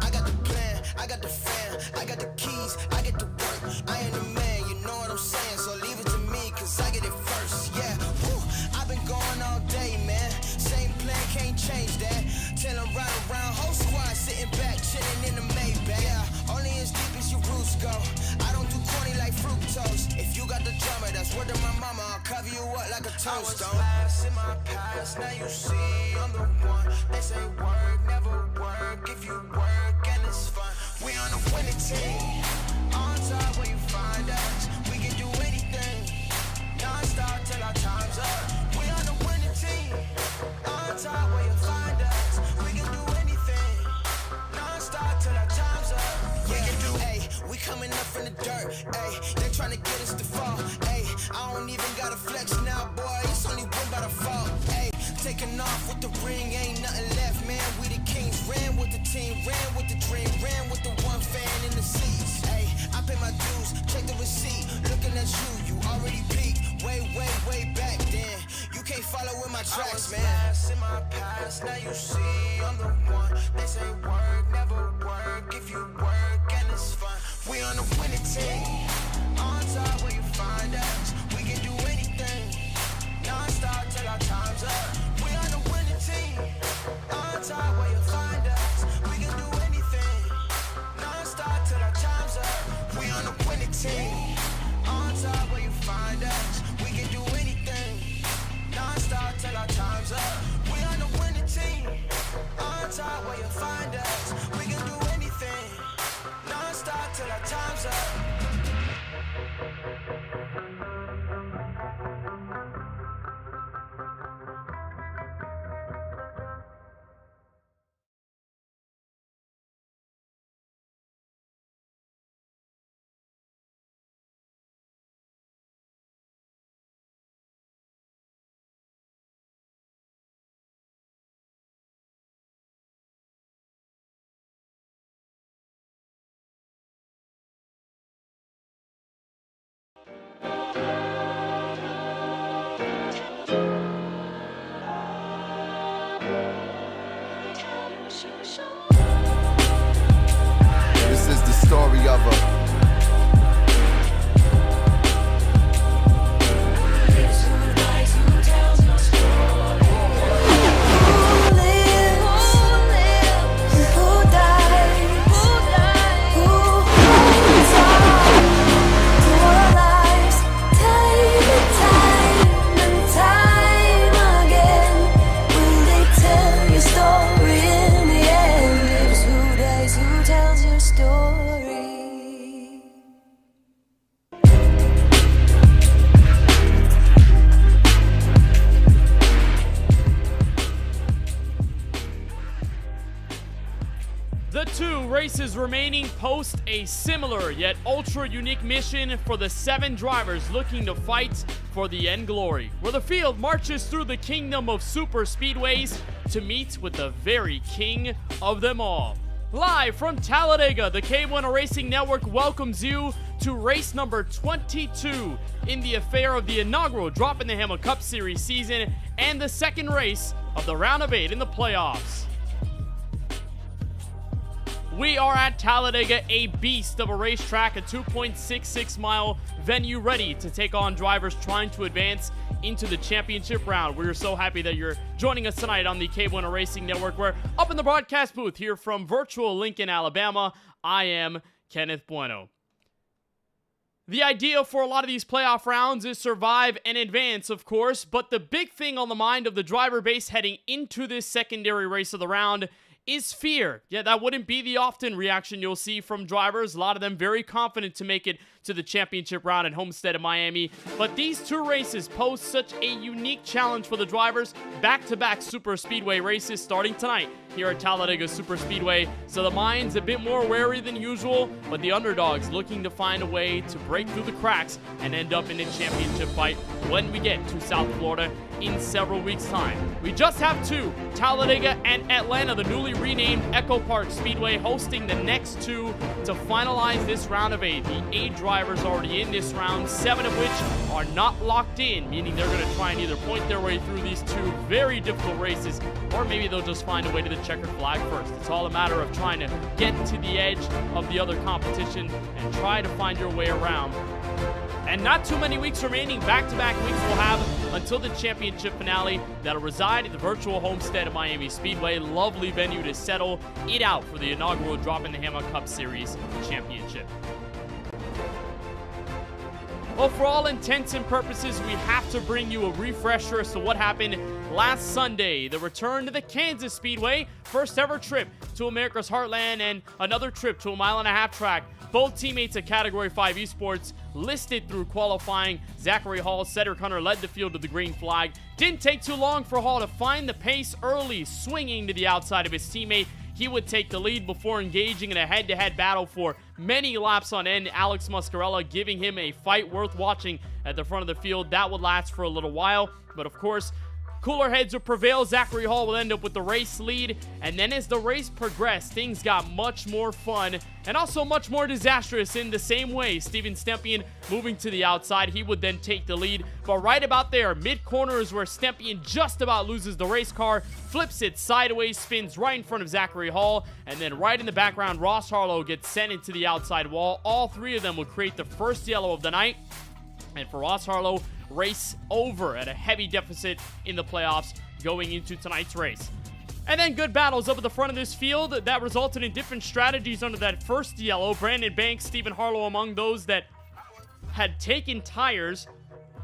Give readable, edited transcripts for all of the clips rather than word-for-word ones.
I got the plan, I got the fam, I got the keys, I get to work. I am the man, you know what I'm saying, so leave it to me, cause I get it first, yeah. Woo. I've been going all day, man, same plan, can't change that. Till I'm right around, whole squad sitting back, chilling in the Maybach. Yeah, only as deep as your roots go. I don't do corny like fructose. If you got the drama, that's word to my mama, I'll cover you up like a tombstone. I was last in my past, now you see I'm the one. They say work, never work, if you work and it's fun. We on a winning team, on top where you find us. We can do anything, non-stop till our time's up. We on a winning team, on top where you find us. We can do anything, non-stop till our time's up. We can do, ayy, we coming up from the dirt, ayy. They trying to get us to fall, ayy. I don't even gotta flex now, boy, it's only win by the fall, ayy. Taking off with the ring, ain't nothing left, man. We the kings, ran with the team, ran with the dream, ran with the one fan in the seats. Hey, I pay my dues, check the receipt. Looking at you, you already peaked. Way back then. You can't follow with my tracks, man. I was last in my past, now you see I'm the one. They say work, never work, if you work and it's fun. We on the winning team, on top where you find us. We can do anything, non-stop till our time's up. We on the winning team, on top where you find us. We can do anything, non-stop till our time's up. We on the winning team, on top where you find us. We can do anything, non-stop till our time's up. We on the winning team, on top where you find us. We can do anything, non-stop till our time's up. This is the story of a races remaining post a similar yet ultra unique mission for the 7 drivers looking to fight for the end glory, where the field marches through the kingdom of super speedways to meet with the very king of them all. Live from Talladega, the KBueno Racing Network welcomes you to race number 22 in the affair of the inaugural Droppin' the Hammah Cup Series season and the second race of the round of 8 in the playoffs. We are at Talladega, a beast of a racetrack, a 2.66 mile venue ready to take on drivers trying to advance into the championship round. We're so happy that you're joining us tonight on the KBueno Racing Network. We're up in the broadcast booth here from virtual Lincoln, Alabama. I am Kenneth Bueno. The idea for a lot of these playoff rounds is survive and advance, of course, but the big thing on the mind of the driver base heading into this secondary race of the round is fear. Yeah, that wouldn't be the often reaction you'll see from drivers. A lot of them very confident to make it to the championship round at Homestead in Miami. But these 2 races pose such a unique challenge for the drivers. Back-to-back super speedway races starting tonight here at Talladega Super Speedway. So the mind's a bit more wary than usual, but the underdogs looking to find a way to break through the cracks and end up in a championship fight when we get to South Florida in several weeks' time. We just have 2, Talladega and Atlanta, the newly renamed Echo Park Speedway, hosting the next 2 to finalize this round of 8. The 8 drivers drivers already in this round, 7 of which are not locked in, meaning they're going to try and either point their way through these 2 very difficult races, or maybe they'll just find a way to the checkered flag first. It's all a matter of trying to get to the edge of the other competition and try to find your way around. And not too many weeks remaining. Back-to-back weeks we'll have until the championship finale that'll reside at the virtual homestead of Miami Speedway. Lovely venue to settle it out for the inaugural Droppin' the Hammah Cup Series Championship. Well, for all intents and purposes, we have to bring you a refresher as to what happened last Sunday. The return to the Kansas Speedway, first ever trip to America's Heartland, and another trip to a 1.5-mile track. Both teammates at Category 5 Esports listed through qualifying. Zachary Hall, Cedric Hunter led the field to the green flag. Didn't take too long for Hall to find the pace early, swinging to the outside of his teammate. He would take the lead before engaging in a head-to-head battle for many laps on end. Alex Muscarella giving him a fight worth watching at the front of the field. That would last for a little while, but of course, cooler heads would prevail. Zachary Hall will end up with the race lead, and then as the race progressed, things got much more fun and also much more disastrous in the same way. Steven Stempian moving to the outside, he would then take the lead, but right about there, mid-corner is where Stempian just about loses the race car, flips it sideways, spins right in front of Zachary Hall, and then right in the background, Ross Harlow gets sent into the outside wall. All 3 of them would create the first yellow of the night, and for Ross Harlow, race over at a heavy deficit in the playoffs going into tonight's race. And then good battles up at the front of this field that resulted in different strategies under that first yellow. Brandon Banks, Stephen Harlow among those that had taken tires.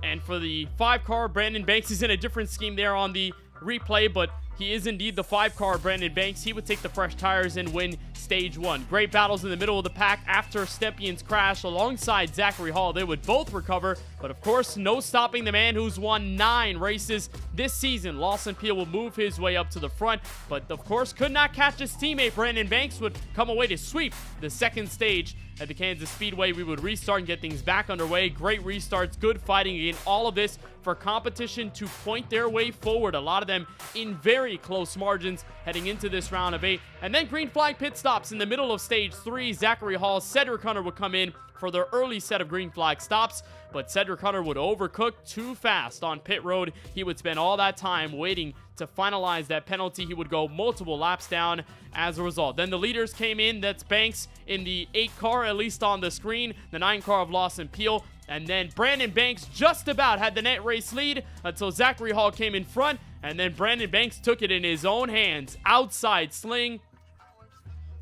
And for the 5-car, Brandon Banks is in a different scheme there on the replay, but he is indeed the 5-car Brandon Banks. He would take the fresh tires and win stage 1. Great battles in the middle of the pack after Stempian's crash alongside Zachary Hall. They would both recover, but of course, no stopping the man who's won 9 races this season. Lawson Peel will move his way up to the front, but of course, could not catch his teammate. Brandon Banks would come away to sweep the second stage at the Kansas Speedway. We would restart and get things back underway. Great restarts, good fighting again. All of this for competition to point their way forward. A lot of them in very close margins heading into this round of 8. And then green flag pit stops in the middle of stage 3. Zachary Hall, Cedric Hunter would come in for their early set of green flag stops, but Cedric Hunter would overcook too fast on pit road. He would spend all that time waiting to finalize that penalty. He would go multiple laps down as a result. Then the leaders came in. That's Banks in the 8-car, at least on the screen, the 9-car of Lawson Peel. And then Brandon Banks just about had the net race lead until Zachary Hall came in front, and then Brandon Banks took it in his own hands. Outside sling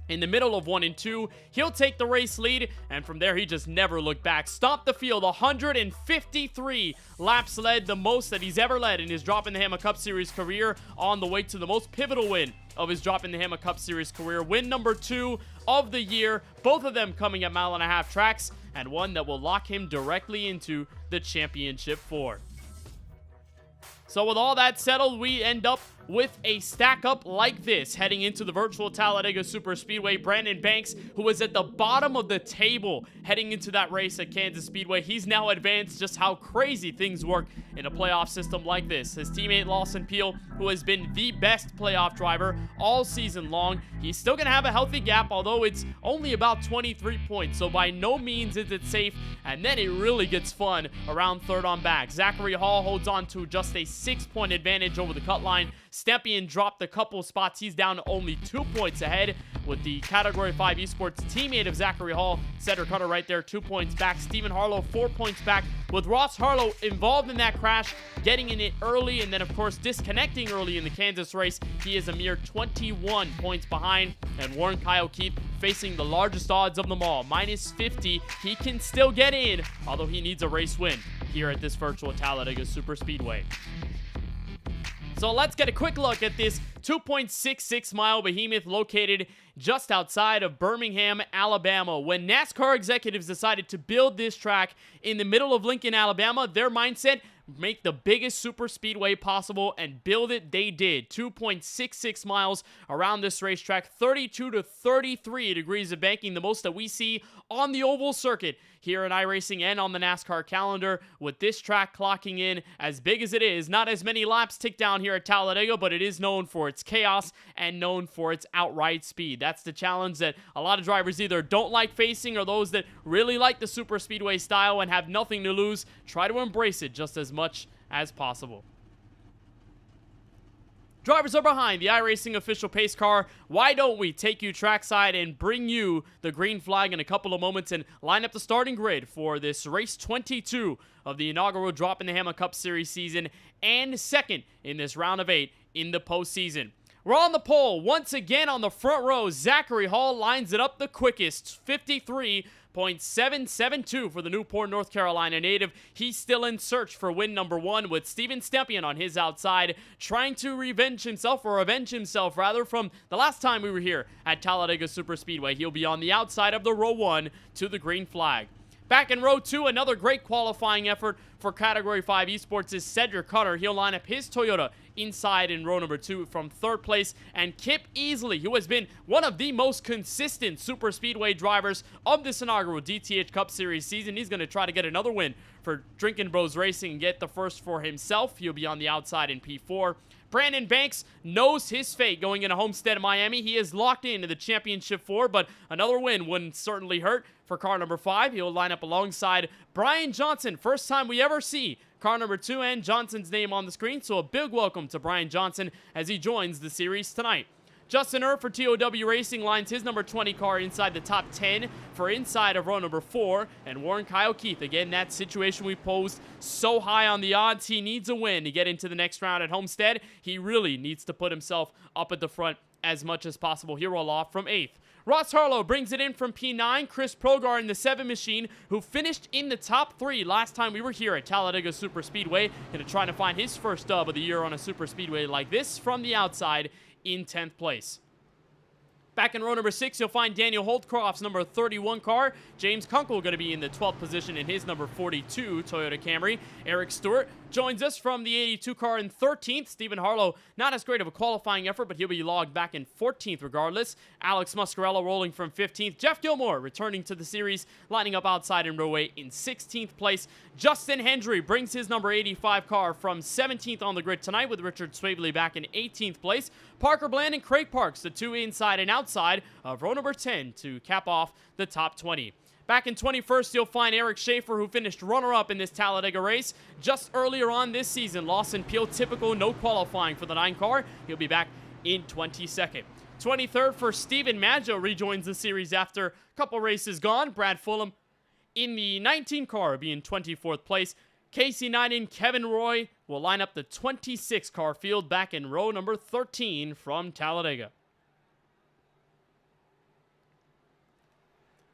in the middle of 1 and 2. He'll take the race lead, and from there, he just never looked back. Stopped the field, 153 laps led, the most that he's ever led in his Droppin' the Hammah Cup Series career, on the way to the most pivotal win of his Droppin' the Hammah Cup Series career. Win number 2 of the year, both of them coming at 1.5-mile tracks, and one that will lock him directly into the championship 4. So with all that settled, we end up with a stack up like this heading into the virtual Talladega Super Speedway. Brandon Banks, who was at the bottom of the table heading into that race at Kansas Speedway, he's now advanced. Just how crazy things work in a playoff system like this. His teammate Lawson Peel, who has been the best playoff driver all season long, he's still going to have a healthy gap, although it's only about 23 points, so by no means is it safe, and then it really gets fun around third on back. Zachary Hall holds on to just a 6-point advantage over the cut line. Stempian dropped a couple spots. He's down to only 2 points ahead with the Category 5 Esports teammate of Zachary Hall, Cedric Hunter, right there, 2 points back. Stephen Harlow, 4 points back, with Ross Harlow involved in that crash, getting in it early, and then, of course, disconnecting early in the Kansas race. He is a mere 21 points behind, and Warren Kyle Keith facing the largest odds of them all, -50. He can still get in, although he needs a race win here at this virtual Talladega Super Speedway. So let's get a quick look at this 2.66-mile behemoth located just outside of Birmingham, Alabama. When NASCAR executives decided to build this track in the middle of Lincoln, Alabama, their mindset: make the biggest super speedway possible, and build it they did. 2.66 miles around this racetrack, 32 to 33 degrees of banking, the most that we see on the oval circuit here in iRacing and on the NASCAR calendar, with this track clocking in as big as it is. Not as many laps tick down here at Talladega, but it is known for its chaos and known for its outright speed. That's the challenge that a lot of drivers either don't like facing, or those that really like the super speedway style and have nothing to lose try to embrace it just as much as possible. Drivers are behind the iRacing official pace car. Why don't we take you trackside and bring you the green flag in a couple of moments and line up the starting grid for this race 22 of the inaugural Droppin the Hammah Cup Series season, and second in this round of 8 in the postseason. We're on the pole once again on the front row. Zachary Hall lines it up the quickest, 53.772 for the Newport, North Carolina native. He's still in search for win number 1, with Steven Stepien on his outside, trying to avenge himself from the last time we were here at Talladega Superspeedway. He'll be on the outside of the row 1 to the green flag. Back in row 2, another great qualifying effort for Category 5 Esports is Cedric Cutter. He'll line up his Toyota inside in row number 2 from 3rd place. And Kip Easley, who has been one of the most consistent super speedway drivers of this inaugural DTH Cup Series season, he's going to try to get another win for Drinkin' Bros Racing and get the first for himself. He'll be on the outside in P4. Brandon Banks knows his fate going into Homestead, Miami. He is locked into the Championship 4, but another win wouldn't certainly hurt for car number 5. He'll line up alongside Brian Johnson. First time we ever see car number 2 and Johnson's name on the screen, so a big welcome to Brian Johnson as he joins the series tonight. Justin Erb for TOW Racing lines his number 20 car inside the top 10 for inside of row number 4. And Warren Kyle Keith, again, that situation we posed so high on the odds. He needs a win to get into the next round at Homestead. He really needs to put himself up at the front as much as possible. He'll roll off from 8th. Ross Harlow brings it in from P9. Chris Progar in the 7 machine, who finished in the top 3 last time we were here at Talladega Superspeedway. Going to try to find his first dub of the year on a superspeedway like this from the outside in 10th place. Back in row number 6, you'll find Daniel Holdcroft's number 31 car. James Kunkel going to be in the 12th position in his number 42 Toyota Camry. Eric Stewart joins us from the 82 car in 13th. Stephen Harlow, not as great of a qualifying effort, but he'll be logged back in 14th regardless. Alex Muscarello rolling from 15th. Jeff Gilmore returning to the series, lining up outside in row 8 in 16th place. Justin Hendry brings his number 85 car from 17th on the grid tonight, with Richard Swavely back in 18th place. Parker Bland and Craig Parks, the 2 inside and outside of row number 10 to cap off the top 20. Back in 21st, you'll find Eric Schaefer, who finished runner-up in this Talladega race just earlier on this season. Lawson Peel, typical, no qualifying for the 9 car. He'll be back in 22nd. 23rd for Steven Maggio rejoins the series after a couple races gone. Brad Fulham in the 19 car will be in 24th place. Casey Knight and Kevin Roy will line up the 26 car field back in row number 13 from Talladega.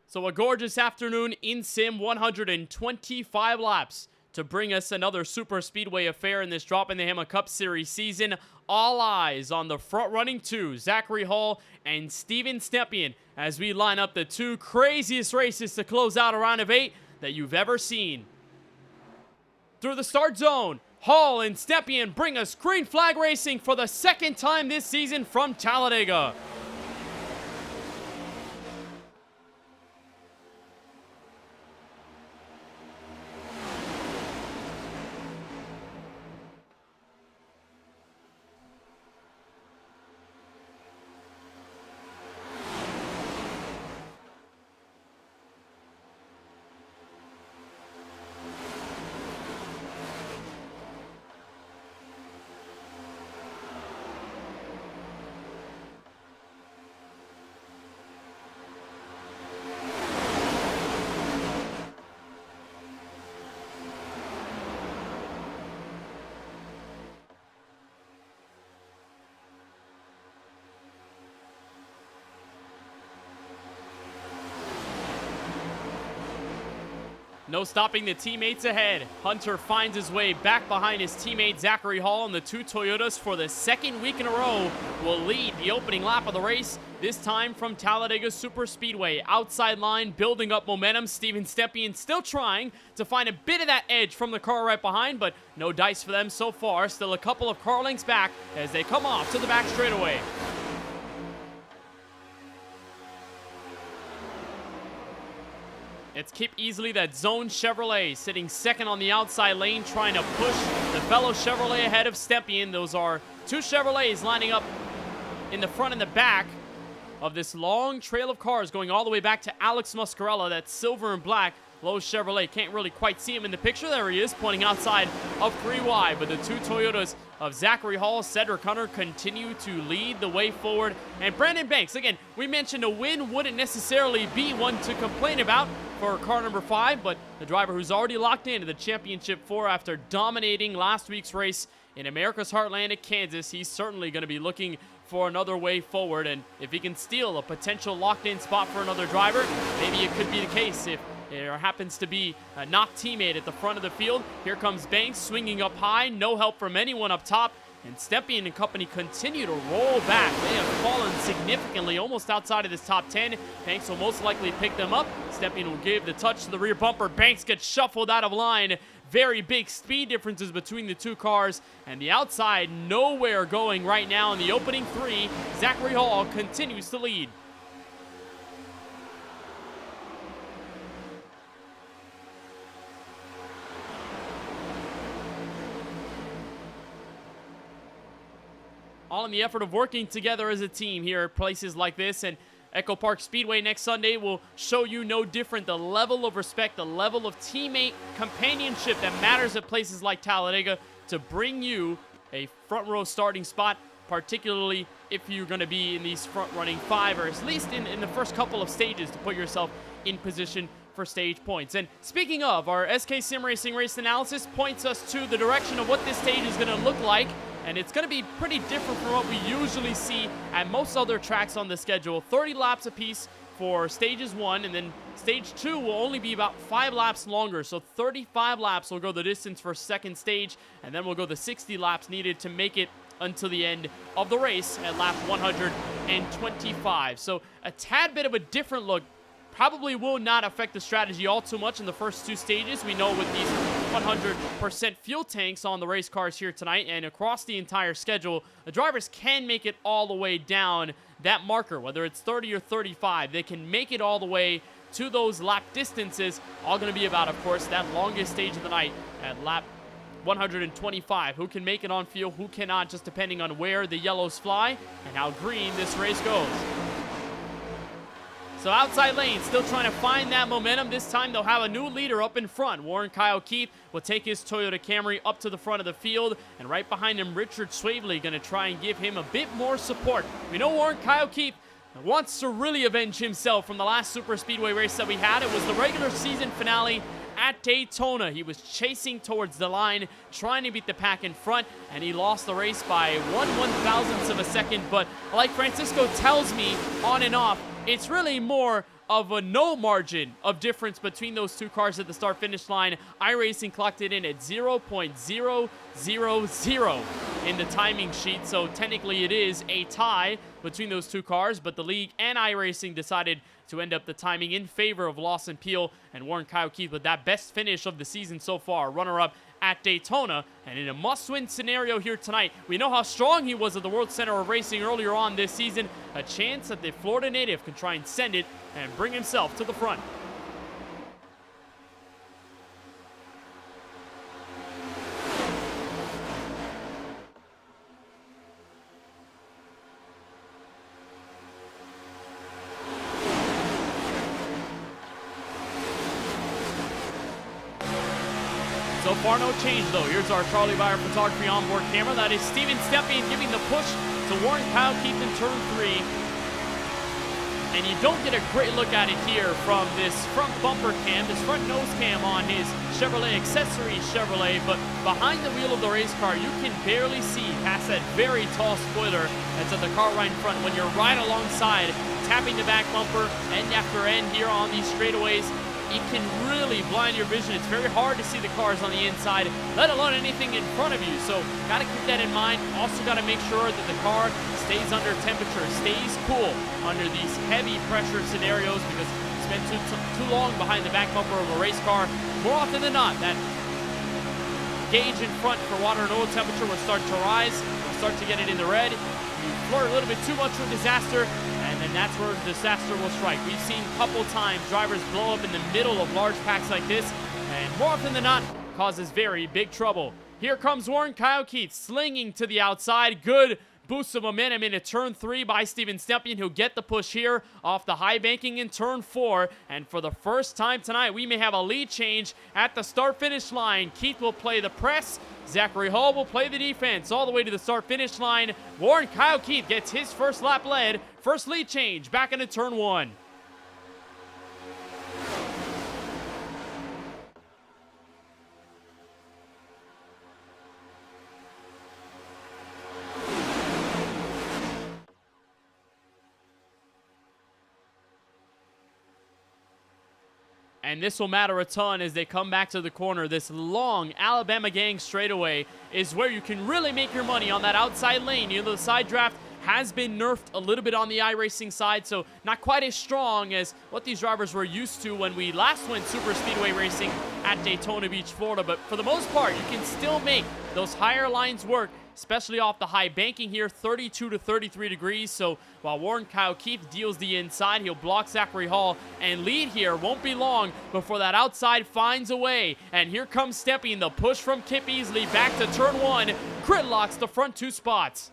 So a gorgeous afternoon in sim, 125 laps to bring us another super speedway affair in this Droppin the Hammah Cup Series season. All eyes on the front-running 2, Zachary Hall and Steven Stepien, as we line up the 2 craziest races to close out a round of 8 that you've ever seen. Through the start zone, Hall and Stepien bring us green flag racing for the second time this season from Talladega. No stopping the teammates ahead. Hunter finds his way back behind his teammate Zachary Hall, and the 2 Toyotas for the second week in a row will lead the opening lap of the race, this time from Talladega Superspeedway. Outside line, building up momentum. Steven Stepien still trying to find a bit of that edge from the car right behind, but no dice for them so far. Still a couple of car lengths back as they come off to the back straightaway. It's Kip Easley, that zone Chevrolet, sitting second on the outside lane, trying to push the fellow Chevrolet ahead of Stepien. Those are two Chevrolets lining up in the front and the back of this long trail of cars going all the way back to Alex Muscarella, that silver and black Lowe's Chevrolet. Can't really quite see him in the picture. There he is, pointing outside of 3 wide. But the two Toyotas of Zachary Hall, Cedric Hunter continue to lead the way forward. And Brandon Banks, again, we mentioned a win wouldn't necessarily be one to complain about for car number 5, but the driver who's already locked into the championship 4 after dominating last week's race in America's Heartland at Kansas, he's certainly going to be looking for another way forward. And if he can steal a potential locked-in spot for another driver, maybe it could be the case if there happens to be a knock teammate at the front of the field. Here comes Banks swinging up high. No help from anyone up top. And Stepien and company continue to roll back. They have fallen significantly, almost outside of this top 10. Banks will most likely pick them up. Stepien will give the touch to the rear bumper. Banks gets shuffled out of line. Very big speed differences between the two cars. And the outside nowhere going right now in the opening 3. Zachary Hall continues to lead. All in the effort of working together as a team here at places like this. And Echo Park Speedway next Sunday will show you no different. The level of respect, the level of teammate companionship that matters at places like Talladega to bring you a front row starting spot, particularly if you're going to be in these front running 5, or at least in the first couple of stages, to put yourself in position for stage points. And speaking of, our SK Sim Racing race analysis points us to the direction of what this stage is going to look like. And it's going to be pretty different from what we usually see at most other tracks on the schedule. 30 laps apiece for stages 1, and then stage 2 will only be about 5 laps longer. So 35 laps will go the distance for second stage, and then we'll go the 60 laps needed to make it until the end of the race at lap 125. So a tad bit of a different look. Probably will not affect the strategy all too much in the first 2 stages. We know with these 100% fuel tanks on the race cars here tonight and across the entire schedule, the drivers can make it all the way down that marker, whether it's 30 or 35. They can make it all the way to those lap distances, all going to be about, of course, that longest stage of the night at lap 125. Who can make it on fuel, who cannot, just depending on where the yellows fly and how green this race goes. So outside lane, still trying to find that momentum. This time they'll have a new leader up in front. Warren Kyle Keith will take his Toyota Camry up to the front of the field. And right behind him, Richard Swavely going to try and give him a bit more support. We know Warren Kyle Keith wants to really avenge himself from the last super speedway race that we had. It was the regular season finale at Daytona. He was chasing towards the line, trying to beat the pack in front, and he lost the race by 1/1000th of a second. But like Francisco tells me on and off, it's really more of a no margin of difference between those two cars at the start-finish line. iRacing clocked it in at 0.000 in the timing sheet, so technically it is a tie between those two cars, but the league and iRacing decided to end up the timing in favor of Lawson Peel and Warren Kyle Keith with that best finish of the season so far, runner-up at Daytona. And in a must-win scenario here tonight, we know how strong he was at the World Center of Racing earlier on this season. A chance that the Florida native can try and send it and bring himself to the front. So far, no change, though. Here's our Charlie Byer photography onboard camera. That is Steven Stepien giving the push to Warren Kyle Keith in turn 3. And you don't get a great look at it here from this front bumper cam, this front nose cam on his Chevrolet accessory Chevrolet. But behind the wheel of the race car, you can barely see past that very tall spoiler that's at the car right in front when you're right alongside, tapping the back bumper end after end here on these straightaways. It can really blind your vision. It's very hard to see the cars on the inside, let alone anything in front of you. So got to keep that in mind. Also got to make sure that the car stays under temperature, stays cool under these heavy pressure scenarios, because it's been too long behind the back bumper of a race car. More often than not, that gauge in front for water and oil temperature will start to rise. You'll start to get it in the red. You flirt a little bit too much with disaster, and then and that's where disaster will strike. We've seen a couple times drivers blow up in the middle of large packs like this, and more often than not, causes very big trouble. Here comes Warren Kyle Keith slinging to the outside. Good boost of momentum into turn 3 by Steven Stepien, who'll get the push here off the high banking in turn 4. And for the first time tonight, we may have a lead change at the start-finish line. Keith will play the press. Zachary Hall will play the defense all the way to the start-finish line. Warren Kyle Keith gets his first lap led. First lead change back into turn 1. And this will matter a ton as they come back to the corner. This long Alabama gang straightaway is where you can really make your money on that outside lane. You know, the side draft has been nerfed a little bit on the iRacing side, so not quite as strong as what these drivers were used to when we last went super speedway racing at Daytona Beach, Florida. But for the most part, you can still make those higher lines work, especially off the high banking here, 32 to 33 degrees. So while Warren Kyle Keith deals the inside, he'll block Zachary Hall and lead here. Won't be long before that outside finds a way. And here comes Stepien, the push from Kip Easley back to turn 1. Gridlocks the front 2 spots.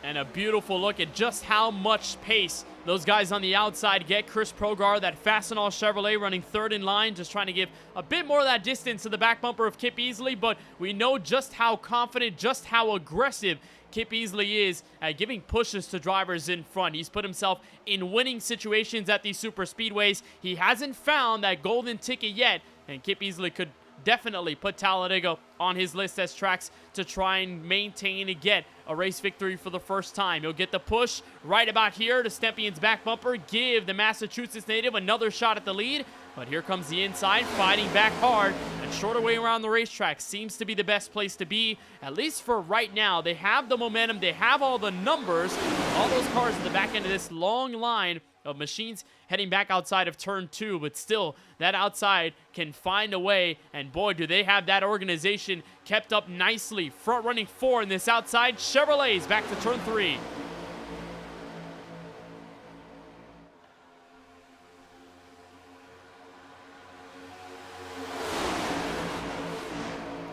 And a beautiful look at just how much pace those guys on the outside get. Chris Progar, that Fastenal Chevrolet, running 3rd in line, just trying to give a bit more of that distance to the back bumper of Kip Easley. But we know just how confident, just how aggressive Kip Easley is at giving pushes to drivers in front. He's put himself in winning situations at these super speedways. He hasn't found that golden ticket yet, and Kip Easley could definitely put Talladega on his list as tracks to try and maintain and get a race victory for the first time. He'll get the push right about here to Stepien's back bumper, give the Massachusetts native another shot at the lead. But here comes the inside, fighting back hard. A shorter way around the racetrack seems to be the best place to be, at least for right now. They have the momentum, they have all the numbers, all those cars at the back end of this long line of machines heading back outside of turn 2, but still that outside can find a way, and boy, do they have that organization kept up nicely. Front running 4 in this outside. Chevrolets back to turn 3.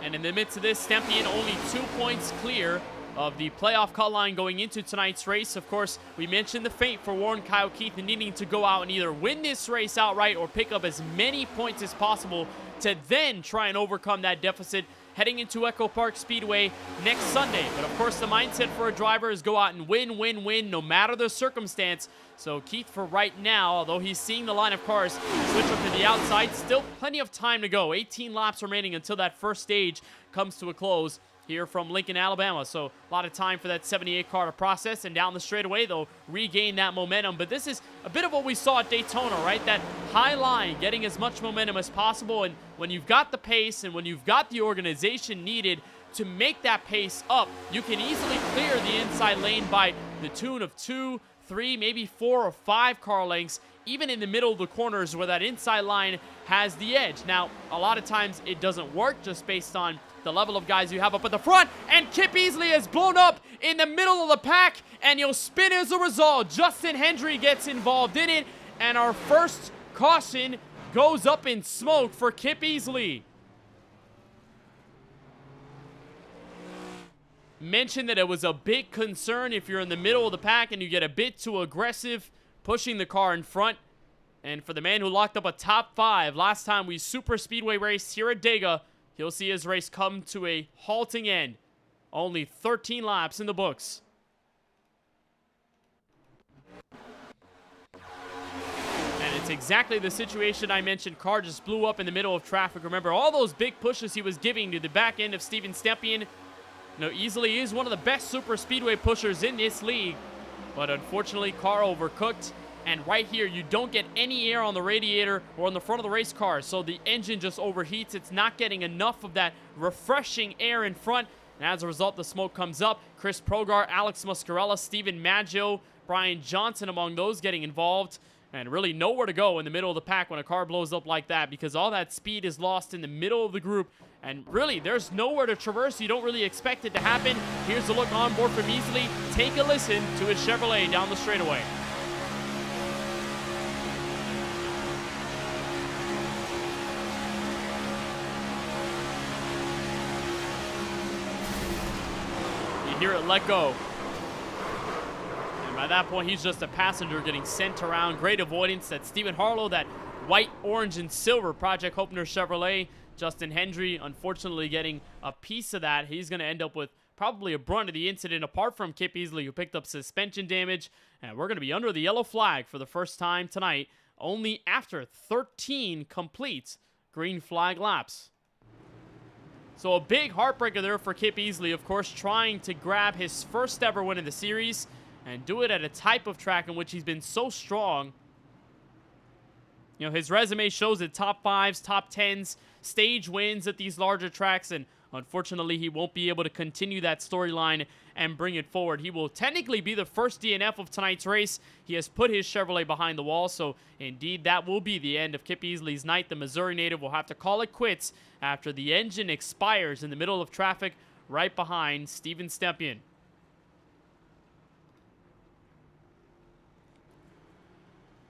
And in the midst of this, Stepien only 2 points clear of the playoff cut line going into tonight's race. Of course, we mentioned the fate for Warren Kyle Keith needing to go out and either win this race outright or pick up as many points as possible to then try and overcome that deficit heading into Echo Park Speedway next Sunday. But of course, the mindset for a driver is go out and win, win, win, no matter the circumstance. So Keith, for right now, although he's seeing the line of cars switch up to the outside, still plenty of time to go. 18 laps remaining until that first stage comes to a close here from Lincoln, Alabama. So a lot of time for that 78 car to process, and down the straightaway they'll regain that momentum. But this is a bit of what we saw at Daytona, right? That high line, getting as much momentum as possible. And when you've got the pace and when you've got the organization needed to make that pace up, you can easily clear the inside lane by the tune of 2, 3, maybe 4 or 5 car lengths, even in the middle of the corners where that inside line has the edge. Now, a lot of times it doesn't work just based on the level of guys you have up at the front, and Kip Easley is blown up in the middle of the pack, and he'll spin as a result. Justin Hendry gets involved in it, and our first caution goes up in smoke for Kip Easley. Mentioned that it was a big concern if you're in the middle of the pack and you get a bit too aggressive pushing the car in front. And for the man who locked up a top 5 last time we super speedway raced here at Dega, he'll see his race come to a halting end. Only 13 laps in the books. And it's exactly the situation I mentioned. Car just blew up in the middle of traffic. Remember, all those big pushes he was giving to the back end of Steven Stepien. You know, Easley is one of the best super speedway pushers in this league. But unfortunately, car overcooked. And right here, you don't get any air on the radiator or on the front of the race car, so the engine just overheats. It's not getting enough of that refreshing air in front, and as a result, the smoke comes up. Chris Progar, Alex Muscarella, Steven Maggio, Brian Johnson among those getting involved. and really nowhere to go in the middle of the pack when a car blows up like that, because all that speed is lost in the middle of the group, and really there's nowhere to traverse. You don't really expect it to happen. Here's a look on board from Easley. Take a listen to his Chevrolet down the straightaway. You hear it let go. By that point, he's just a passenger getting sent around. Great avoidance. That Stephen Harlow, that white, orange, and silver Project Hopner Chevrolet. Justin Hendry, unfortunately, getting a piece of that. He's going to end up with probably a brunt of the incident, apart from Kip Easley, who picked up suspension damage. And we're going to be under the yellow flag for the first time tonight, only after 13 complete green flag laps. So a big heartbreaker there for Kip Easley, of course, trying to grab his first ever win in the series, and do it at a type of track in which he's been so strong. You know, his resume shows it: top 5s, top 10s, stage wins at these larger tracks, and unfortunately he won't be able to continue that storyline and bring it forward. He will technically be the first DNF of tonight's race. He has put his Chevrolet behind the wall, so indeed that will be the end of Kip Easley's night. The Missouri native will have to call it quits after the engine expires in the middle of traffic right behind Steven Stepien.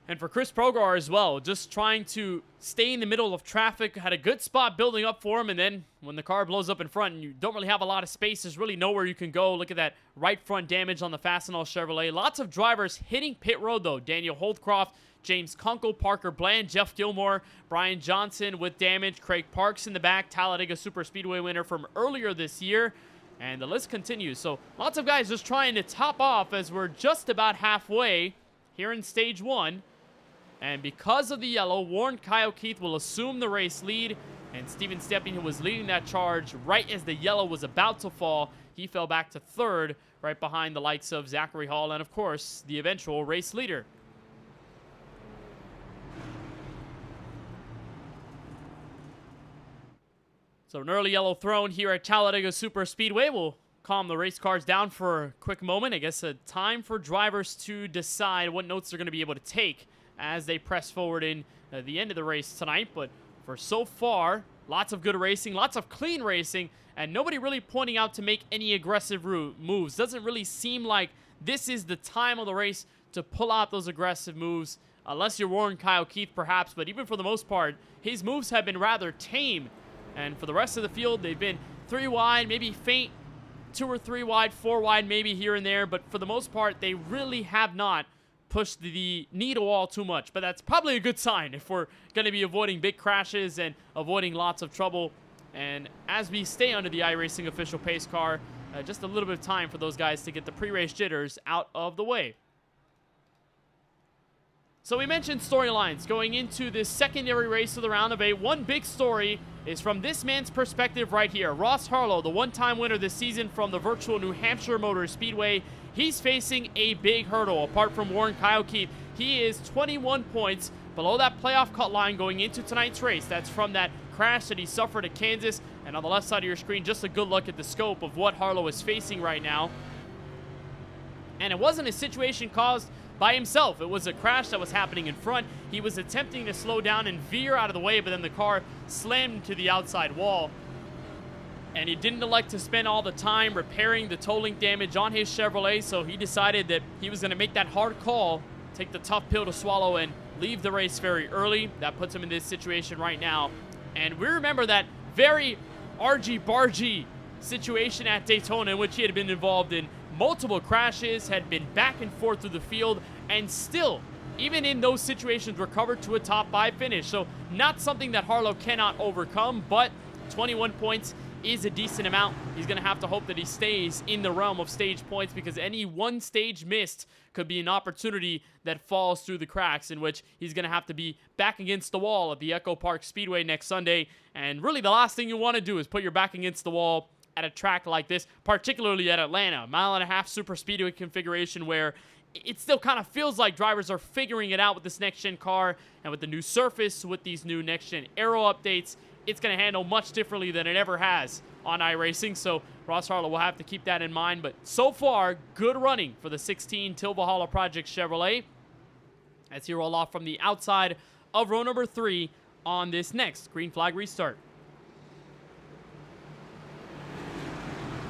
And for Chris Progar as well, just trying to stay in the middle of traffic. Had a good spot building up for him, and then when the car blows up in front and you don't really have a lot of space, there's really nowhere you can go. Look at that right front damage on the Fastenal Chevrolet. Lots of drivers hitting pit road, though. Daniel Holdcroft, James Kunkel, Parker Bland, Jeff Gilmore, Brian Johnson with damage, Craig Parks in the back, Talladega Super Speedway winner from earlier this year. And the list continues. So lots of guys just trying to top off as we're just about halfway here in stage 1. And because of the yellow, Warren Kyle Keith will assume the race lead. And Steven Stepien, who was leading that charge right as the yellow was about to fall, he fell back to 3rd, right behind the likes of Zachary Hall and, of course, the eventual race leader. So an early yellow thrown here at Talladega Super Speedway will calm the race cars down for a quick moment. I guess a time for drivers to decide what notes they're going to be able to take as they press forward in the end of the race tonight. But for so far, lots of good racing, lots of clean racing, and nobody really pointing out to make any aggressive moves. Doesn't really seem like this is the time of the race to pull out those aggressive moves, unless you're Warren Kyle Keith perhaps. But even for the most part, his moves have been rather tame. And for the rest of the field, they've been 3 wide, maybe faint 2 or 3 wide, 4 wide maybe here and there. But for the most part, they really have not pushed the needle all too much. But that's probably a good sign if we're going to be avoiding big crashes and avoiding lots of trouble. And as we stay under the iRacing official pace car, just a little bit of time for those guys to get the pre-race jitters out of the way. So we mentioned storylines going into this secondary race of the round of 8. One big story is from this man's perspective right here. Ross Harlow, the one-time winner this season from the virtual New Hampshire Motor Speedway, he's facing a big hurdle. Apart from Warren Kyle Keith, he is 21 points below that playoff cut line going into tonight's race. That's from that crash that he suffered at Kansas. And on the left side of your screen, just a good look at the scope of what Harlow is facing right now. And it wasn't a situation caused by himself. It was a crash that was happening in front. He was attempting to slow down and veer out of the way, but then the car slammed into the outside wall. And he didn't elect to spend all the time repairing the toe link damage on his Chevrolet, so he decided that he was going to make that hard call, take the tough pill to swallow, and leave the race very early. That puts him in this situation right now. And we remember that very argy-bargy situation at Daytona in which he had been involved in multiple crashes, had been back and forth through the field, and still, even in those situations, recovered to a top 5 finish. So not something that Harlow cannot overcome, but 21 points is a decent amount. He's going to have to hope that he stays in the realm of stage points, because any one stage missed could be an opportunity that falls through the cracks, in which he's going to have to be back against the wall at the Echo Park Speedway next Sunday. And really the last thing you want to do is put your back against the wall at a track like this, particularly at Atlanta, 1.5 mile super speedway configuration, where it still kind of feels like drivers are figuring it out with this next-gen car, and with the new surface, with these new next-gen aero updates, it's going to handle much differently than it ever has on iRacing. So Ross Harlow will have to keep that in mind. But so far, good running for the 16 Till Valhalla Project Chevrolet. as he roll off from the outside of row number 3 on this next green flag restart.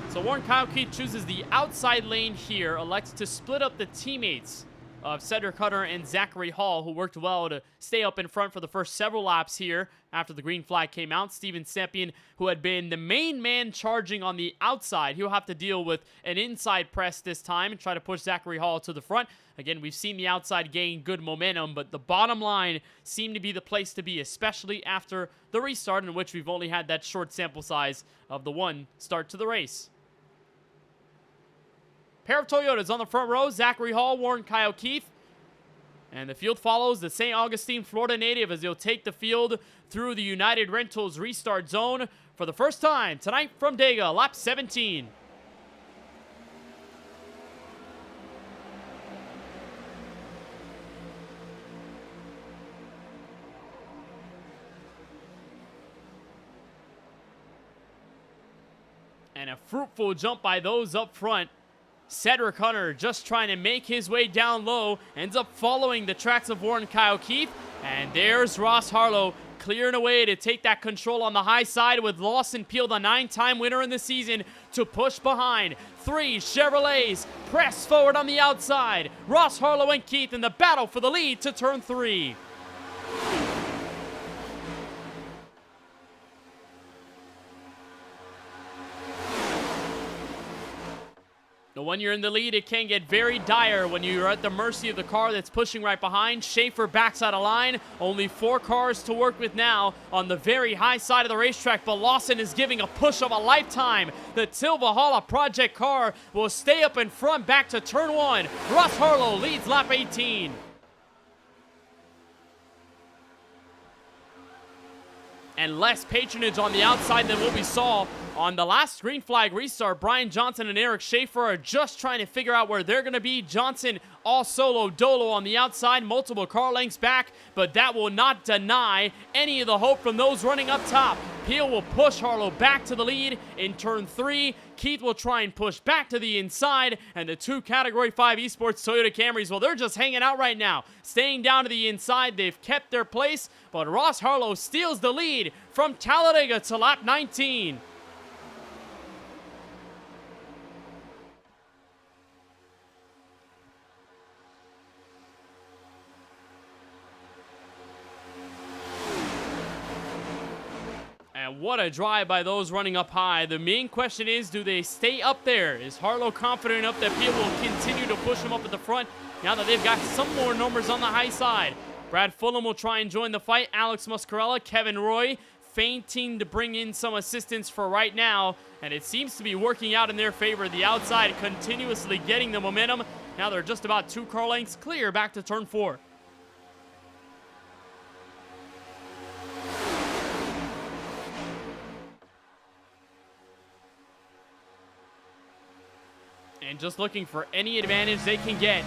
So Warren Kyle Keith chooses the outside lane here, elects to split up the teammates of Cedric Hunter and Zachary Hall, who worked well to stay up in front for the first several laps here after the green flag came out. Steven Sempion, who had been the main man charging on the outside, he'll have to deal with an inside press this time and try to push Zachary Hall to the front. Again, we've seen the outside gain good momentum, but the bottom line seemed to be the place to be, especially after the restart, in which we've only had that short sample size of the one start to the race. Pair of Toyotas on the front row, Zachary Hall, Warren Kyle Keith. And the field follows the St. Augustine, Florida native, as he'll take the field through the United Rentals restart zone for the first time tonight from Dega, lap 17. And a fruitful jump by those up front. Cedric Hunter just trying to make his way down low, ends up following the tracks of Warren Kyle Keith. And there's Ross Harlow clearing away to take that control on the high side, with Lawson Peel, the 9-time winner in the season, to push behind. 3 Chevrolets press forward on the outside. Ross Harlow and Keith in the battle for the lead to turn 3. Now, when you're in the lead, it can get very dire when you're at the mercy of the car that's pushing right behind. Schaefer backs out of line. Only 4 cars to work with now on the very high side of the racetrack, but Lawson is giving a push of a lifetime. The Tilvalhalla Project car will stay up in front back to turn 1. Ross Harlow leads lap 18. And less patronage on the outside than what we saw on the last green flag restart. Brian Johnson and Eric Schaefer are just trying to figure out where they're going to be. Johnson all solo dolo on the outside, multiple car lengths back, but that will not deny any of the hope from those running up top. Peel will push Harlow back to the lead in turn 3. Keith will try and push back to the inside, and the 2 Category 5 Esports Toyota Camrys, well, they're just hanging out right now, staying down to the inside. They've kept their place, but Ross Harlow steals the lead from Talladega to lap 19. And what a drive by those running up high. The main question is, do they stay up there? Is Harlow confident enough that Peel will continue to push him up at the front now that they've got some more numbers on the high side? Brad Fulham will try and join the fight. Alex Muscarella, Kevin Roy feinting to bring in some assistance for right now, and it seems to be working out in their favor. The outside continuously getting the momentum. Now they're just about 2 car lengths clear back to turn 4. And just looking for any advantage they can get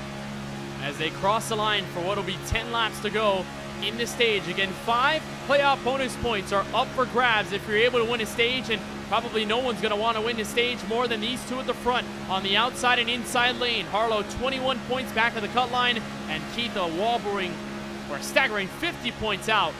as they cross the line for what will be 10 laps to go in the stage. Again, 5 playoff bonus points are up for grabs if you're able to win a stage, and probably no one's going to want to win the stage more than these 2 at the front on the outside and inside lane. Harlow 21 points back of the cut line, and Keith a staggering 50 points out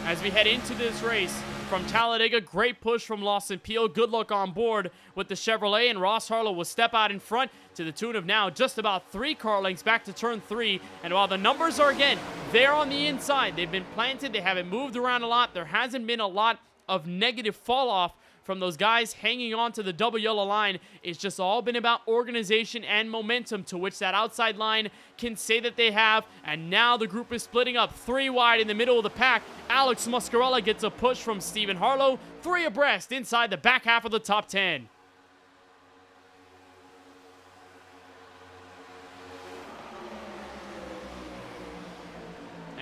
as we head into this race. From Talladega, great push from Lawson Peel. Good luck on board with the Chevrolet, and Ross Harlow will step out in front to the tune of now just about 3 car lengths back to turn 3. And while the numbers are, again, there on the inside, they've been planted, they haven't moved around a lot, there hasn't been a lot of negative fall off from those guys hanging on to the double yellow line. It's just all been about organization and momentum, to which that outside line can say that they have. And now the group is splitting up 3 wide in the middle of the pack. Alex Muscarella gets a push from Stephen Harlow, 3 abreast inside the back half of the top 10.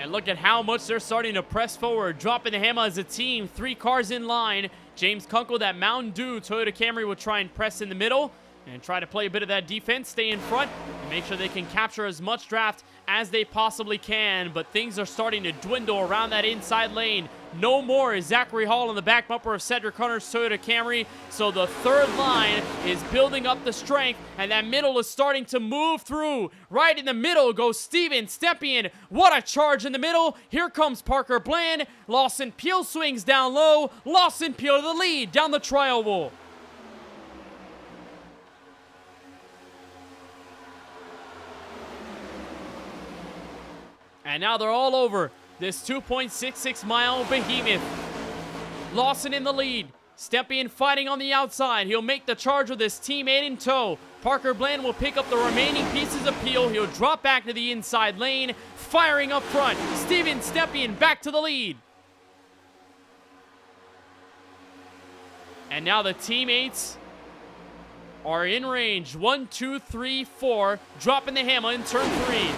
And look at how much they're starting to press forward. Droppin and Hammah as a team, 3 cars in line. James Kunkel, that Mountain Dew Toyota Camry, will try and press in the middle and try to play a bit of that defense, stay in front, and make sure they can capture as much draft as they possibly can. But things are starting to dwindle around that inside lane. No more is Zachary Hall on the back bumper of Cedric Hunter's Toyota Camry. So the third line is building up the strength, and that middle is starting to move through. Right in the middle goes Steven Stepien. What a charge in the middle. Here comes Parker Bland. Lawson Peel swings down low. Lawson Peel to the lead down the tri-oval. And now they're all over this 2.66 mile behemoth. Lawson in the lead. Stepien fighting on the outside. He'll make the charge with his teammate in tow. Parker Bland will pick up the remaining pieces of Peel. He'll drop back to the inside lane. Firing up front. Steven Stepien back to the lead. And now the teammates are in range. 1, 2, 3, 4. Dropping the Hammah in turn 3.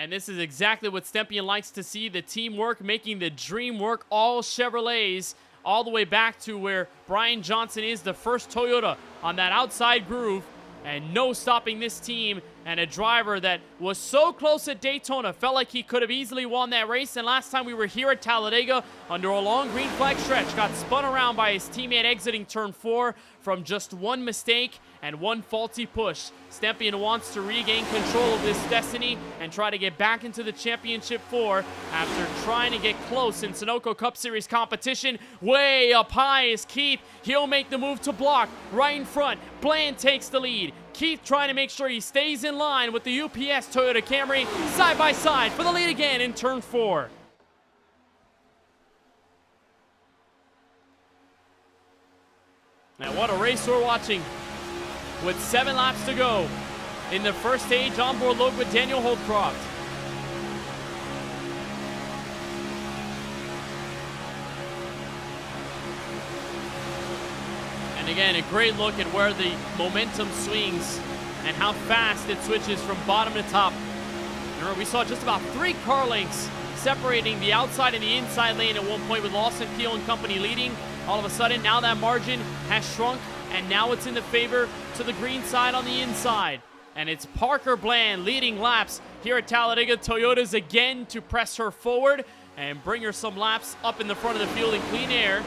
And this is exactly what Stepien likes to see, the teamwork making the dream work. All Chevrolets all the way back to where Brian Johnson is, the first Toyota on that outside groove. And no stopping this team, and a driver that was so close at Daytona, felt like he could have easily won that race. And last time we were here at Talladega, under a long green flag stretch, got spun around by his teammate exiting turn 4 from just one mistake and one faulty push. Stepien wants to regain control of this destiny and try to get back into the championship 4 after trying to get close in Sunoco Cup Series competition. Way up high is Keith. He'll make the move to block right in front. Bland takes the lead. Keith trying to make sure he stays in line with the UPS Toyota Camry side by side for the lead again in turn 4. And what a race we're watching with 7 laps to go in the first stage onboard look with Daniel Holdcroft. And again, a great look at where the momentum swings and how fast it switches from bottom to top. Remember, we saw just about 3 car lengths separating the outside and the inside lane at one point with Lawson Peel and company leading. All of a sudden, now that margin has shrunk, and now it's in the favor to the green side on the inside. And it's Parker Bland leading laps here at Talladega. Toyotas again to press her forward and bring her some laps up in the front of the field in clean air.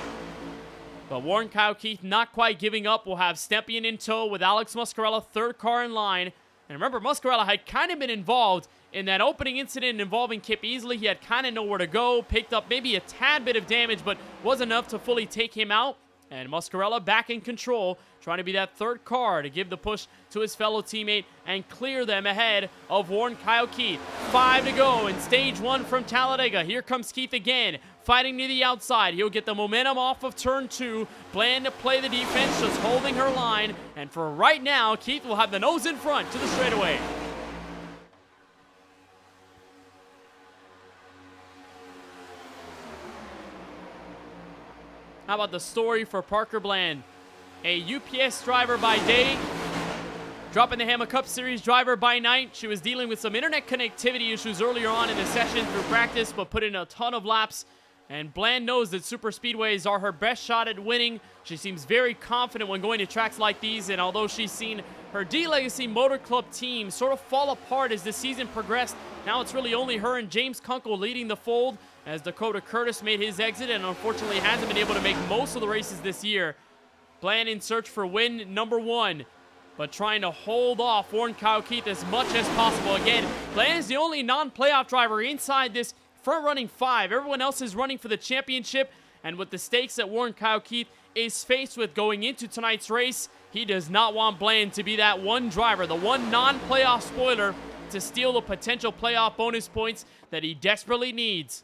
But Warren Kyle Keith not quite giving up. We'll have Stepien in tow with Alex Muscarella, third car in line. And remember, Muscarella had kind of been involved in that opening incident involving Kip Easley. He had kind of nowhere to go, picked up maybe a tad bit of damage, but wasn't enough to fully take him out. And Muscarella back in control, trying to be that third car to give the push to his fellow teammate and clear them ahead of Warren Kyle Keith. 5 to go in stage 1 from Talladega. Here comes Keith again, fighting near the outside. He'll get the momentum off of turn 2. Bland to play the defense, just holding her line. And for right now, Keith will have the nose in front to the straightaway. How about the story for Parker Bland? A UPS driver by day, Droppin the Hammah Cup Series driver by night. She was dealing with some internet connectivity issues earlier on in the session through practice, but put in a ton of laps. And Bland knows that super speedways are her best shot at winning. She seems very confident when going to tracks like these, and although she's seen her D-Legacy Motor Club team sort of fall apart as the season progressed, now it's really only her and James Kunkel leading the fold as Dakota Curtis made his exit and unfortunately hasn't been able to make most of the races this year. Bland in search for win number 1, but trying to hold off Warren Kyle Keith as much as possible. Again, Bland is the only non-playoff driver inside this front-running 5. Everyone else is running for the championship, and with the stakes that Warren Kyle Keith is faced with going into tonight's race, he does not want Bland to be that one driver, the one non-playoff spoiler, to steal the potential playoff bonus points that he desperately needs.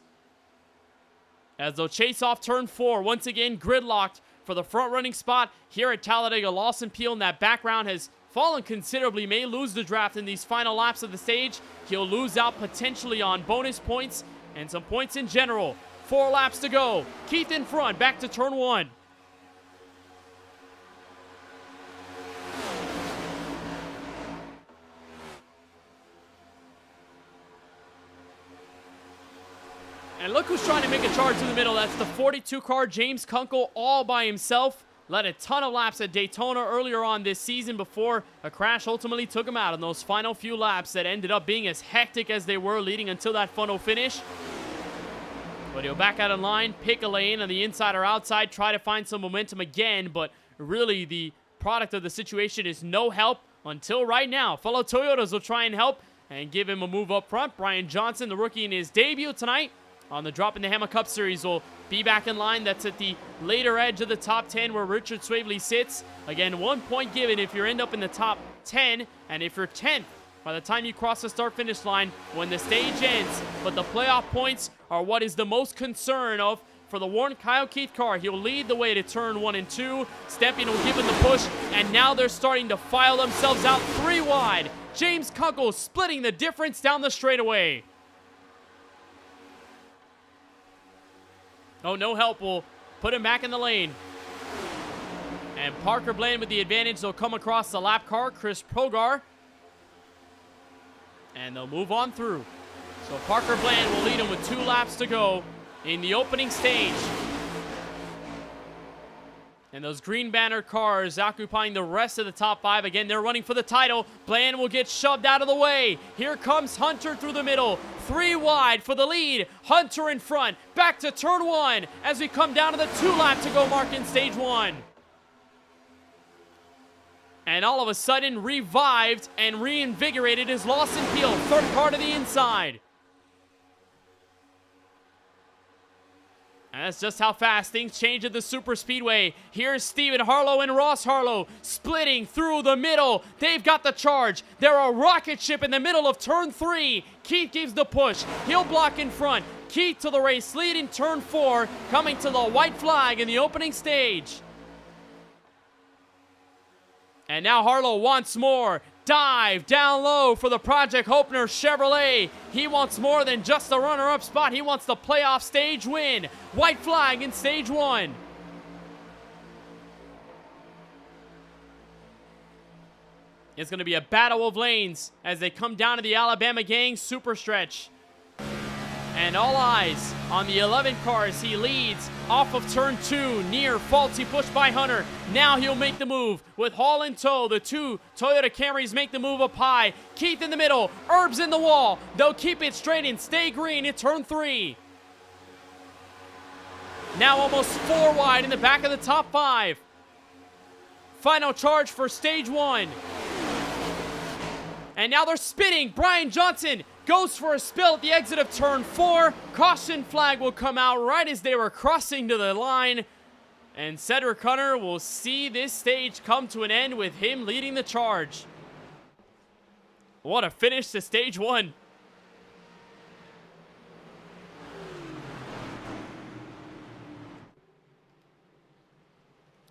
As they'll chase off turn 4, once again gridlocked for the front-running spot here at Talladega. Lawson Peel in that background has fallen considerably, may lose the draft in these final laps of the stage. He'll lose out potentially on bonus points and some points in general. 4 laps to go. Keith in front, back to turn 1. And look who's trying to make a charge to the middle. That's the 42 car James Kunkel all by himself. led a ton of laps at Daytona earlier on this season before a crash ultimately took him out in those final few laps that ended up being as hectic as they were leading until that funnel finish. But he'll back out in line, pick a lane on the inside or outside, try to find some momentum again, but really the product of the situation is no help until right now. Fellow Toyotas will try and help and give him a move up front. Brian Johnson, the rookie in his debut tonight on the Droppin the Hammah Cup Series, will be back in line. That's at the later edge of the top 10 where Richard Swavely sits. Again, 1 point given if you end up in the top 10, and if you're 10th by the time you cross the start-finish line when the stage ends. But the playoff points are what is the most concern of for the Warren Kyle Keith car. He'll lead the way to turn 1 and 2. Stempien will give him the push, and now they're starting to file themselves out 3 wide. James Kunkel splitting the difference down the straightaway. Oh, no help will put him back in the lane. And Parker Bland with the advantage. They'll come across the lap car, Chris Progar. And they'll move on through. So Parker Bland will lead him with 2 laps to go in the opening stage. And those green banner cars occupying the rest of the top 5. Again, they're running for the title. Bland will get shoved out of the way. Here comes Hunter through the middle. 3 wide for the lead. Hunter in front. Back to turn 1 as we come down to the 2 lap to go mark in stage 1. And all of a sudden, revived and reinvigorated is Lawson Peel. 3rd car to the inside. And that's just how fast things change at the super speedway. Here's Stephen Harlow and Ross Harlow splitting through the middle. They've got the charge. They're a rocket ship in the middle of turn 3. Keith gives the push. He'll block in front. Keith to the race lead in turn 4, coming to the white flag in the opening stage. And now Harlow wants more. Dive down low for the Project Hopner Chevrolet. He wants more than just the runner-up spot. He wants the playoff stage win. White flag in stage 1. It's going to be a battle of lanes as they come down to the Alabama Gang super stretch. And all eyes on the 11 car as he leads off of turn 2, near faulty push by Hunter. Now he'll make the move with Hall in tow. The 2 Toyota Camrys make the move up high. Keith in the middle, Herb's in the wall. They'll keep it straight and stay green in turn 3. Now almost 4 wide in the back of the top 5. Final charge for stage 1. And now they're spinning. Brian Johnson goes for a spill at the exit of turn 4. Caution flag will come out right as they were crossing to the line. And Cedric Hunter will see this stage come to an end with him leading the charge. What a finish to stage 1.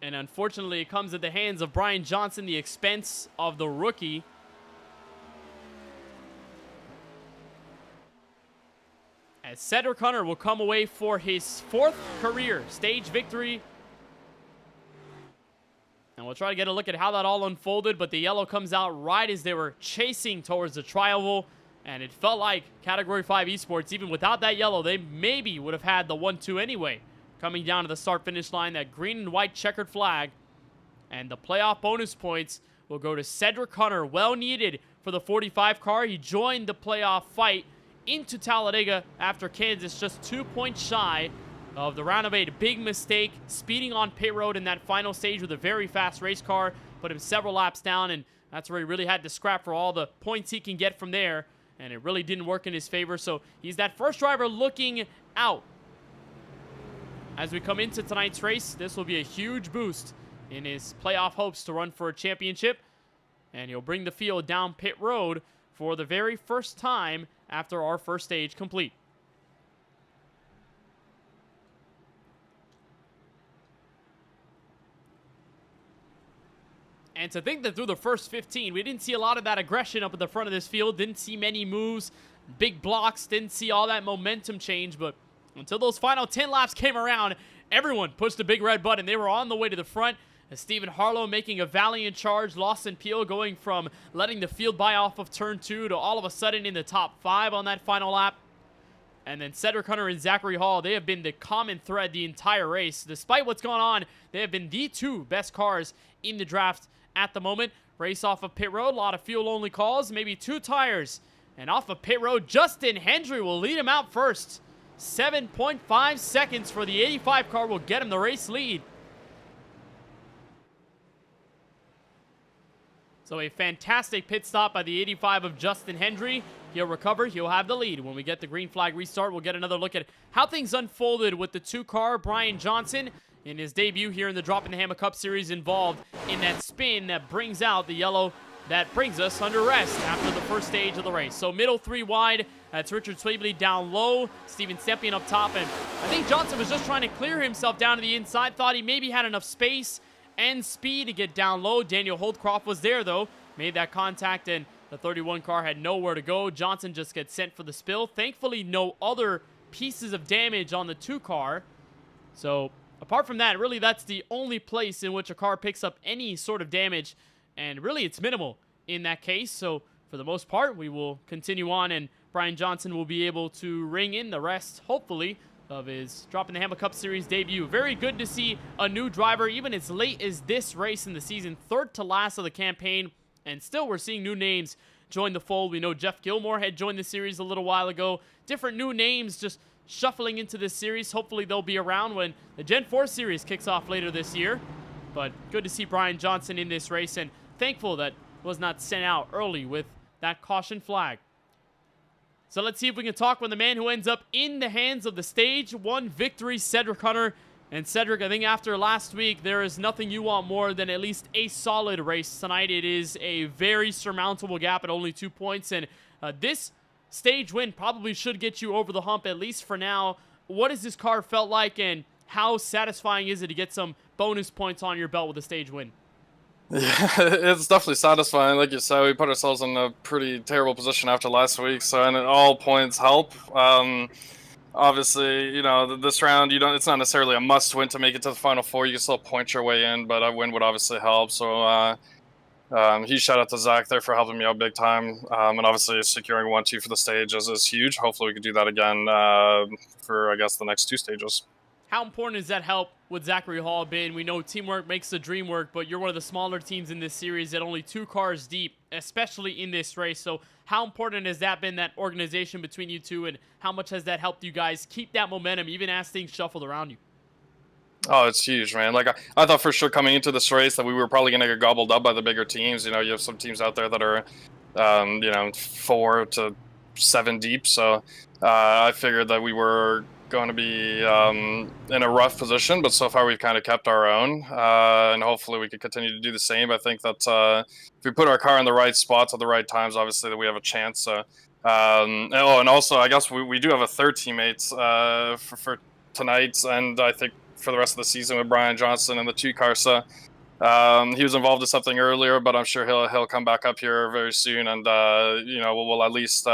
And unfortunately, it comes at the hands of Brian Johnson, the expense of the rookie. As Cedric Hunter will come away for his 4th career stage victory. And we'll try to get a look at how that all unfolded, but the yellow comes out right as they were chasing towards the tri-oval. And it felt like Category 5 Esports, even without that yellow, they maybe would have had the 1-2 anyway. Coming down to the start-finish line, that green and white checkered flag. And the playoff bonus points will go to Cedric Hunter, well needed for the 45 car. He joined the playoff fight into Talladega after Kansas, just 2 points shy of the round of 8. Big mistake, speeding on pit road in that final stage with a very fast race car. Put him several laps down, and that's where he really had to scrap for all the points he can get from there. And it really didn't work in his favor, so he's that first driver looking out. As we come into tonight's race, this will be a huge boost in his playoff hopes to run for a championship. And he'll bring the field down pit road for the very first time after our first stage complete. And to think that through the first 15, we didn't see a lot of that aggression up at the front of this field. Didn't see many moves, big blocks, didn't see all that momentum change. But until those final 10 laps came around, everyone pushed the big red button. They were on the way to the front. As Stephen Harlow making a valiant charge. Lawson Peel going from letting the field buy off of turn 2 to all of a sudden in the top 5 on that final lap. And then Cedric Hunter and Zachary Hall, they have been the common thread the entire race. Despite what's going on, they have been the 2 best cars in the draft at the moment. Race off of pit road, a lot of fuel-only calls, maybe 2 tires. And off of pit road, Justin Hendry will lead him out first. 7.5 seconds for the 85 car will get him the race lead. So a fantastic pit stop by the 85 of Justin Hendry. He'll recover. He'll have the lead. When we get the green flag restart, we'll get another look at how things unfolded with the 2-car Brian Johnson in his debut here in the Droppin the Hammah Cup Series, involved in that spin that brings out the yellow that brings us under rest after the first stage of the race. So middle 3 wide. That's Richard Swabley down low. Steven Stempien up top. And I think Johnson was just trying to clear himself down to the inside. Thought he maybe had enough space and speed to get down low. Daniel Holdcroft was there, though. Made that contact, and the 31 car had nowhere to go. Johnson just gets sent for the spill. Thankfully, no other pieces of damage on the 2 car. So apart from that, really that's the only place in which a car picks up any sort of damage. And really it's minimal in that case. So for the most part, we will continue on, and Brian Johnson will be able to ring in the rest, hopefully, of his Droppin the Hammah Cup Series debut. Very good to see a new driver, even as late as this race in the season, 3rd to last of the campaign. And still, we're seeing new names join the fold. We know Jeff Gilmore had joined the series a little while ago. Different new names just shuffling into this series. Hopefully, they'll be around when the Gen 4 series kicks off later this year. But good to see Brian Johnson in this race, and thankful that was not sent out early with that caution flag. So let's see if we can talk with the man who ends up in the hands of the stage 1 victory, Cedric Hunter. And Cedric, I think after last week, there is nothing you want more than at least a solid race tonight. It is a very surmountable gap at only 2 points, and this stage win probably should get you over the hump, at least for now. What has this car felt like, and how satisfying is it to get some bonus points on your belt with a stage win? Yeah, it's definitely satisfying. Like you said, we put ourselves in a pretty terrible position after last week, so and all points help. Obviously, you know, this round, it's not necessarily a must-win to make it to the Final Four. You can still point your way in, but a win would obviously help. So, huge shout out to Zach there for helping me out big time. And obviously securing 1-2 for the stage is huge. Hopefully we can do that again for, I guess, the next 2 stages. How important has that help with Zachary Hall been? We know teamwork makes the dream work, but you're one of the smaller teams in this series at only 2 cars deep, especially in this race. So how important has that been, that organization between you two, and how much has that helped you guys keep that momentum even as things shuffled around you? Oh, it's huge, man. Like, I thought for sure coming into this race that we were probably going to get gobbled up by the bigger teams. You know, you have some teams out there that are, 4 to 7 deep. So I figured that we were going to be in a rough position, but so far we've kind of kept our own, and hopefully we can continue to do the same. I think that if we put our car in the right spots at the right times, obviously that we have a chance. So, and also I guess we do have a 3rd teammate for tonight, and I think for the rest of the season with Brian Johnson and the 2 car. So he was involved in something earlier, but I'm sure he'll come back up here very soon, and we'll at least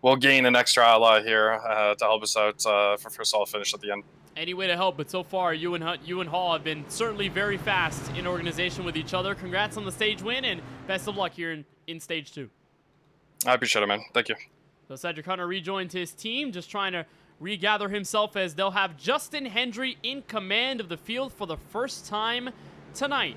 we'll gain an extra ally here to help us out for a solid finish at the end. Any way to help, but so far you and Hall have been certainly very fast in organization with each other. Congrats on the stage win, and best of luck here in stage 2. I appreciate it, man. Thank you. So Cedric Hunter rejoined his team, just trying to regather himself, as they'll have Justin Hendry in command of the field for the first time tonight.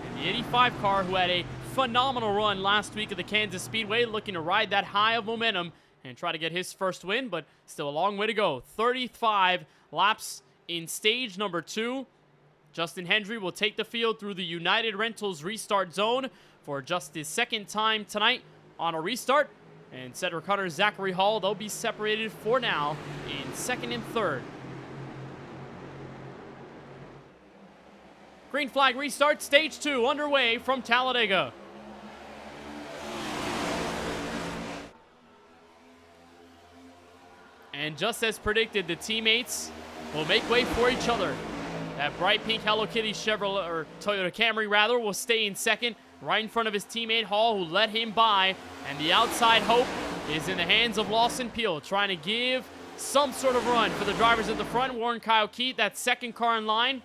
And the 85 car, who had a phenomenal run last week at the Kansas Speedway, looking to ride that high of momentum and try to get his first win, but still a long way to go. 35 laps in stage number 2. Justin Hendry will take the field through the United Rentals restart zone for just his 2nd time tonight on a restart. And Cedric Hunter, Zachary Hall, they'll be separated for now in 2nd and 3rd. Green flag restart, stage 2 underway from Talladega. And just as predicted, the teammates will make way for each other. That bright pink Hello Kitty Chevrolet, or Toyota Camry rather, will stay in 2nd, right in front of his teammate Hall, who let him by. And the outside hope is in the hands of Lawson Peel, trying to give some sort of run for the drivers at the front. Warren Kyle Keat, that 2nd car in line.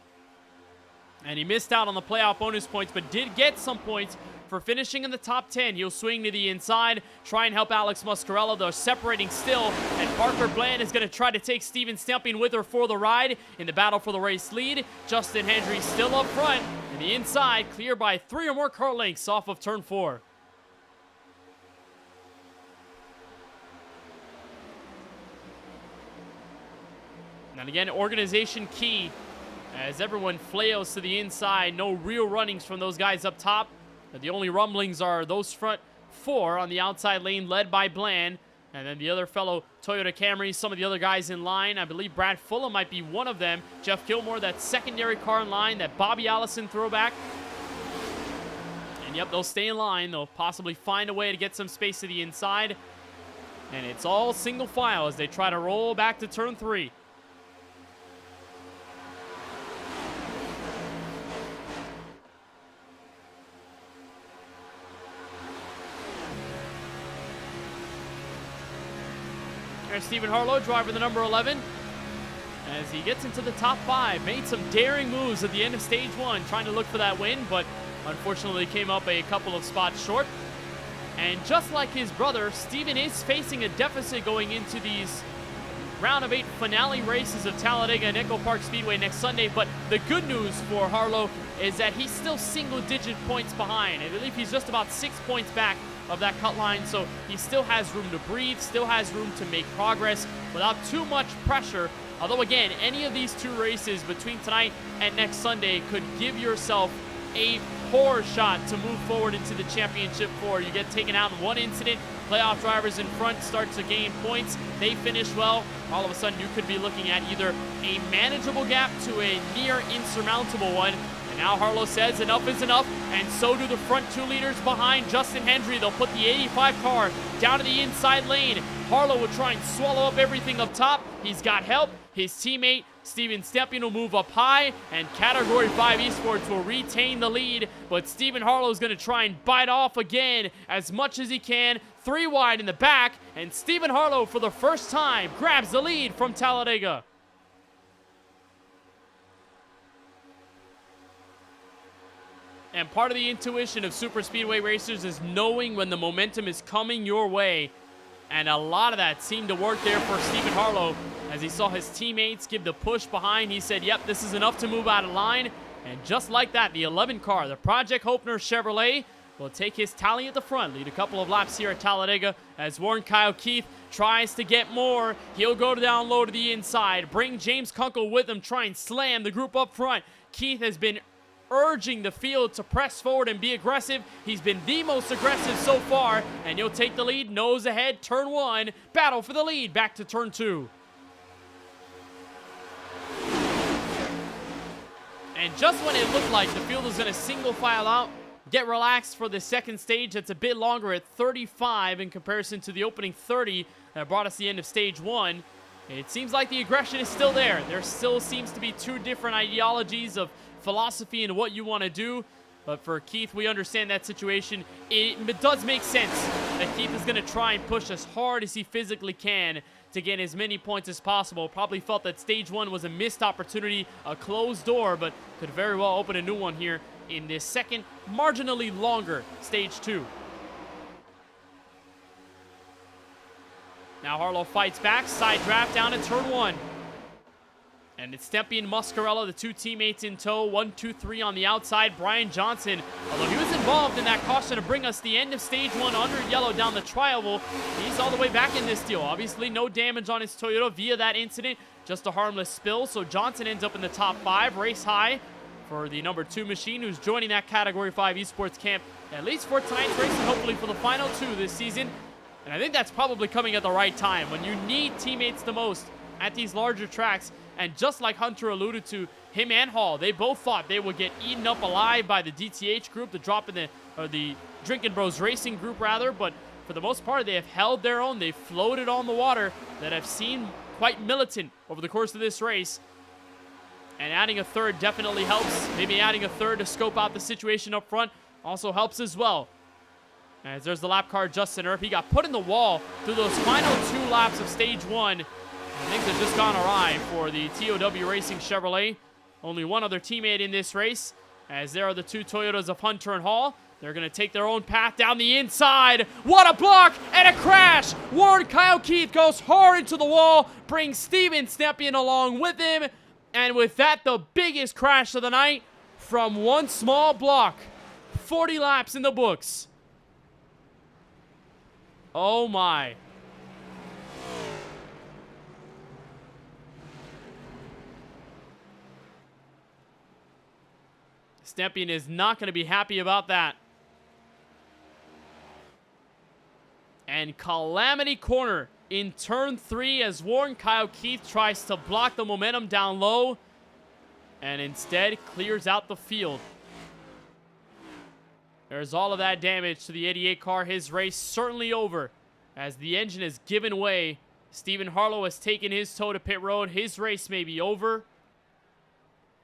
And he missed out on the playoff bonus points, but did get some points for finishing in the top 10. He'll swing to the inside, try and help Alex Muscarello. They're separating still, and Parker Bland is going to try to take Steven Stempien with her for the ride in the battle for the race lead. Justin Hendry still up front, and the inside clear by 3 or more car lengths off of turn 4. And again, organization key as everyone flails to the inside. No real runnings from those guys up top. The only rumblings are those front 4 on the outside lane led by Bland. And then the other fellow Toyota Camry, some of the other guys in line. I believe Brad Fulham might be one of them. Jeff Gilmore, that secondary car in line, that Bobby Allison throwback. And yep, they'll stay in line. They'll possibly find a way to get some space to the inside. And it's all single file as they try to roll back to turn 3. There's Stephen Harlow, driver the number 11, as he gets into the top 5. Made some daring moves at the end of stage 1, trying to look for that win, but unfortunately came up a couple of spots short. And just like his brother, Stephen is facing a deficit going into these round of 8 finale races of Talladega and Echo Park Speedway next Sunday. But the good news for Harlow is that he's still single-digit points behind. I believe he's just about 6 points back of that cut line, so he still has room to breathe, still has room to make progress without too much pressure. Although again, any of these 2 races between tonight and next Sunday could give yourself a poor shot to move forward into the championship 4. You get taken out in one incident, playoff drivers in front start to gain points, they finish well, all of a sudden you could be looking at either a manageable gap to a near insurmountable one. Now Harlow says enough is enough, and so do the front 2 leaders behind Justin Hendry. They'll put the 85 car down to the inside lane. Harlow will try and swallow up everything up top. He's got help. His teammate, Steven Stempien, will move up high, and Category 5 Esports will retain the lead. But Stephen Harlow is going to try and bite off again as much as he can. 3 wide in the back, and Stephen Harlow, for the first time, grabs the lead from Talladega. And part of the intuition of super speedway racers is knowing when the momentum is coming your way. And a lot of that seemed to work there for Stephen Harlow. As he saw his teammates give the push behind, he said, yep, this is enough to move out of line. And just like that, the 11 car, the Project Hopner Chevrolet, will take his tally at the front, lead a couple of laps here at Talladega as Warren Kyle Keith tries to get more. He'll go down low to the inside, bring James Kunkel with him, try and slam the group up front. Keith has been urging the field to press forward and be aggressive. He's been the most aggressive so far, and he'll take the lead, nose ahead, turn 1, battle for the lead, back to turn 2. And just when it looked like the field was going to single file out, get relaxed for the second stage that's a bit longer at 35 in comparison to the opening 30 that brought us the end of stage 1. It seems like the aggression is still there. There still seems to be 2 different ideologies of philosophy and what you want to do. But for Keith, we understand that situation. It does make sense that Keith is going to try and push as hard as he physically can to get as many points as possible. Probably felt that stage 1 was a missed opportunity, a closed door, but could very well open a new one here in this second, marginally longer stage 2. Now Harlow fights back, side draft down to turn 1. And it's Stempien and Muscarello, the 2 teammates in tow. 1, 2, 3 on the outside. Brian Johnson, although he was involved in that caution to bring us the end of stage 1 under yellow down the tri-oval, he's all the way back in this deal. Obviously, no damage on his Toyota via that incident, just a harmless spill. So Johnson ends up in the top 5, race high for the number 2 machine, who's joining that Category 5 Esports camp, at least for tonight's race and hopefully for the final 2 this season. And I think that's probably coming at the right time when you need teammates the most at these larger tracks. And just like Hunter alluded to, him and Hall, they both thought they would get eaten up alive by the DTH group, the Drinkin' Bros Racing group rather. But for the most part, they have held their own. They've floated on the water that have seemed quite militant over the course of this race. And adding a third definitely helps. Maybe adding a third to scope out the situation up front also helps as well. As there's the lap car, Justin Earp. He got put in the wall through those final 2 laps of stage 1. And things have just gone awry for the TOW Racing Chevrolet. Only one other teammate in this race, as there are the 2 Toyotas of Hunter and Hall. They're going to take their own path down the inside. What a block and a crash. Warren Kyle Keith goes hard into the wall, brings Steven Stepien along with him. And with that, the biggest crash of the night from one small block. 40 laps in the books. Oh my. Stepien is not going to be happy about that. And calamity corner in turn 3 as Warren Kyle Keith tries to block the momentum down low and instead clears out the field. There's all of that damage to the 88 car. His race certainly over as the engine has given way. Stephen Harlow has taken his toe to pit road. His race may be over.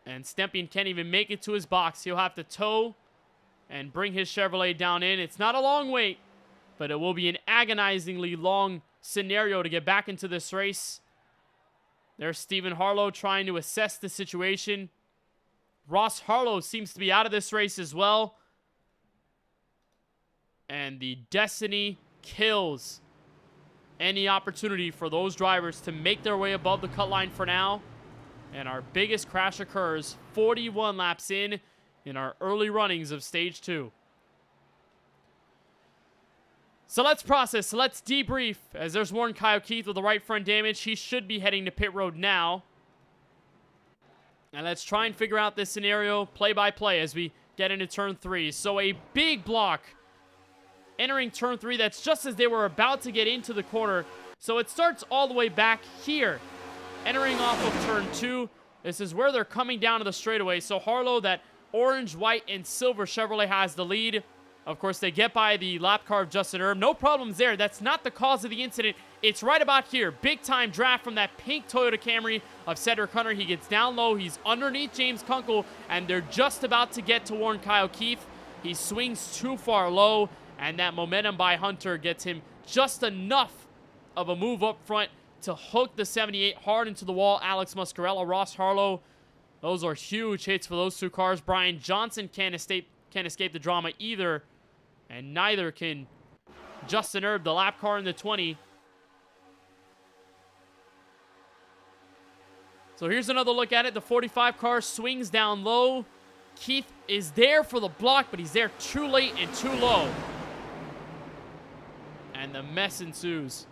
And Stepien can't even make it to his box. He'll have to tow and bring his Chevrolet down in. It's not a long wait, but it will be an agonizingly long scenario to get back into this race. There's Stephen Harlow trying to assess the situation. Ross Harlow seems to be out of this race as well. And the Destiny kills any opportunity for those drivers to make their way above the cut line for now. And our biggest crash occurs 41 laps in our early runnings of Stage 2. So let's process, let's debrief. As there's Warren Kyle Keith with the right front damage. He should be heading to pit road now. And let's try and figure out this scenario play by play as we get into turn 3. So a big block entering turn 3. That's just as they were about to get into the corner. So it starts all the way back here. Entering off of turn 2. This is where they're coming down to the straightaway. So Harlow, that orange, white, and silver Chevrolet has the lead. Of course, they get by the lap car of Justin Erb. No problems there. That's not the cause of the incident. It's right about here. Big time draft from that pink Toyota Camry of Cedric Hunter. He gets down low. He's underneath James Kunkel, and they're just about to get to Warren Kyle Keith. He swings too far low, and that momentum by Hunter gets him just enough of a move up front to hook the 78 hard into the wall. Alex Muscarella, Ross Harlow, those are huge hits for those two cars. Brian Johnson can't escape the drama either, and neither can Justin Erb, the lap car in the 20. So here's another look at it. The 45 car swings down low. Keith is there for the block, but he's there too late and too low. And the mess ensues.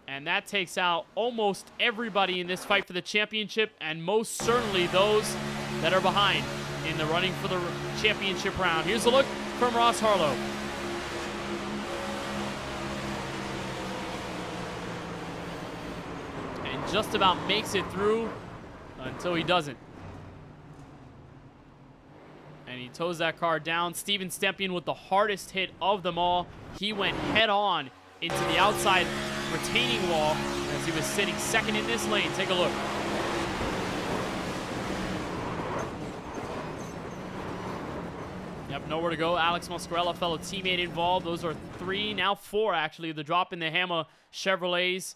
And that takes out almost everybody in this fight for the championship, and most certainly those that are behind in the running for the championship round. Here's a look from Ross Harlow. And just about makes it through until he doesn't. And he tows that car down. Steven Stepien with the hardest hit of them all. He went head on into the outside retaining wall as he was sitting second in this lane. Take a look. Yep, nowhere to go. Alex Muscarella, fellow teammate involved. Those are 3, now 4 actually, the drop in the Hammah Chevrolets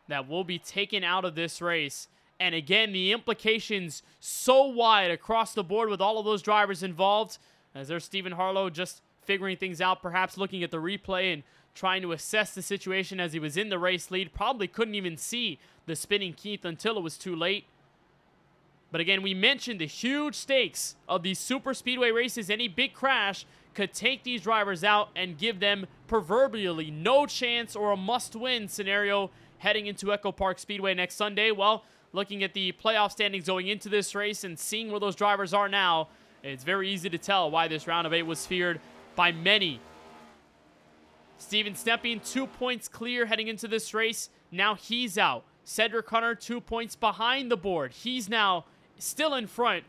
that will be taken out of this race. And again, the implications so wide across the board with all of those drivers involved. As there's Stephen Harlow just figuring things out, perhaps looking at the replay and trying to assess the situation as he was in the race lead. Probably couldn't even see the spinning Keith until it was too late. But again, we mentioned the huge stakes of these super speedway races. Any big crash could take these drivers out and give them proverbially no chance or a must-win scenario heading into Echo Park Speedway next Sunday. Well, looking at the playoff standings going into this race and seeing where those drivers are now, it's very easy to tell why this round of 8 was feared by many. Steven Stepien, 2 points clear heading into this race. Now he's out. Cedric Hunter, 2 points behind the board. He's now still in front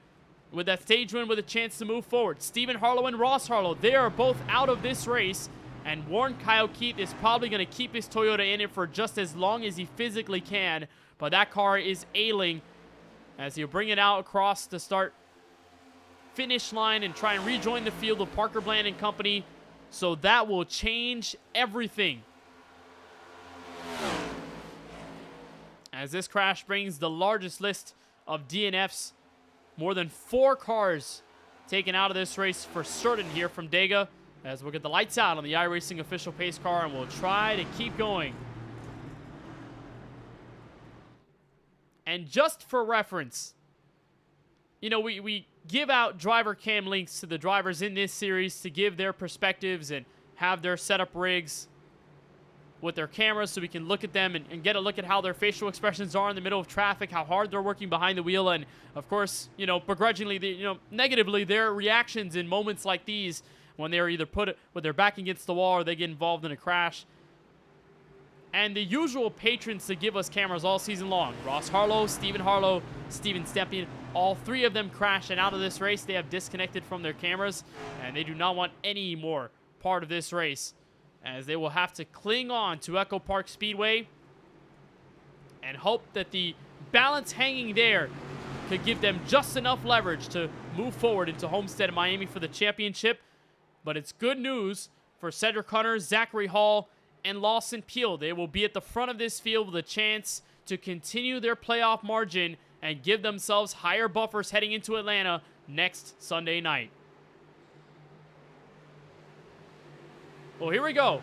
with that stage win with a chance to move forward. Stephen Harlow and Ross Harlow, they are both out of this race. And Warren Kyle Keith is probably going to keep his Toyota in it for just as long as he physically can. But that car is ailing as he'll bring it out across the start-finish line and try and rejoin the field with Parker Bland and company. So that will change everything. As this crash brings the largest list of DNFs, more than 4 cars taken out of this race for certain here from Dega, as we'll get the lights out on the iRacing official pace car, and we'll try to keep going. And just for reference, you know, we give out driver cam links to the drivers in this series to give their perspectives and have their setup rigs with their cameras so we can look at them and get a look at how their facial expressions are in the middle of traffic, how hard they're working behind the wheel, and of course, you know, begrudgingly, negatively, their reactions in moments like these when they're either put with their back against the wall or they get involved in a crash. And the usual patrons to give us cameras all season long: Ross Harlow, Stephen Harlow, Steven Stepien. All three of them crashed, and out of this race they have disconnected from their cameras, and they do not want any more part of this race, as they will have to cling on to Echo Park Speedway and hope that the balance hanging there could give them just enough leverage to move forward into Homestead, Miami for the championship. But it's good news for Cedric Hunter, Zachary Hall, and Lawson Peel. They will be at the front of this field with a chance to continue their playoff margin and give themselves higher buffers heading into Atlanta next Sunday night. Well, here we go.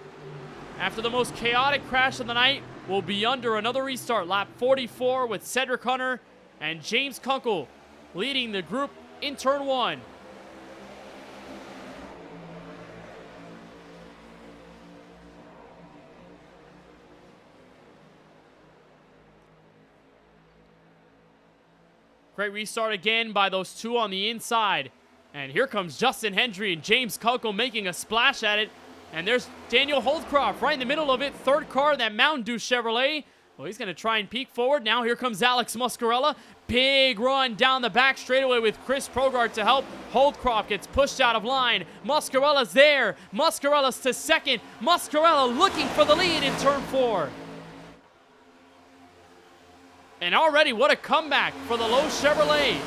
After the most chaotic crash of the night, we'll be under another restart. Lap 44 with Cedric Hunter and James Kunkel leading the group in turn 1. Great restart again by those two on the inside. And here comes Justin Hendry and James Kunkel making a splash at it. And there's Daniel Holdcroft right in the middle of it. Third car, that Mountain Dew Chevrolet. Well, he's going to try and peek forward. Now here comes Alex Muscarella. Big run down the back straightaway with Chris Progard to help. Holdcroft gets pushed out of line. Muscarella's there. Muscarella's to second. Muscarella looking for the lead in turn 4. And already, what a comeback for the Lowe Chevrolet.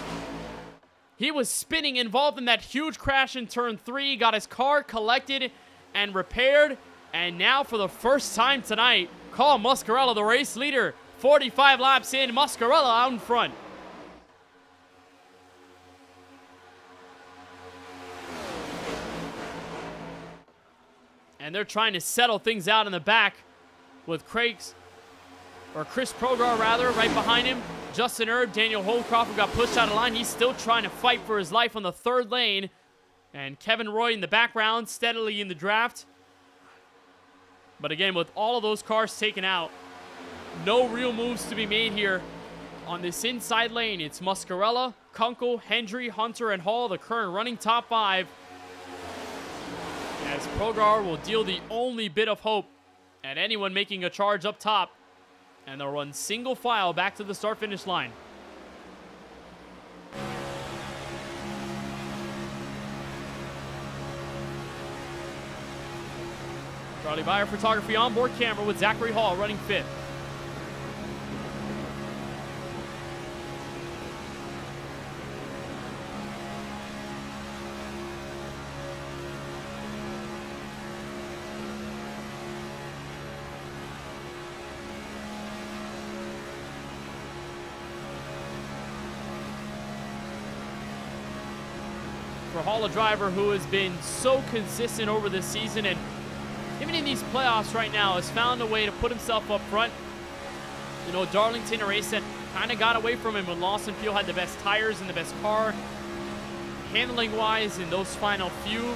He was spinning, involved in that huge crash in turn 3, got his car collected and repaired, and now for the first time tonight, Carl Muscarella, the race leader. 45 laps in, Muscarella out in front. And they're trying to settle things out in the back with Chris Progar, right behind him. Justin Erb, Daniel Holdcroft, who got pushed out of line. He's still trying to fight for his life on the third lane. And Kevin Roy in the background, steadily in the draft. But again, with all of those cars taken out, no real moves to be made here on this inside lane. It's Muscarella, Kunkel, Hendry, Hunter, and Hall, the current running top 5. As Progar will deal the only bit of hope at anyone making a charge up top. And they'll run single file back to the start-finish line. Charlie Byer Photography onboard camera with Zachary Hall running 5th. For Hall, a driver who has been so consistent over this season, and even in these playoffs right now has found a way to put himself up front. You know, Darlington, a race that kind of got away from him when Lawson Peel had the best tires and the best car, handling-wise in those final few.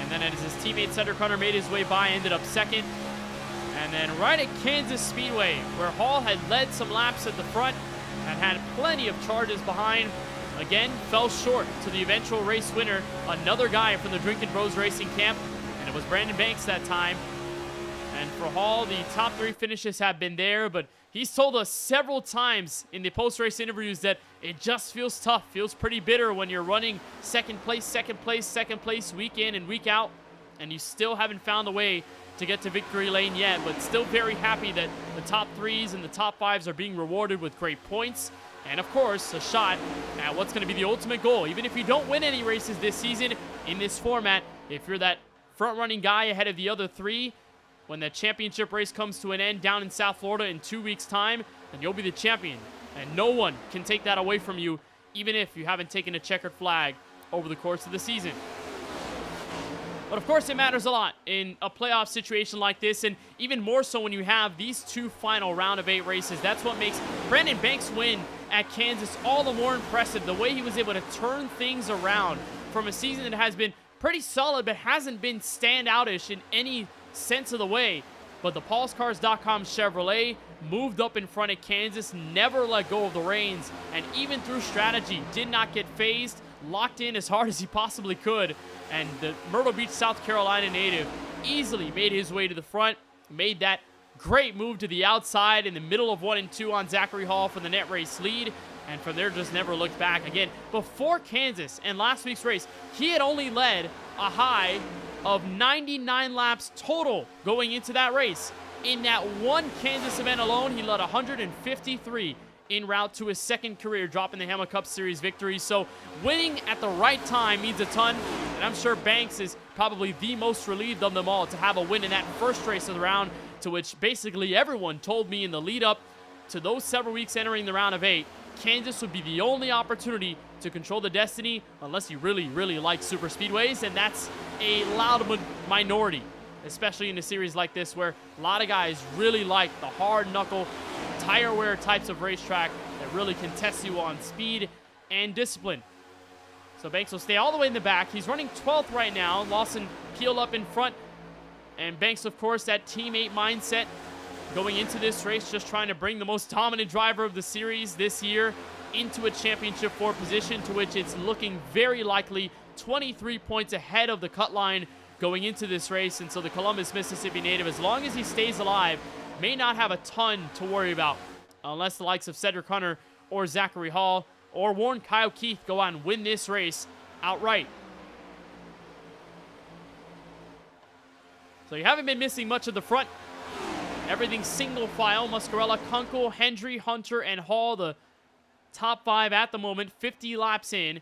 And then as his teammate Cedric Hunter made his way by, ended up second. And then right at Kansas Speedway, where Hall had led some laps at the front and had plenty of charges behind, again, fell short to the eventual race winner, another guy from the Drinkin' Bros Racing camp, and it was Brandon Banks that time. And for Hall, the top 3 finishes have been there, but he's told us several times in the post-race interviews that it just feels tough, feels pretty bitter when you're running second place, week in and week out, and you still haven't found a way to get to victory lane yet, but still very happy that the top 3s and the top 5s are being rewarded with great points. And of course, a shot at what's going to be the ultimate goal. Even if you don't win any races this season in this format, if you're that front-running guy ahead of the other 3, when the championship race comes to an end down in South Florida in 2 weeks' time, then you'll be the champion. And no one can take that away from you, even if you haven't taken a checkered flag over the course of the season. But of course, it matters a lot in a playoff situation like this, and even more so when you have these two final round of 8 races. That's what makes Brandon Banks' win at Kansas all the more impressive. The way he was able to turn things around from a season that has been pretty solid, but hasn't been standoutish in any sense of the way. But the PaulsCars.com Chevrolet moved up in front of Kansas, never let go of the reins, and even through strategy, did not get phased, locked in as hard as he possibly could. And the Myrtle Beach, South Carolina native easily made his way to the front, made that great move to the outside in the middle of 1 and 2 on Zachary Hall for the net race lead. And from there, just never looked back. Again, before Kansas and last week's race, he had only led a high of 99 laps total going into that race. In that one Kansas event alone, he led 153 en route to his second career drop in the Hammah Cup Series victory. So winning at the right time means a ton, and I'm sure Banks is probably the most relieved of them all to have a win in that first race of the round, to which basically everyone told me in the lead up to those several weeks entering the round of 8, Kansas would be the only opportunity to control the destiny unless you really, really like super speedways, and that's a loud minority, especially in a series like this where a lot of guys really like the hard knuckle tire wear types of racetrack that really can test you on speed and discipline. So Banks will stay all the way in the back. He's running 12th right now. Lawson peeled up in front. And Banks, of course, that teammate mindset going into this race, just trying to bring the most dominant driver of the series this year into a championship 4 position, to which it's looking very likely 23 points ahead of the cut line going into this race. And so the Columbus, Mississippi native, as long as he stays alive, may not have a ton to worry about unless the likes of Cedric Hunter or Zachary Hall or Warren Kyle Keith go on and win this race outright. So you haven't been missing much of the front. Everything's single file. Muscarella, Kunkel, Hendry, Hunter, and Hall, the top 5 at the moment, 50 laps in.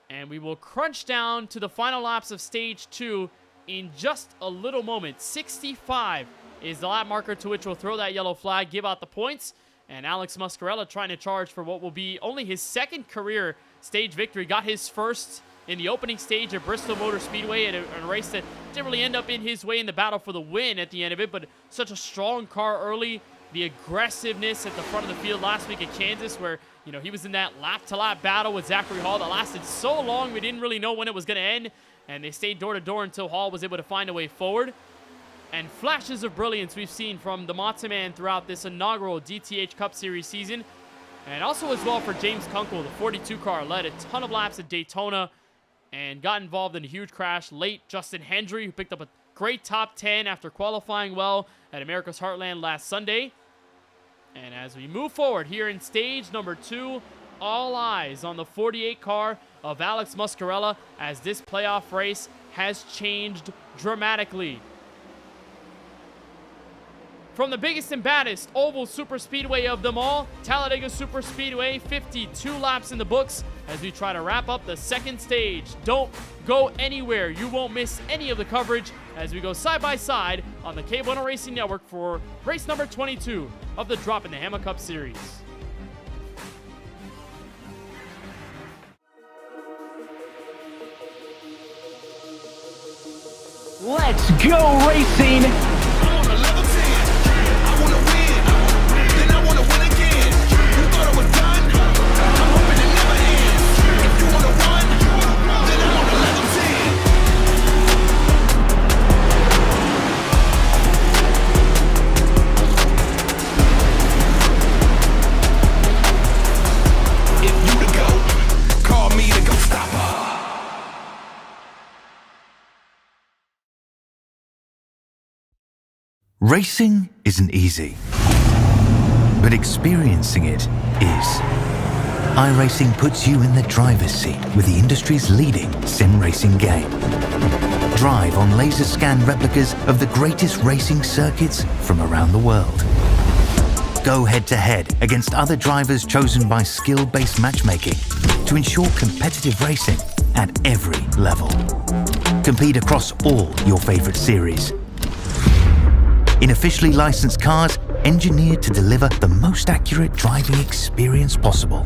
And we will crunch down to the final laps of stage 2 in just a little moment. 65 is the lap marker to which we'll throw that yellow flag, give out the points. And Alex Muscarella trying to charge for what will be only his second career stage victory. Got his first in the opening stage at Bristol Motor Speedway in a race that didn't really end up in his way in the battle for the win at the end of it, but such a strong car early. The aggressiveness at the front of the field last week at Kansas, where, you know, he was in that lap-to-lap battle with Zachary Hall that lasted so long we didn't really know when it was going to end, and they stayed door-to-door until Hall was able to find a way forward. And flashes of brilliance we've seen from the Matza Man throughout this inaugural DTH Cup Series season. And also as well for James Kunkel, the 42 car, led a ton of laps at Daytona and got involved in a huge crash late. Justin Hendry, who picked up a great top 10 after qualifying well at America's Heartland last Sunday. And as we move forward here in stage number 2, all eyes on the 48 car of Alex Muscarella, as this playoff race has changed dramatically. From the biggest and baddest oval super speedway of them all, Talladega Super Speedway, 52 laps in the books as we try to wrap up the second stage. Don't go anywhere. You won't miss any of the coverage as we go side by side on the KBueno Racing Network for race number 22 of the Droppin' the Hammah Cup Series. Let's go racing! Racing isn't easy, but experiencing it is. iRacing puts you in the driver's seat with the industry's leading sim racing game. Drive on laser scan replicas of the greatest racing circuits from around the world. Go head to head against other drivers chosen by skill-based matchmaking to ensure competitive racing at every level. Compete across all your favorite series in officially licensed cars engineered to deliver the most accurate driving experience possible.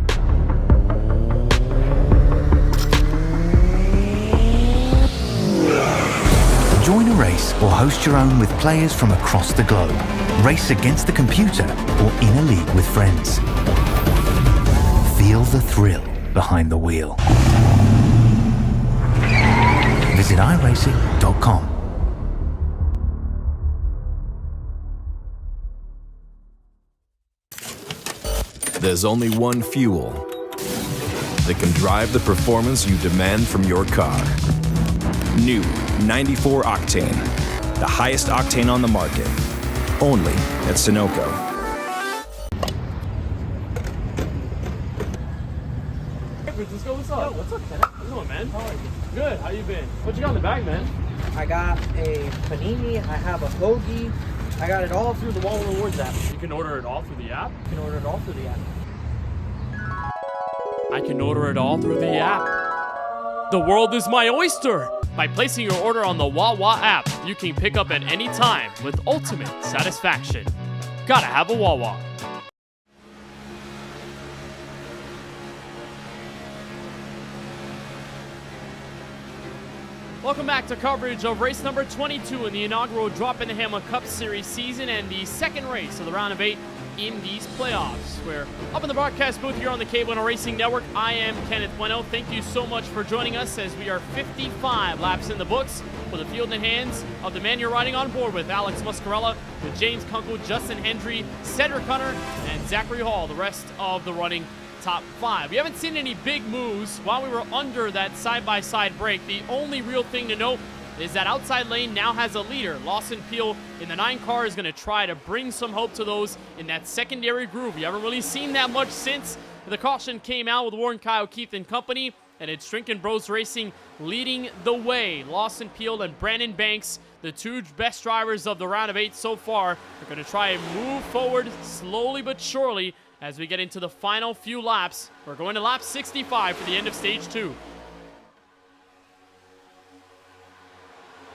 Join a race or host your own with players from across the globe. Race against the computer or in a league with friends. Feel the thrill behind the wheel. Visit iRacing.com. There's only one fuel that can drive the performance you demand from your car. New 94 Octane, the highest octane on the market, only at Sunoco. Let's go. What's up? Yo, what's up, Kenneth? How's it going, man? How are you? Good. How you been? What you got in the bag, man? I got a panini, I have a hoagie, I got it all through the Wall Rewards app. You can order it all through the app? You can order it all through the app. I can order it all through the app. The world is my oyster! By placing your order on the Wawa app, you can pick up at any time with ultimate satisfaction. Gotta have a Wawa. Welcome back to coverage of race number 22 in the inaugural Droppin the Hammah Cup Series season and the second race of the round of 8 in these playoffs. We're up in the broadcast booth here on the KBueno Racing Network. I am Kenneth Bueno. Thank you so much for joining us as we are 55 laps in the books with the field in the hands of the man you're riding on board with, Alex Muscarella, with James Kunkel, Justin Hendry, Cedric Hunter, and Zachary Hall, the rest of the running top 5. We haven't seen any big moves while we were under that side-by-side break. The only real thing to note is that outside lane now has a leader. Lawson Peel in the 9 car is going to try to bring some hope to those in that secondary groove. We haven't really seen that much since the caution came out with Warren Kyle Keith and company, and it's Drinkin' Bros Racing leading the way. Lawson Peel and Brandon Banks, the 2 best drivers of the round of 8 so far, are going to try and move forward slowly but surely as we get into the final few laps. We're going to lap 65 for the end of stage 2.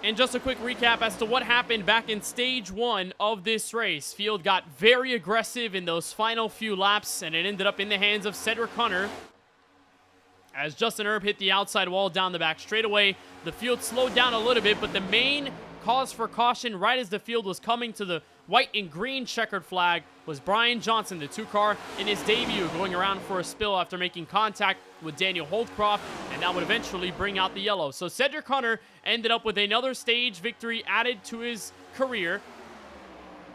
And just a quick recap as to what happened back in stage 1 of this race. Field got very aggressive in those final few laps, and it ended up in the hands of Cedric Hunter. As Justin Erb hit the outside wall down the back straightaway, the field slowed down a little bit, but the main cause for caution right as the field was coming to the white and green checkered flag was Brian Johnson, the 2 car in his debut, going around for a spill after making contact with Daniel Holdcroft, and that would eventually bring out the yellow. So Cedric Hunter ended up with another stage victory added to his career.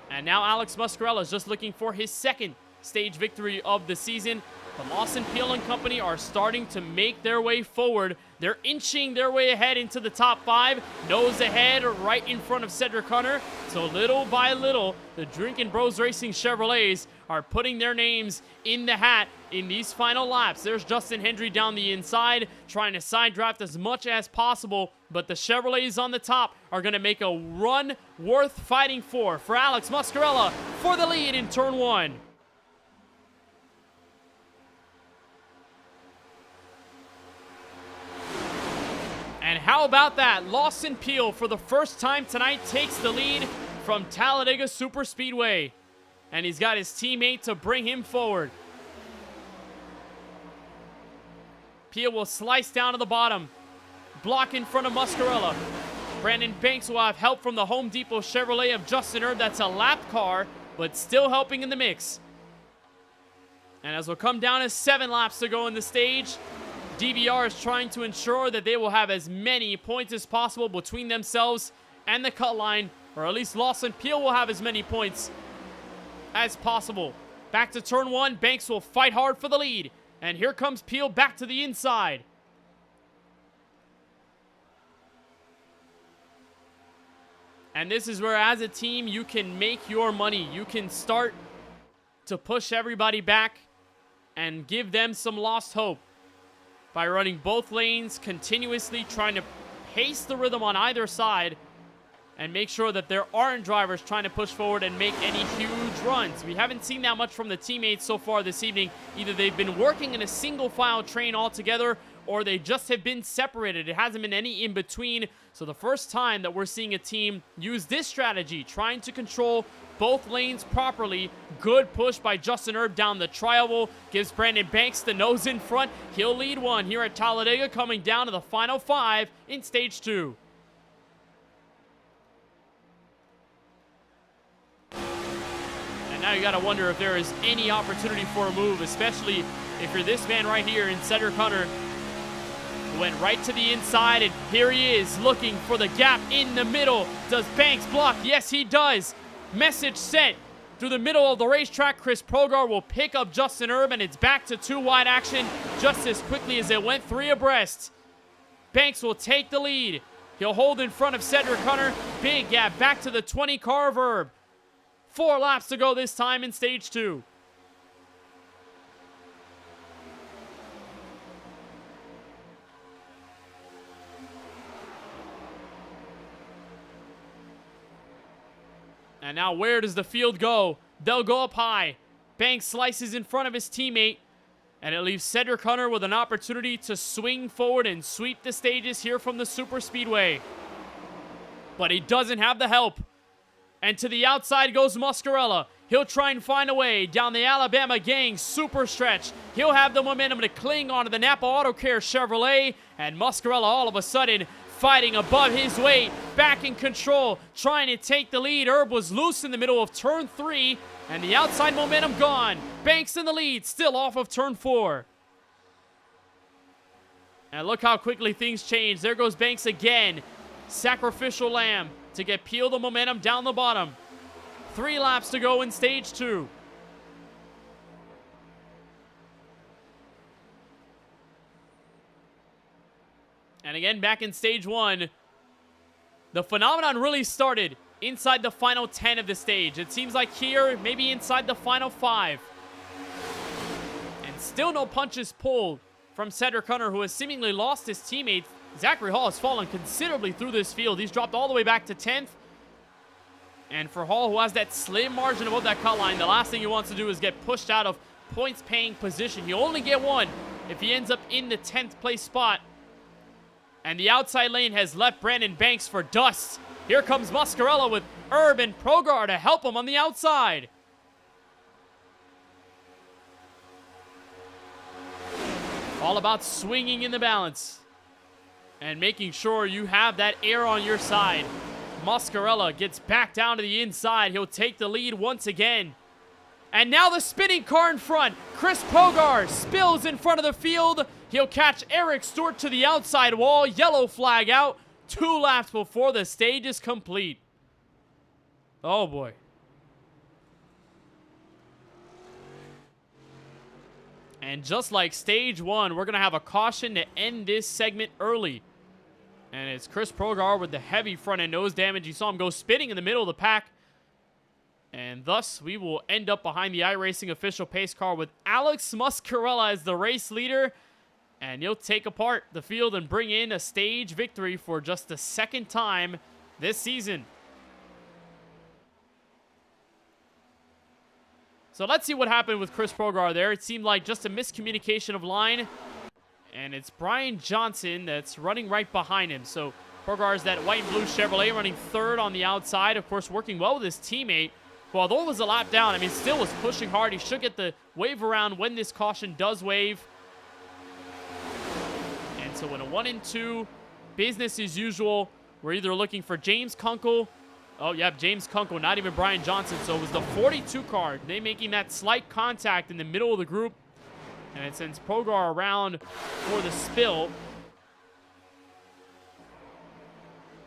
And now Alex Muscarella is just looking for his second stage victory of the season. But Lawson Peel and company are starting to make their way forward. They're inching their way ahead into the top 5. Nose ahead right in front of Cedric Hunter. So little by little, the Drinkin' Bros Racing Chevrolets are putting their names in the hat in these final laps. There's Justin Hendry down the inside, trying to side draft as much as possible. But the Chevrolets on the top are going to make a run worth fighting for Alex Muscarella for the lead in turn 1. And how about that? Lawson Peel, for the first time tonight, takes the lead from Talladega Superspeedway. And he's got his teammate to bring him forward. Peel will slice down to the bottom. Block in front of Muscarella. Brandon Banks will have help from the Home Depot Chevrolet of Justin Erb. That's a lap car, but still helping in the mix. And as we'll come down to 7 laps to go in the stage, DBR is trying to ensure that they will have as many points as possible between themselves and the cut line, or at least Lawson Peel will have as many points as possible. Back to turn 1, Banks will fight hard for the lead, and here comes Peel back to the inside. And this is where, as a team, you can make your money. You can start to push everybody back and give them some lost hope by running both lanes continuously, trying to pace the rhythm on either side and make sure that there aren't drivers trying to push forward and make any huge runs. We haven't seen that much from the teammates so far this evening. Either they've been working in a single file train altogether, or they just have been separated. It hasn't been any in between. So the first time that we're seeing a team use this strategy, trying to control both lanes properly. Good push by Justin Erb down the tri-oval. Gives Brandon Banks the nose in front. He'll lead one here at Talladega, coming down to the final 5 in stage 2. Now you got to wonder if there is any opportunity for a move, especially if you're this man right here in Cedric Hunter. Went right to the inside, and here he is looking for the gap in the middle. Does Banks block? Yes, he does. Message sent through the middle of the racetrack. Chris Progar will pick up Justin Erb, and it's back to 2 wide action just as quickly as it went 3 abreast. Banks will take the lead. He'll hold in front of Cedric Hunter. Big gap back to the 20 car of Erb. 4 laps to go this time in stage 2. And now where does the field go? They'll go up high. Banks slices in front of his teammate. And it leaves Cedric Hunter with an opportunity to swing forward and sweep the stages here from the Super Speedway. But he doesn't have the help. And to the outside goes Muscarella. He'll try and find a way down the Alabama Gang super stretch. He'll have the momentum to cling onto the Napa Auto Care Chevrolet. And Muscarella all of a sudden fighting above his weight, back in control, trying to take the lead. Erb was loose in the middle of turn 3, and the outside momentum gone. Banks in the lead, still off of turn 4. And look how quickly things change. There goes Banks again. Sacrificial lamb to get Peel the momentum down the bottom. 3 laps to go in stage 2. And again, back in stage 1, the phenomenon really started inside the final 10 of the stage. It seems like here, maybe inside the final 5. And still no punches pulled from Cedric Hunter, who has seemingly lost his teammate. Zachary Hall has fallen considerably through this field. He's dropped all the way back to 10th. And for Hall, who has that slim margin above that cut line, the last thing he wants to do is get pushed out of points-paying position. He'll only get 1 if he ends up in the 10th place spot. And the outside lane has left Brandon Banks for dust. Here comes Muscarella with Erb and Progar to help him on the outside. All about swinging in the balance and making sure you have that air on your side. Muscarella gets back down to the inside. He'll take the lead once again. And now the spinning car in front. Chris Progar spills in front of the field. He'll catch Eric Stewart to the outside wall. Yellow flag out. 2 laps before the stage is complete. Oh boy. And just like stage 1, we're going to have a caution to end this segment early. And it's Chris Progar with the heavy front and nose damage. You saw him go spinning in the middle of the pack. And thus, we will end up behind the iRacing official pace car with Alex Muscarella as the race leader. And he'll take apart the field and bring in a stage victory for just the 2nd time this season. So let's see what happened with Chris Progar there. It seemed like just a miscommunication of line. And it's Brian Johnson that's running right behind him. So Progar is that white and blue Chevrolet running 3rd on the outside. Of course, working well with his teammate. Who, although it was a lap down, I mean, still was pushing hard. He should get the wave around when this caution does wave. And so in a 1 and 2, business as usual. We're either looking for James Kunkel. Oh, yeah, James Kunkel, not even Brian Johnson. So it was the 42 car. They making that slight contact in the middle of the group. And it sends Progar around for the spill.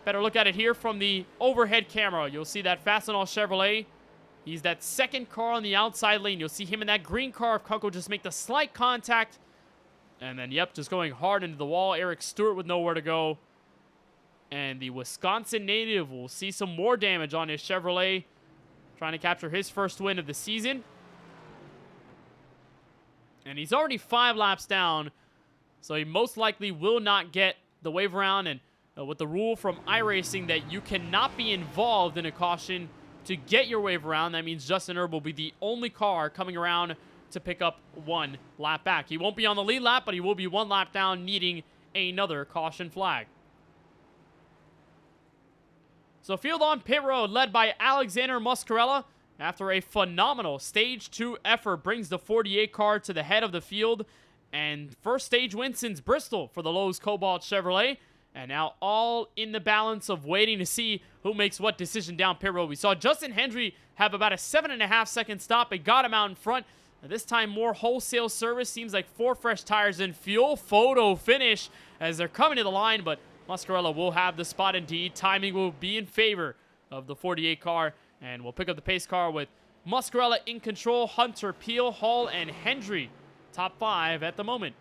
Better look at it here from the overhead camera. You'll see that Fastenal Chevrolet. He's that 2nd car on the outside lane. You'll see him in that green car of Kunkel just make the slight contact. And then, yep, just going hard into the wall. Eric Stewart with nowhere to go. And the Wisconsin native will see some more damage on his Chevrolet. Trying to capture his first win of the season. And he's already 5 laps down. So he most likely will not get the wave around. And with the rule from iRacing that you cannot be involved in a caution to get your wave around, that means Justin Erb will be the only car coming around to pick up 1 lap back. He won't be on the lead lap, but he will be 1 lap down, needing another caution flag. So field on pit road, led by Alexander Muscarella, after a phenomenal stage 2 effort, brings the 48 car to the head of the field. And first stage win since Bristol for the Lowe's Cobalt Chevrolet. And now all in the balance of waiting to see who makes what decision down pit road. We saw Justin Hendry have about a 7.5 second stop. It got him out in front. And this time more wholesale service. Seems like 4 fresh tires and fuel. Photo finish as they're coming to the line. But Muscarella will have the spot indeed. Timing will be in favor of the 48 car. And we'll pick up the pace car with Muscarella in control. Hunter, Peel, Hall, and Hendry. Top 5 at the moment.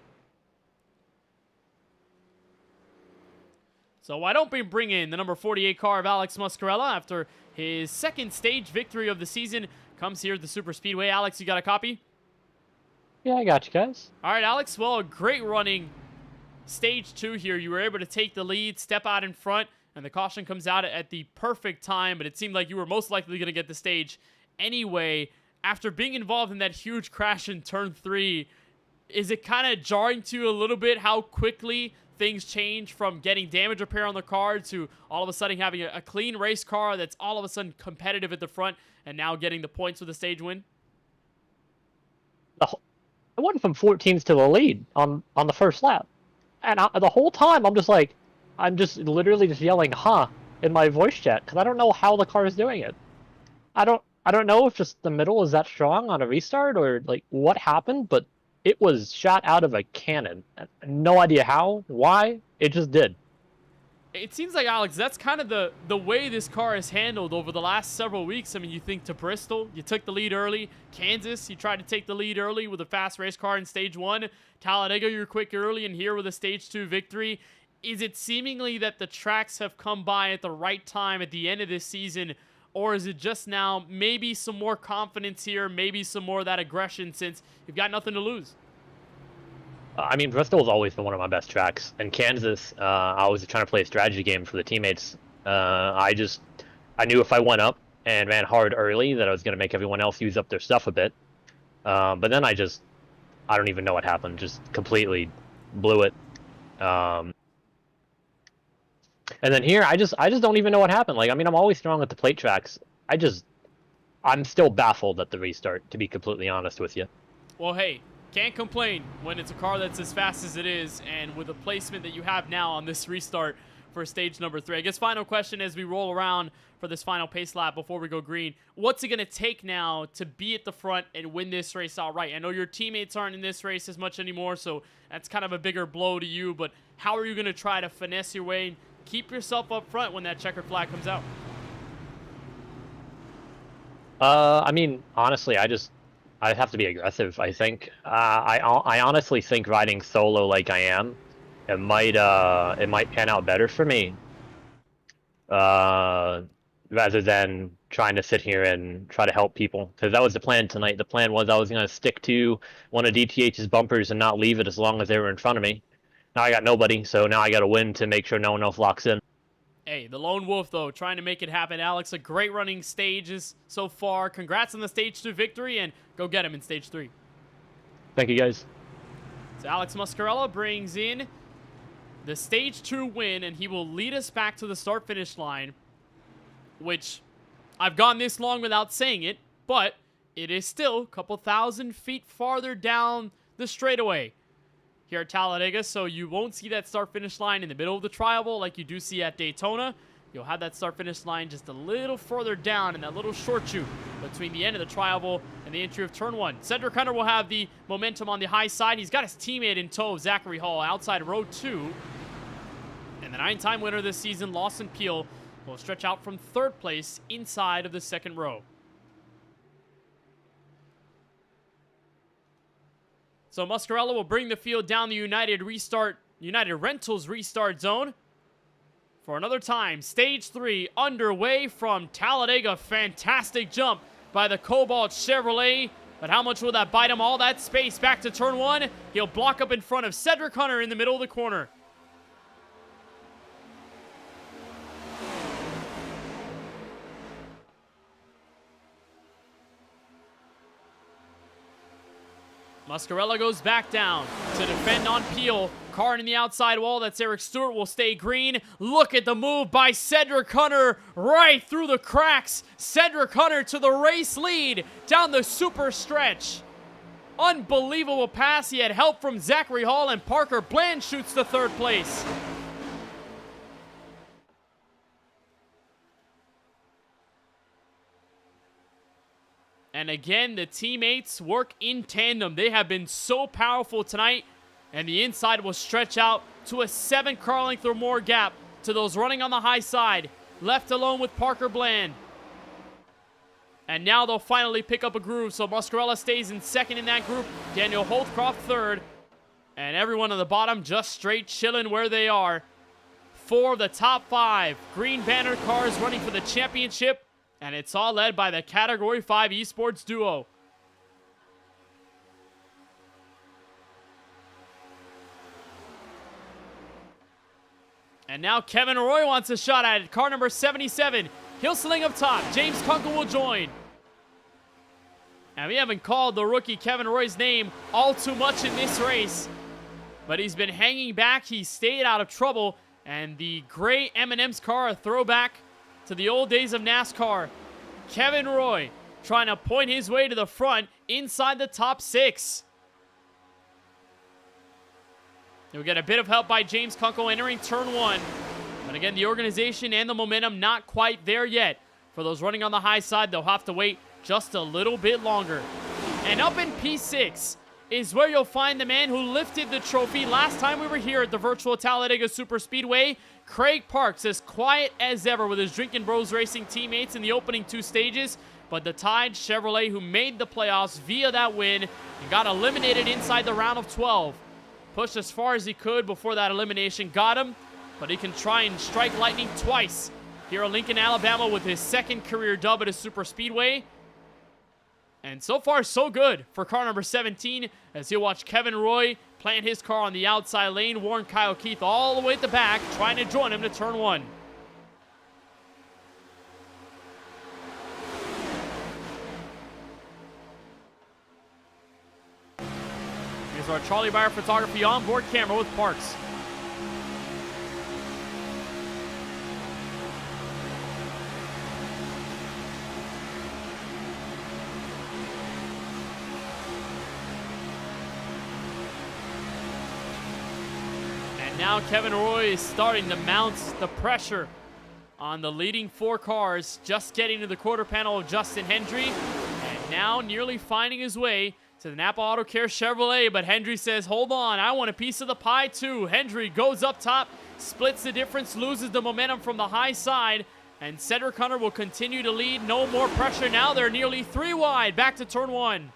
So why don't we bring in the number 48 car of Alex Muscarella after his second stage victory of the season. Comes here at the Super Speedway. Alex, you got a copy? Yeah, I got you guys. All right, Alex. Well, a great running stage 2 here. You were able to take the lead, step out in front, and the caution comes out at the perfect time, but it seemed like you were most likely going to get the stage anyway. After being involved in that huge crash in turn 3, is it kind of jarring to you a little bit how quickly things change from getting damage repair on the car to all of a sudden having a clean race car that's all of a sudden competitive at the front and now getting the points with a stage win? I went from 14s to the lead on the first lap. And the whole time, I'm just literally just yelling, huh, in my voice chat, because I don't know how the car is doing it. I don't know if just the middle is that strong on a restart or like what happened, but it was shot out of a cannon. No idea how, why, it just did. It seems like, Alex, that's kind of the way this car is handled over the last several weeks. I mean, you think to Bristol, you took the lead early. Kansas, you tried to take the lead early with a fast race car in stage 1. Talladega, you're quick early, and here with a stage 2 victory. Is it seemingly that the tracks have come by at the right time at the end of this season, or is it just now maybe some more confidence here, maybe some more of that aggression since you've got nothing to lose? I mean, Bristol's always been one of my best tracks. And Kansas, I was trying to play a strategy game for the teammates. I knew if I went up and ran hard early that I was going to make everyone else use up their stuff a bit. But then I don't even know what happened. Just completely blew it. And then here, I just don't even know what happened. Like, I mean, I'm always strong at the plate tracks. I'm still baffled at the restart, to be completely honest with you. Well, hey, can't complain when it's a car that's as fast as it is, and with the placement that you have now on this restart for stage number 3. I guess final question as we roll around for this final pace lap before we go green. What's it going to take now to be at the front and win this race outright? I know your teammates aren't in this race as much anymore, so that's kind of a bigger blow to you, but how are you going to try to finesse your way and keep yourself up front when that checkered flag comes out? I mean, honestly, I have to be aggressive, I think. I honestly think riding solo like I am, it might pan out better for me. Rather than trying to sit here and try to help people. Because that was the plan tonight. The plan was I was going to stick to one of DTH's bumpers and not leave it as long as they were in front of me. Now I got nobody, so now I got to win to make sure no one else locks in. Hey, the Lone Wolf, though, trying to make it happen. Alex, a great running stages so far. Congrats on the stage 2 victory, and go get him in stage 3. Thank you, guys. So Alex Muscarella brings in the stage 2 win, and he will lead us back to the start-finish line, which I've gone this long without saying it, but it is still a couple thousand feet farther down the straightaway here at Talladega, so you won't see that start-finish line in the middle of the tri-oval like you do see at Daytona. You'll have that start-finish line just a little further down in that little short chute between the end of the tri-oval and the entry of turn 1. Cedric Hunter will have the momentum on the high side. He's got his teammate in tow, Zachary Hall, outside row 2. And the 9-time winner this season, Lawson Peel, will stretch out from 3rd place inside of the 2nd row. So Muscarella will bring the field down the United Rentals restart zone for another time. Stage 3 underway from Talladega. Fantastic jump by the Cobalt Chevrolet. But how much will that bite him? All that space back to turn 1. He'll block up in front of Cedric Hunter in the middle of the corner. Muscarella goes back down to defend on Peel. Car in the outside wall. That's Eric Stewart. Will stay green. Look at the move by Cedric Hunter right through the cracks. Cedric Hunter to the race lead down the super stretch. Unbelievable pass. He had help from Zachary Hall, and Parker Bland shoots to 3rd place. And again, the teammates work in tandem. They have been so powerful tonight. And the inside will stretch out to a 7-car length or more gap to those running on the high side. Left alone with Parker Bland. And now they'll finally pick up a groove. So Muscarella stays in second in that group. Daniel Holtcroft third. And everyone on the bottom just straight chilling where they are. 4 of the top 5 green banner cars running for the championship. And it's all led by the Category 5 esports duo. And now Kevin Roy wants a shot at it. Car number 77. He'll sling up top. James Kunkel will join. And we haven't called the rookie Kevin Roy's name all too much in this race. But he's been hanging back. He stayed out of trouble. And the gray M&M's car, a throwback to the old days of NASCAR. Kevin Roy trying to point his way to the front inside the top 6. He'll get a bit of help by James Kunkel entering turn 1. But again, the organization and the momentum not quite there yet. For those running on the high side, they'll have to wait just a little bit longer. And up in P6 is where you'll find the man who lifted the trophy last time we were here at the virtual Talladega Superspeedway. Craig Parks, as quiet as ever with his Drinkin' Bros Racing teammates in the opening 2 stages. But the Tide Chevrolet, who made the playoffs via that win and got eliminated inside the round of 12. Pushed as far as he could before that elimination got him. But he can try and strike lightning twice here in Lincoln, Alabama with his 2nd career dub at a Superspeedway. And so far, so good for car number 17 as he'll watch Kevin Roy plant his car on the outside lane. Warren Kyle Keith all the way at the back, trying to join him to turn 1. Here's our Charlie Byer photography onboard camera with Parks. Now Kevin Roy is starting to mount the pressure on the leading 4 cars, just getting to the quarter panel of Justin Hendry, and now nearly finding his way to the Napa Auto Care Chevrolet, but Hendry says, hold on, I want a piece of the pie too. Hendry goes up top, splits the difference, loses the momentum from the high side, and Cedric Hunter will continue to lead. No more pressure now. They're nearly 3 wide, back to turn 1.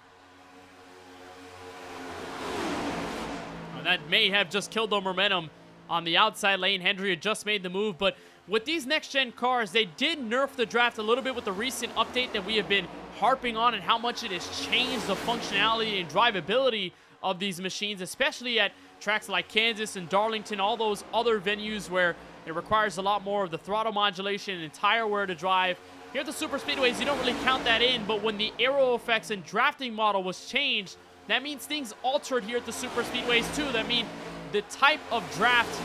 That may have just killed the momentum on the outside lane. Hendry had just made the move, but with these next-gen cars, they did nerf the draft a little bit with the recent update that we have been harping on and how much it has changed the functionality and drivability of these machines, especially at tracks like Kansas and Darlington, all those other venues where it requires a lot more of the throttle modulation and tire wear to drive. Here at the Superspeedways, you don't really count that in, but when the aero effects and drafting model was changed, that means things altered here at the Superspeedways too. That means the type of draft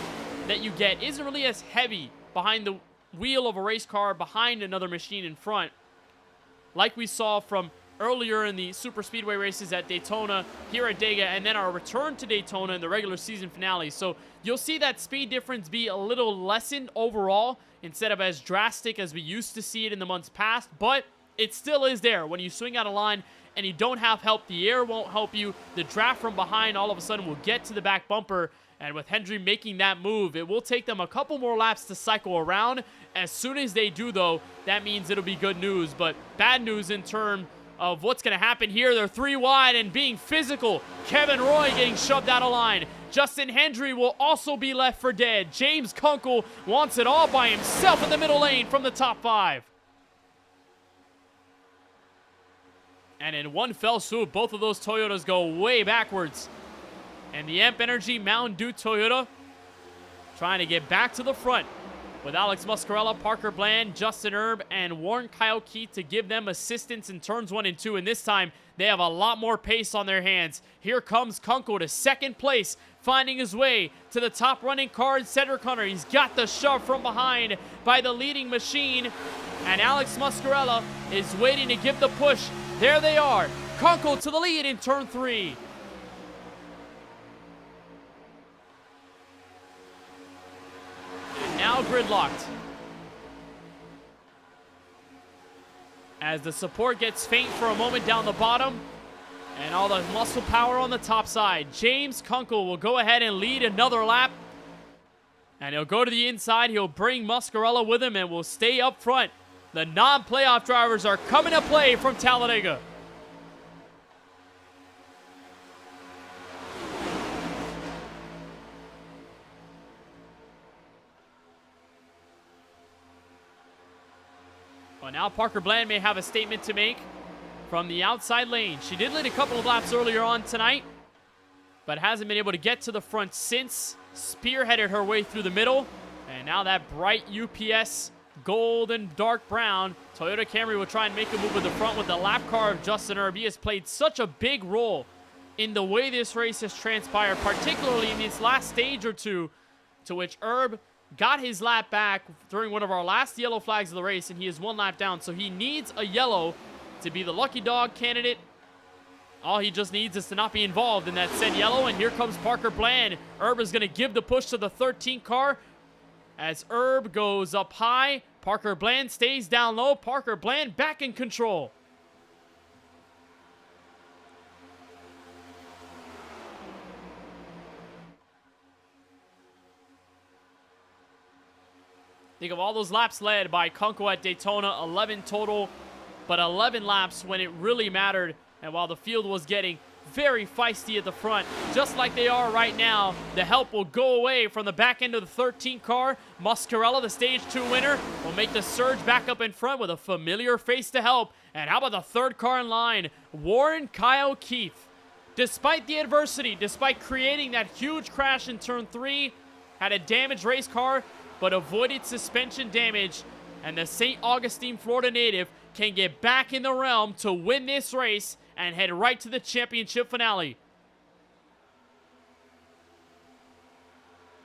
that you get isn't really as heavy behind the wheel of a race car, behind another machine in front, like we saw from earlier in the Superspeedway races at Daytona, here at Dega, and then our return to Daytona in the regular season finale. So you'll see that speed difference be a little lessened overall instead of as drastic as we used to see it in the months past, but it still is there. When you swing out a line and you don't have help, the air won't help you. The draft from behind all of a sudden will get to the back bumper. And with Hendry making that move, it will take them a couple more laps to cycle around. As soon as they do, though, that means it'll be good news. But bad news in terms of what's going to happen here. They're 3 wide and being physical. Kevin Roy getting shoved out of line. Justin Hendry will also be left for dead. James Kunkel wants it all by himself in the middle lane from the top 5. And in one fell swoop, both of those Toyotas go way backwards. And the Amp Energy Mountain Dew Toyota trying to get back to the front with Alex Muscarella, Parker Bland, Justin Erb, and Warren Kyle Keith to give them assistance in turns 1 and 2. And this time, they have a lot more pace on their hands. Here comes Kunkel to 2nd place, finding his way to the top running car in Cedric Hunter. He's got the shove from behind by the leading machine. And Alex Muscarella is waiting to give the push. There they are. Kunkel to the lead in turn 3. And now gridlocked. as the support gets faint for a moment down the bottom, and all the muscle power on the top side. James Kunkel will go ahead and lead another lap, and he'll go to the inside. He'll bring Muscarella with him and will stay up front. The non-playoff drivers are coming to play from Talladega. Well, now Parker Bland may have a statement to make from the outside lane. She did lead a couple of laps earlier on tonight, but hasn't been able to get to the front since. Spearheaded her way through the middle, and now that bright UPS gold and dark brown Toyota Camry will try and make a move with the front with the lap car of Justin Erb. He has played such a big role in the way this race has transpired, particularly in this last stage or two, to which Erb got his lap back during one of our last yellow flags of the race, and he is one lap down. So he needs a yellow to be the lucky dog candidate. All he just needs is to not be involved in that said yellow, and here comes Parker Bland. Erb is going to give the push to the 13 car as Erb goes up high. Parker Bland stays down low. Parker Bland back in control. Think of all those laps led by Kunkel at Daytona, 11 total, but 11 laps when it really mattered. And while the field was getting very feisty at the front, just like they are right now, the help will go away from the back end of the 13 car. Muscarella, the stage 2 winner, will make the surge back up in front with a familiar face to help. And how about the third car in line, Warren Kyle Keith. Despite the adversity, despite creating that huge crash in turn 3, had a damaged race car, but avoided suspension damage, and the St. Augustine, Florida native can get back in the realm to win this race and head right to the championship finale.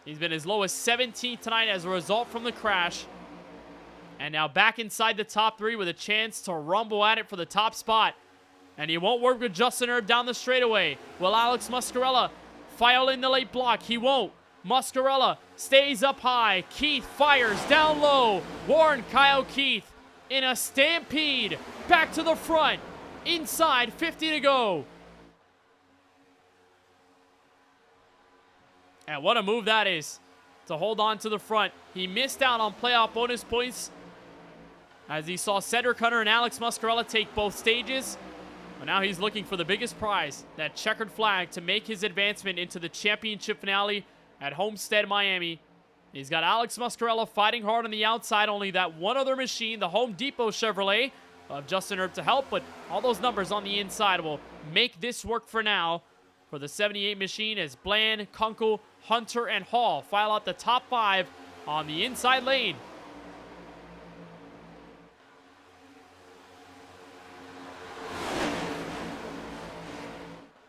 He's been as low as 17th tonight as a result from the crash, and now back inside the top 3 with a chance to rumble at it for the top spot. And he won't work with Justin Erb down the straightaway. Will Alex Muscarella file in the late block? He won't. Muscarella stays up high. Keith fires down low. Warren Kyle Keith in a stampede back to the front. Inside, 50 to go. And what a move that is to hold on to the front. He missed out on playoff bonus points as he saw Cedric Hunter and Alex Muscarella take both stages. But now he's looking for the biggest prize, that checkered flag, to make his advancement into the championship finale at Homestead, Miami. He's got Alex Muscarella fighting hard on the outside. Only that one other machine, the Home Depot Chevrolet of Justin Erb, to help. But all those numbers on the inside will make this work for now for the 78 machine as Bland, Kunkel, Hunter, and Hall file out the top 5 on the inside lane.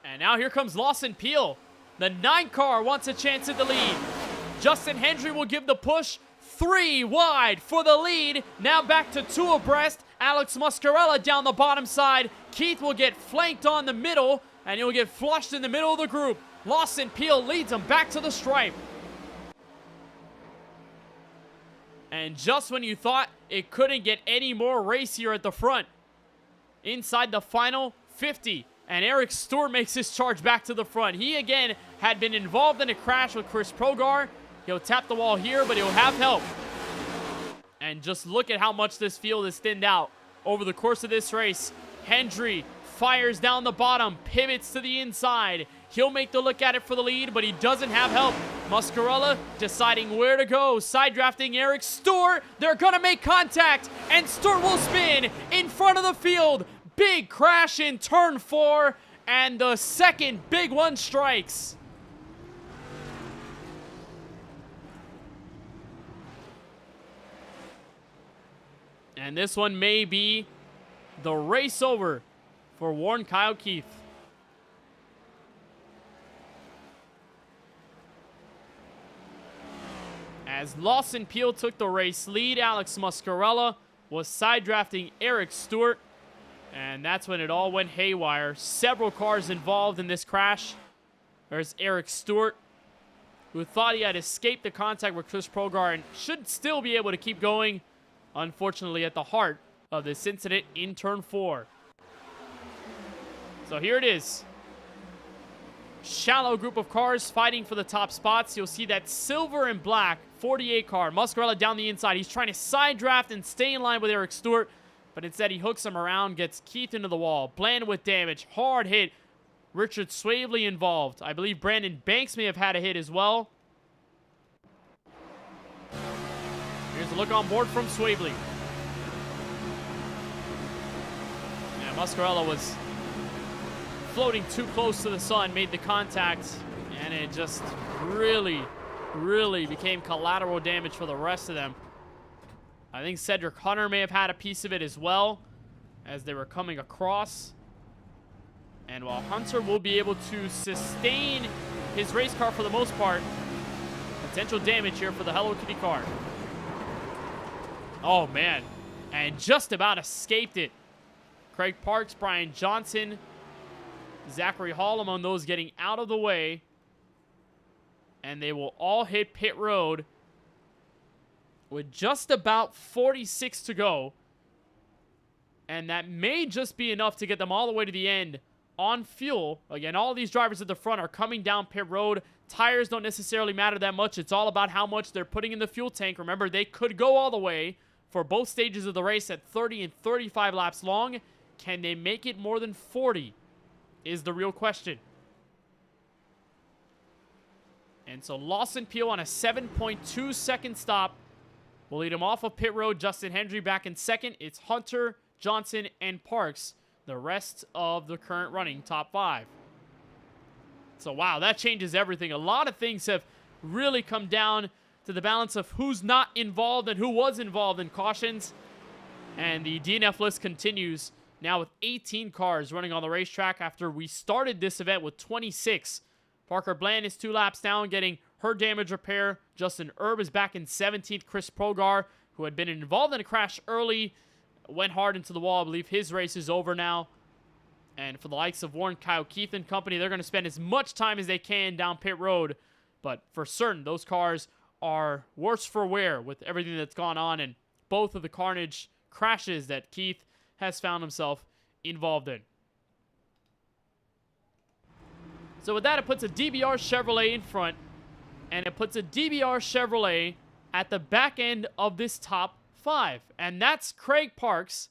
And now here comes Lawson Peel. The 9 car wants a chance at the lead. Justin Hendry will give the push. 3 wide for the lead. Now back to 2 abreast. Alex Muscarella down the bottom side. Keith will get flanked on the middle, and he'll get flushed in the middle of the group. Lawson Peel leads him back to the stripe. And just when you thought it couldn't get any more racier at the front, inside the final 50, and Eric Stewart makes his charge back to the front. He, again, had been involved in a crash with Chris Progar. He'll tap the wall here, but he'll have help. And just look at how much this field is thinned out over the course of this race. Hendry fires down the bottom, pivots to the inside. He'll make the look at it for the lead, but he doesn't have help. Muscarella deciding where to go. Side drafting Eric Stewart. They're going to make contact, and Stewart will spin in front of the field. Big crash in turn 4, and the second big one strikes. And this one may be the race over for Warren Kyle Keith. As Lawson Peel took the race lead, Alex Muscarella was side drafting Eric Stewart. And that's when it all went haywire. Several cars involved in this crash. There's Eric Stewart, who thought he had escaped the contact with Chris Progar and should still be able to keep going. Unfortunately, at the heart of this incident in turn 4. So here it is. Shallow group of cars fighting for the top spots. You'll see that silver and black 48 car. Muscarella down the inside. He's trying to side draft and stay in line with Eric Stewart, but instead he hooks him around, gets Keith into the wall. Bland with damage. Hard hit. Richard Swavely involved. I believe Brandon Banks may have had a hit as well. Here's a look on board from Swavely. Yeah, Muscarella was floating too close to the sun, made the contact, and it just really became collateral damage for the rest of them. I think Cedric Hunter may have had a piece of it as well as they were coming across. And while Hunter will be able to sustain his race car for the most part, potential damage here for the Hello Kitty car. Oh man, and just about escaped it. Craig Parks, Brian Johnson, Zachary Hall among those getting out of the way. And they will all hit pit road with just about 46 to go. And that may just be enough to get them all the way to the end on fuel. Again, all these drivers at the front are coming down pit road. Tires don't necessarily matter that much. It's all about how much they're putting in the fuel tank. Remember, they could go all the way for both stages of the race at 30 and 35 laps long. Can they make it more than 40 is the real question. And so Lawson Peel on a 7.2 second stop will lead him off of pit road. Justin Hendry back in second. It's Hunter, Johnson, and Parks, the rest of the current running top 5. So wow, that changes everything. A lot of things have really come down to the balance of who's not involved and who was involved in cautions. And the DNF list continues now with 18 cars running on the racetrack after we started this event with 26. Parker Bland is 2 laps down, getting her damage repair. Justin Erb is back in 17th. Chris Progar, who had been involved in a crash early, went hard into the wall. I believe his race is over now. And for the likes of Warren, Kyle Keith and company, they're going to spend as much time as they can down pit road. But for certain, those cars are worse for wear with everything that's gone on and both of the carnage crashes that Keith has found himself involved in. So with that, it puts a DBR Chevrolet in front, and it puts a DBR Chevrolet at the back end of this top 5. And that's Craig Parks,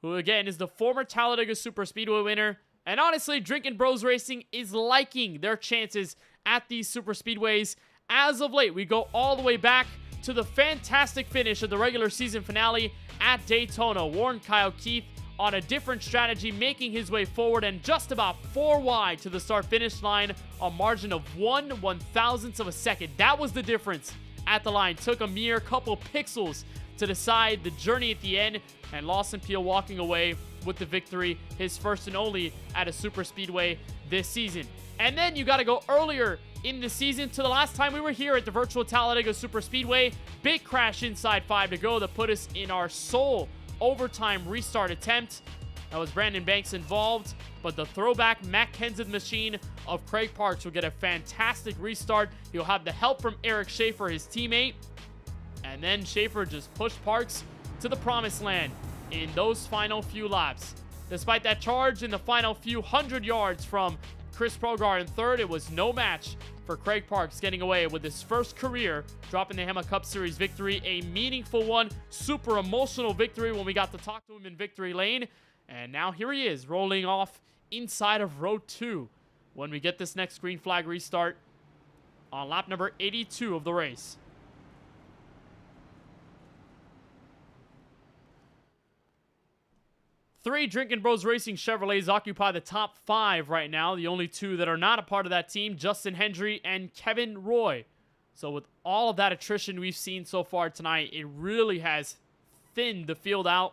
who again is the former Talladega Superspeedway winner. And honestly, Drinkin' Bros Racing is liking their chances at these Superspeedways. As of late, we go all the way back to the fantastic finish of the regular season finale at Daytona. Warren Kyle Keith on a different strategy, making his way forward and just about 4 wide to the start-finish line, a margin of 1/1000th of a second. That was the difference at the line. Took a mere couple pixels to decide the journey at the end, and Lawson Peel walking away with the victory, his first and only at a super speedway this season. And then you got to go earlier in the season to the last time we were here at the virtual Talladega Super Speedway. Big crash inside 5 to go that put us in our sole overtime restart attempt. That was Brandon Banks involved, but the throwback Matt Kenseth machine of Craig Parks will get a fantastic restart. He'll have the help from Eric Schaefer, his teammate, and then Schaefer just pushed Parks to the promised land in those final few laps. Despite that charge in the final few 100 yards from Chris Progar in third, it was no match for Craig Parks, getting away with his first career Droppin the Hammah Cup Series victory. A meaningful one, super emotional victory when we got to talk to him in victory lane. And now here he is rolling off inside of row 2 when we get this next green flag restart on lap number 82 of the race. Three Drinkin' Bros Racing Chevrolets occupy the top 5 right now. The only 2 that are not a part of that team, Justin Hendry and Kevin Roy. So with all of that attrition we've seen so far tonight, it really has thinned the field out.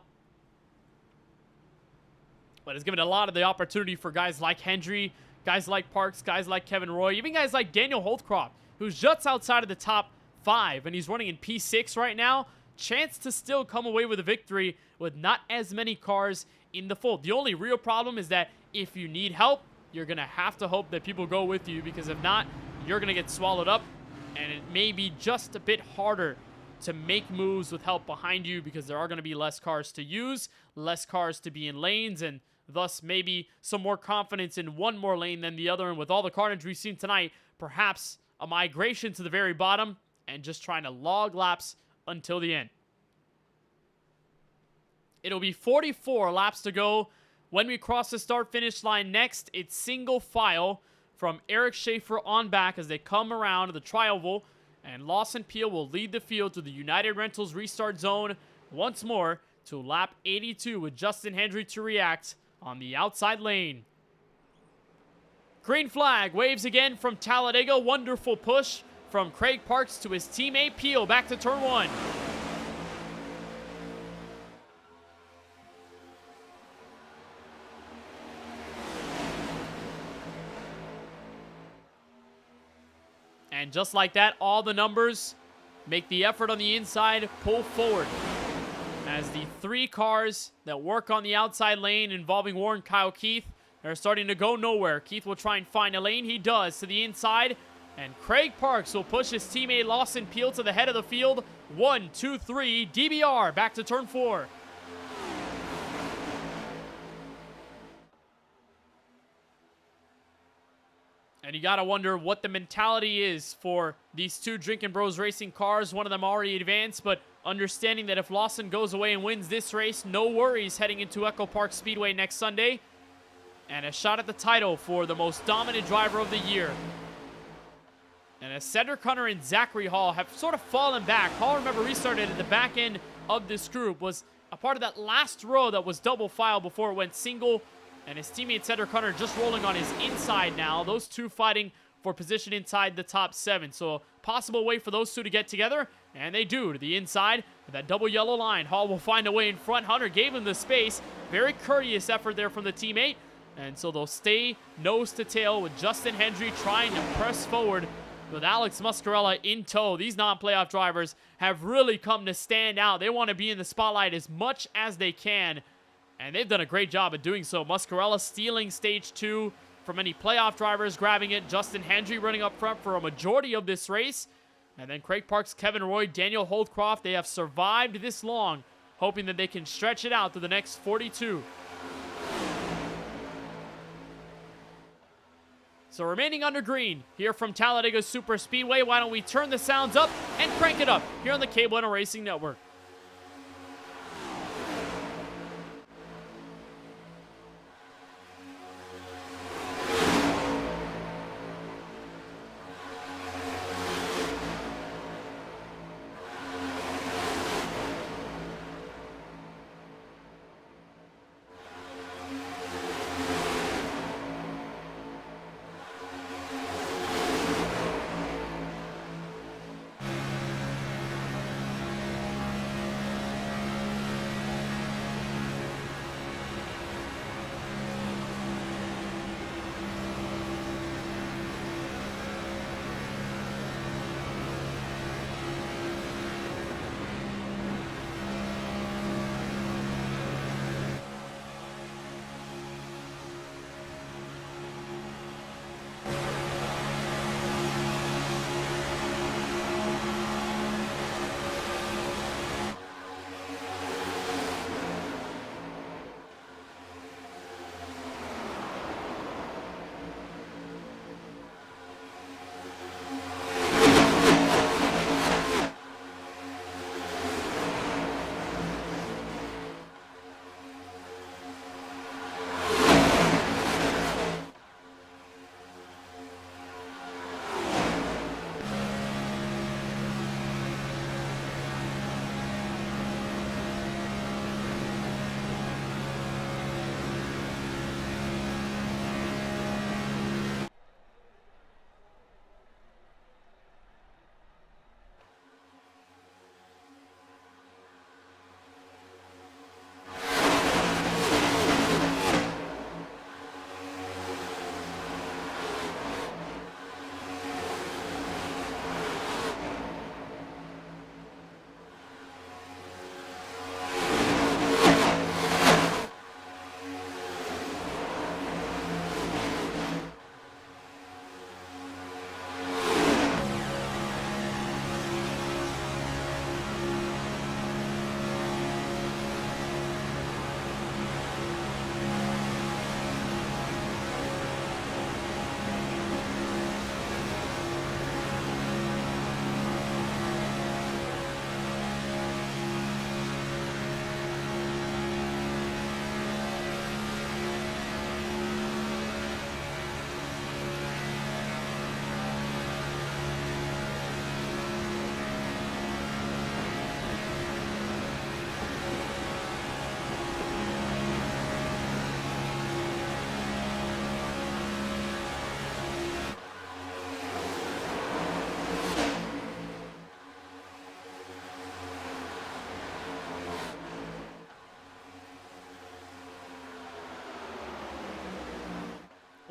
But it's given a lot of the opportunity for guys like Hendry, guys like Parks, guys like Kevin Roy, even guys like Daniel Holtcroft, who's just outside of the top 5, and he's running in P6 right now. Chance to still come away with a victory with not as many cars in the fold. The only real problem is that if you need help, you're going to have to hope that people go with you, because if not, you're going to get swallowed up, and it may be just a bit harder to make moves with help behind you, because there are going to be less cars to use, less cars to be in lanes, and thus maybe some more confidence in one more lane than the other. And with all the carnage we've seen tonight, perhaps a migration to the very bottom and just trying to log laps until the end. It'll be 44 laps to go when we cross the start-finish line next. It's single file from Eric Schaefer on back as they come around the tri-oval, and Lawson Peel will lead the field to the United Rentals restart zone once more to lap 82 with Justin Hendry to react on the outside lane. Green flag waves again from Talladega. Wonderful push from Craig Parks to his teammate Peel back to turn 1. And just like that, all the numbers make the effort on the inside pull forward, as the 3 cars that work on the outside lane involving Warren, Kyle, Keith, they're starting to go nowhere. Keith will try and find a lane. He does to the inside. And Craig Parks will push his teammate Lawson Peel to the head of the field. 1, 2, 3, DBR back to turn 4. And you gotta wonder what the mentality is for these 2 Drinkin' Bros Racing cars. One of them already advanced, but understanding that if Lawson goes away and wins this race, no worries heading into Echo Park Speedway next Sunday. And a shot at the title for the most dominant driver of the year. And as Cedric Hunter and Zachary Hall have sort of fallen back. Hall, remember, restarted at the back end of this group, was a part of that last row that was double file before it went single. And his teammate Cedric Hunter just rolling on his inside now. Those 2 fighting for position inside the top 7. So a possible way for those 2 to get together. And they do to the inside with that double yellow line. Hall will find a way in front. Hunter gave him the space. Very courteous effort there from the teammate. And so they'll stay nose to tail with Justin Hendry trying to press forward with Alex Muscarella in tow. These non-playoff drivers have really come to stand out. They want to be in the spotlight as much as they can, and they've done a great job at doing so. Muscarella stealing stage 2 from any playoff drivers, grabbing it. Justin Hendry running up front for a majority of this race. And then Craig Parks, Kevin Roy, Daniel Holdcroft, they have survived this long, hoping that they can stretch it out to the next 42. So remaining under green here from Talladega Super Speedway, why don't we turn the sounds up and crank it up here on the KBueno Racing Network.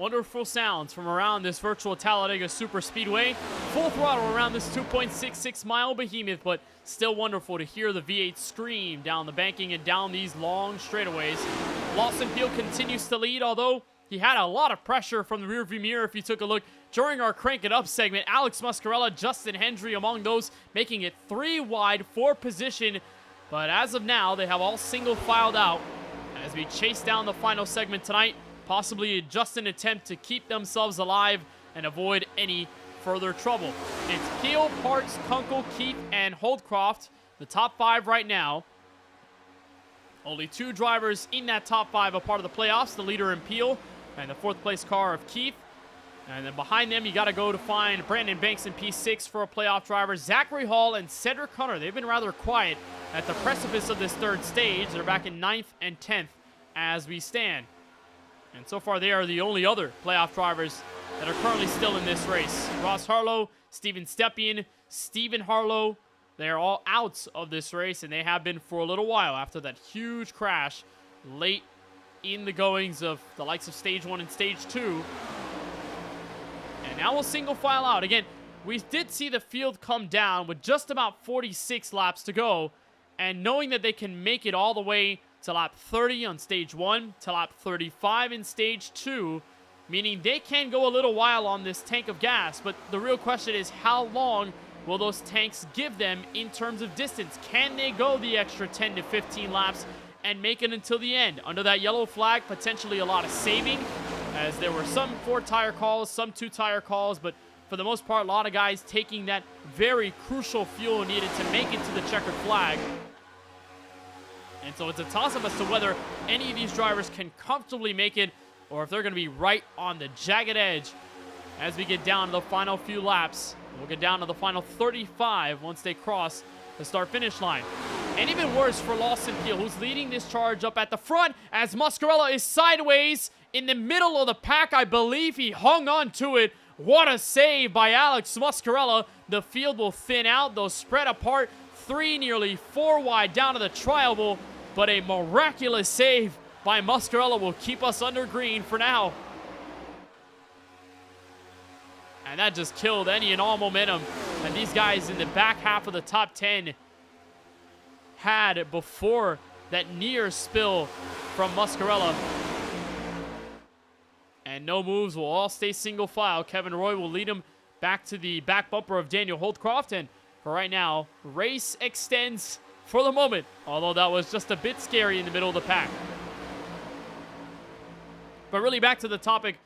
Wonderful sounds from around this virtual Talladega Super Speedway. Full throttle around this 2.66 mile behemoth, but still wonderful to hear the V8 scream down the banking and down these long straightaways. Lawson Field continues to lead, although he had a lot of pressure from the rearview mirror. If you took a look during our Crank It Up segment, Alex Muscarella, Justin Hendry among those, making it 3 wide for position. But as of now, they have all single filed out as we chase down the final segment tonight, possibly just an attempt to keep themselves alive and avoid any further trouble. It's Peel, Parks, Kunkel, Keith, and Holdcroft, the top 5 right now. Only 2 drivers in that top 5 are part of the playoffs, the leader in Peel and the 4th place car of Keith. And then behind them, you got to go to find Brandon Banks in P6 for a playoff driver. Zachary Hall and Cedric Hunter, they've been rather quiet at the precipice of this 3rd stage. They're back in 9th and 10th as we stand. And so far, they are the only other playoff drivers that are currently still in this race. Ross Harlow, Steven Stepien, Stephen Harlow, they're all out of this race, and they have been for a little while after that huge crash late in the goings of the likes of Stage 1 and Stage 2. And now we'll single file out. Again, we did see the field come down with just about 46 laps to go, and knowing that they can make it all the way to lap 30 on Stage 1, to lap 35 in Stage 2, meaning they can go a little while on this tank of gas, but the real question is how long will those tanks give them in terms of distance? Can they go the extra 10 to 15 laps and make it until the end? Under that yellow flag, potentially a lot of saving, as there were some 4-tire calls, some 2-tire calls, but for the most part, a lot of guys taking that very crucial fuel needed to make it to the checkered flag. And so it's a toss-up as to whether any of these drivers can comfortably make it or if they're going to be right on the jagged edge as we get down to the final few laps. We'll get down to the final 35 once they cross the start-finish line. And even worse for Lawson Peel, who's leading this charge up at the front as Muscarella is sideways in the middle of the pack. I believe he hung on to it. What a save by Alex Muscarella. The field will thin out. They'll spread apart. 3, nearly 4 wide down to the tri-oval. But a miraculous save by Muscarella will keep us under green for now. And that just killed any and all momentum that these guys in the back half of the top 10 had before that near spill from Muscarella. And no moves will all stay single file. Kevin Roy will lead him back to the back bumper of Daniel Holdcroft. And for right now, race extends for the moment, although that was just a bit scary in the middle of the pack. But really back to the topic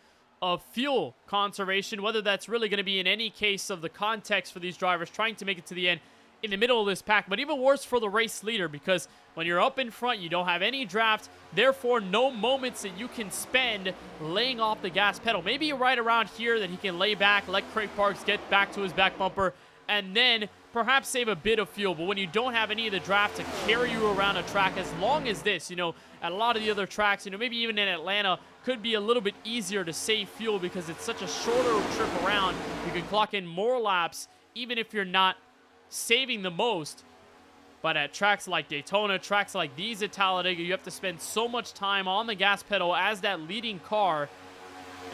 of fuel conservation, whether that's really going to be in any case of the context for these drivers trying to make it to the end in the middle of this pack, but even worse for the race leader, because when you're up in front, you don't have any draft, therefore no moments that you can spend laying off the gas pedal. Maybe right around here that he can lay back, let Craig Parks get back to his back bumper, and then perhaps save a bit of fuel. But when you don't have any of the draft to carry you around a track as long as this, you know, at a lot of the other tracks, you know, maybe even in Atlanta, could be a little bit easier to save fuel because it's such a shorter trip around. You can clock in more laps, even if you're not saving the most. But at tracks like Daytona, tracks like these at Talladega, you have to spend so much time on the gas pedal as that leading car.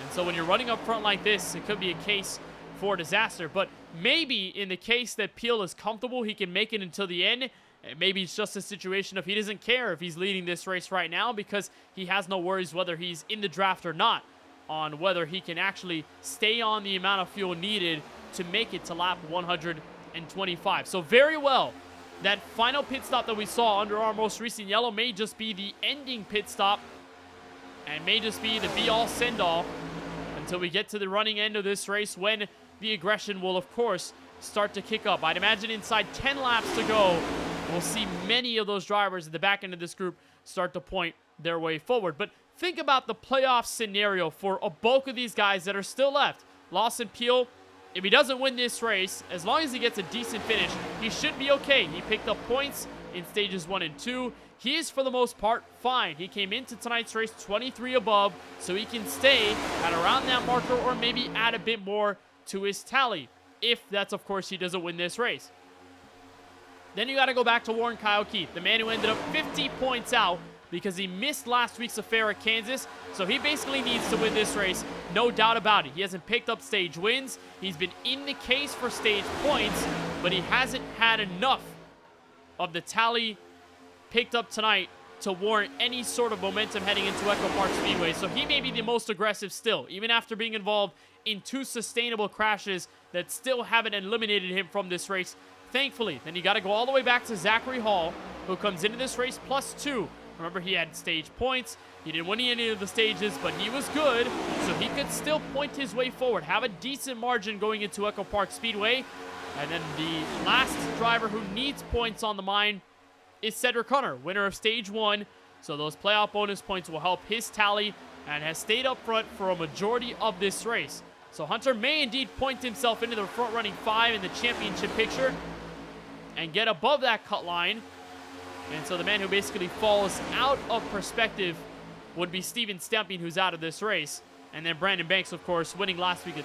And so when you're running up front like this, it could be a case for disaster. But maybe in the case that Peel is comfortable, he can make it until the end. Maybe it's just a situation of he doesn't care if he's leading this race right now because he has no worries whether he's in the draft or not on whether he can actually stay on the amount of fuel needed to make it to lap 125. So very well, that final pit stop that we saw under our most recent yellow may just be the ending pit stop and may just be the be-all, send-all until we get to the running end of this race when the aggression will, of course, start to kick up. I'd imagine inside 10 laps to go, we'll see many of those drivers at the back end of this group start to point their way forward. But think about the playoff scenario for a bulk of these guys that are still left. Lawson Peel, if he doesn't win this race, as long as he gets a decent finish, he should be okay. He picked up points in stages 1 and 2. He is, for the most part, fine. He came into tonight's race 23 above, so he can stay at around that marker or maybe add a bit more to his tally, if that's, of course, he doesn't win this race. Then you got to go back to Warren Kyle Keith, the man who ended up 50 points out because he missed last week's affair at Kansas, so he basically needs to win this race, no doubt about it. He hasn't picked up stage wins. He's been in the case for stage points, but he hasn't had enough of the tally picked up tonight to warrant any sort of momentum heading into Echo Park Speedway. So he may be the most aggressive still, even after being involved in 2 sustainable crashes that still haven't eliminated him from this race. Thankfully, then you got to go all the way back to Zachary Hall, who comes into this race +2. Remember, he had stage points. He didn't win any of the stages, but he was good, so he could still point his way forward, have a decent margin going into Echo Park Speedway. And then the last driver who needs points on the mind is Cedric Hunter, winner of stage 1. So those playoff bonus points will help his tally and has stayed up front for a majority of this race. So Hunter may indeed point himself into the front-running 5 in the championship picture and get above that cut line. And so the man who basically falls out of perspective would be Steven Stemping, who's out of this race. And then Brandon Banks, of course, winning last week at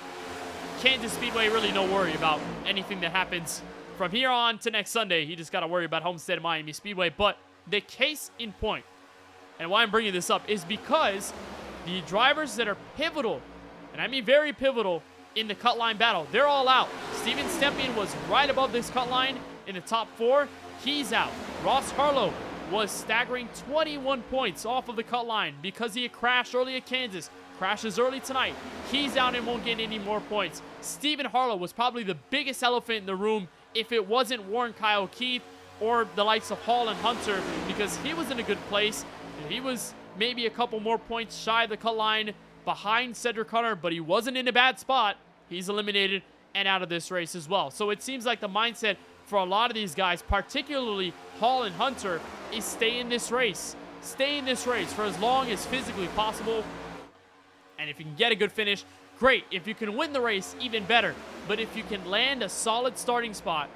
Kansas Speedway. Really no worry about anything that happens from here on to next Sunday. He just got to worry about Homestead Miami Speedway. But the case in point, and why I'm bringing this up, is because the drivers that are pivotal, and I mean very pivotal, in the cut line battle, they're all out. Steven Stemping was right above this cut line in the top 4. He's out. Ross Harlow was staggering 21 points off of the cut line because he had crashed early at Kansas. Crashes early tonight. He's out and won't get any more points. Stephen Harlow was probably the biggest elephant in the room if it wasn't Warren Kyle Keith or the likes of Hall and Hunter, because he was in a good place. He was maybe a couple more points shy of the cut line behind Cedric Hunter, but he wasn't in a bad spot. He's eliminated and out of this race as well. So it seems like the mindset for a lot of these guys, particularly Hall and Hunter, is stay in this race. Stay in this race for as long as physically possible. And if you can get a good finish, great. If you can win the race, even better. But if you can land a solid starting spot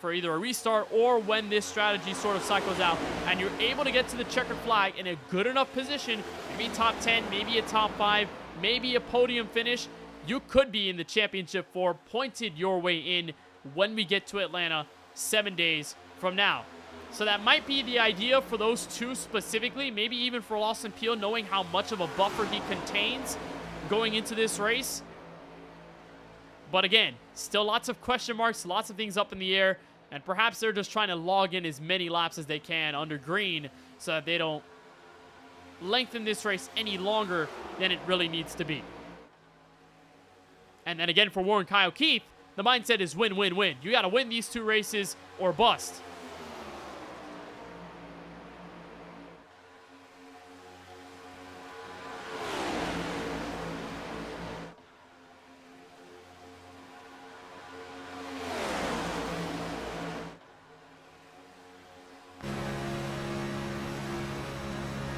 for either a restart or when this strategy sort of cycles out, and you're able to get to the checkered flag in a good enough position, maybe top 10, maybe a top 5, maybe a podium finish, you could be in the championship 4, pointed your way in when we get to Atlanta 7 days from now. So that might be the idea for those two specifically, maybe even for Lawson Peel, knowing how much of a buffer he contains going into this race. But again, still lots of question marks, lots of things up in the air, and perhaps they're just trying to log in as many laps as they can under green so that they don't lengthen this race any longer than it really needs to be. And then again, for Warren Kyle Keith, the mindset is win, win, win. You got to win these 2 races or bust.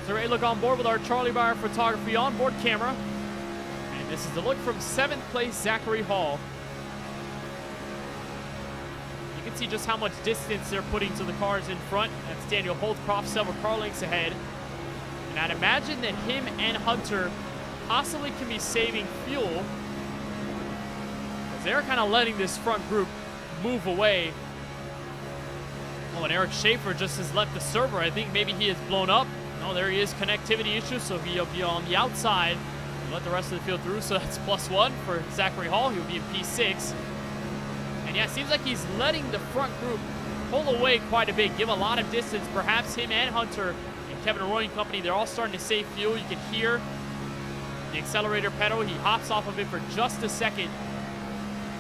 So ready to look on board with our Charlie Bauer Photography onboard camera. And this is the look from 7th place Zachary Hall. You can see just how much distance they're putting to the cars in front. That's Daniel Holdcroft, several car lengths ahead. And I'd imagine that him and Hunter possibly can be saving fuel, as they're kind of letting this front group move away. Oh, and Eric Schaefer just has left the server. I think maybe he has blown up. No, there he is, connectivity issues, so he'll be on the outside. Let the rest of the field through, so that's +1 for Zachary Hall. He'll be in P6. And yeah, it seems like he's letting the front group pull away quite a bit, give a lot of distance. Perhaps him and Hunter and Kevin Roy and company, they're all starting to save fuel. You can hear the accelerator pedal. He hops off of it for just a second.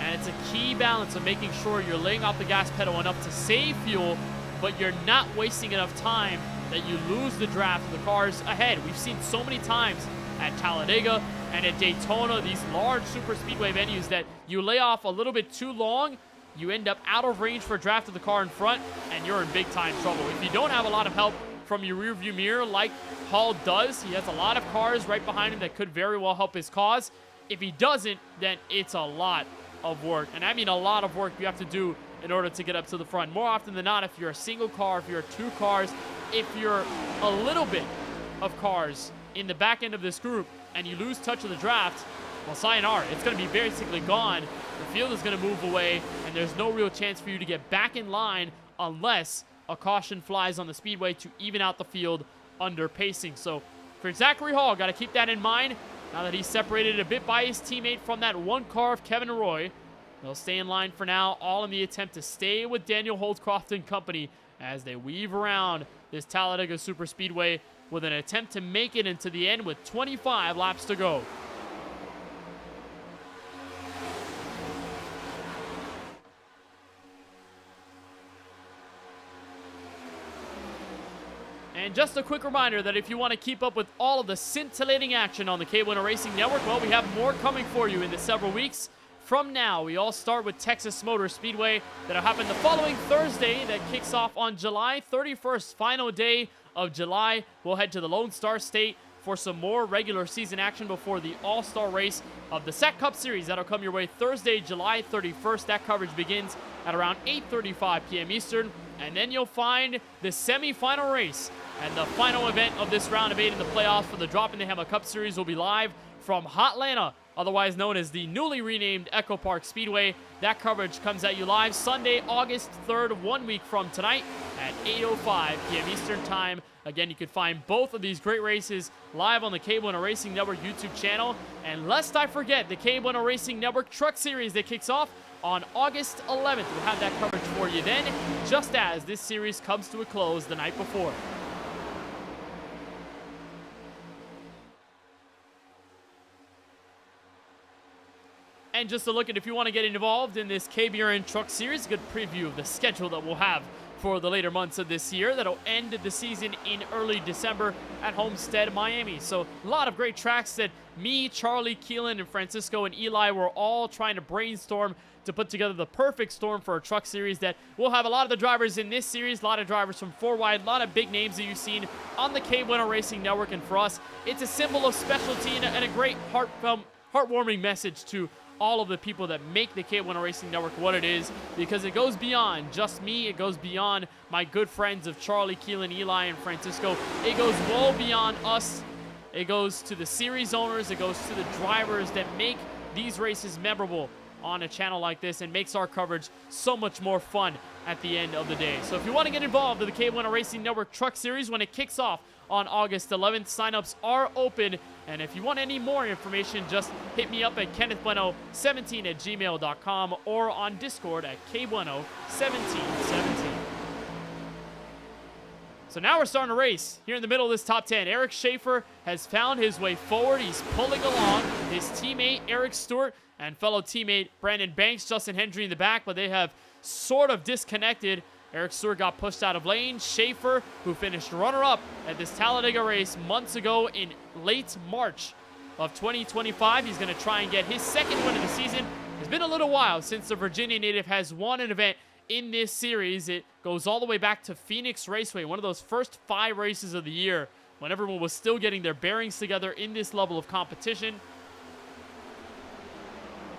And it's a key balance of making sure you're laying off the gas pedal enough to save fuel, but you're not wasting enough time that you lose the draft of the cars ahead. We've seen so many times at Talladega and at Daytona, these large super speedway venues, that you lay off a little bit too long, you end up out of range for a draft of the car in front, and you're in big time trouble. If you don't have a lot of help from your rear view mirror like Hall does, he has a lot of cars right behind him that could very well help his cause. If he doesn't, then it's a lot of work, and I mean a lot of work you have to do in order to get up to the front. More often than not, if you're a single car, if you're 2 cars, if you're a little bit of cars in the back end of this group and you lose touch of the draft, well, sayonara. It's going to be basically gone. The field is going to move away, and there's no real chance for you to get back in line unless a caution flies on the speedway to even out the field under pacing. So for Zachary Hall, got to keep that in mind. Now that he's separated a bit by his teammate from that one car of Kevin Roy, they'll stay in line for now, all in the attempt to stay with Daniel Holdscroft and company as they weave around this Talladega Superspeedway with an attempt to make it into the end with 25 laps to go. And just a quick reminder that if you want to keep up with all of the scintillating action on the KBueno Racing Network, well, we have more coming for you in the several weeks. From now, we all start with Texas Motor Speedway. That'll happen the following Thursday. That kicks off on July 31st, final day of July. We'll head to the Lone Star State for some more regular season action before the all-star race of the SAC Cup Series. That'll come your way Thursday, July 31st. That coverage begins at around 8:35 p.m. Eastern. And then you'll find the semifinal race and the final event of this round of 8 in the playoffs for the Droppin the Hammah Cup Series will be live from Hotlanta, otherwise known as the newly renamed Echo Park Speedway. That coverage comes at you live Sunday, August 3rd, 1 week from tonight at 8:05 p.m. Eastern Time. Again, you can find both of these great races live on the KBueno Racing Network YouTube channel. And lest I forget, the KBueno Racing Network Truck Series that kicks off on August 11th. We'll have that coverage for you then, just as this series comes to a close the night before. And just a look at if you want to get involved in this KBueno Truck Series, a good preview of the schedule that we'll have for the later months of this year. That'll end the season in early December at Homestead, Miami. So a lot of great tracks that me, Charlie, Keelan, and Francisco, and Eli were all trying to brainstorm to put together the perfect storm for a truck series that will have a lot of the drivers in this series, a lot of drivers from 4Wide, a lot of big names that you've seen on the KBueno Racing Network. And for us, it's a symbol of specialty and a great heartwarming message to all of the people that make the KBueno Racing Network what it is, because it goes beyond just me. It goes beyond my good friends of Charlie, Keelan, Eli, and Francisco. It goes well beyond us. It goes to the series owners. It goes to the drivers that make these races memorable on a channel like this and makes our coverage so much more fun at the end of the day. So if you want to get involved in the KBueno Racing Network Truck Series when it kicks off on August 11th, signups are open. And if you want any more information, just hit me up at kennethbueno17@gmail.com or on Discord at kbueno1717. So now we're starting to race here in the middle of this top 10. Eric Schaefer has found his way forward. He's pulling along his teammate Eric Stewart and fellow teammate Brandon Banks, Justin Hendry in the back, but they have sort of disconnected. Eric Stewart got pushed out of lane. Schaefer, who finished runner-up at this Talladega race months ago in late March of 2025. He's going to try and get his second win of the season. It's been a little while since the Virginia native has won an event in this series. It goes all the way back to Phoenix Raceway, one of those first 5 races of the year when everyone was still getting their bearings together in this level of competition.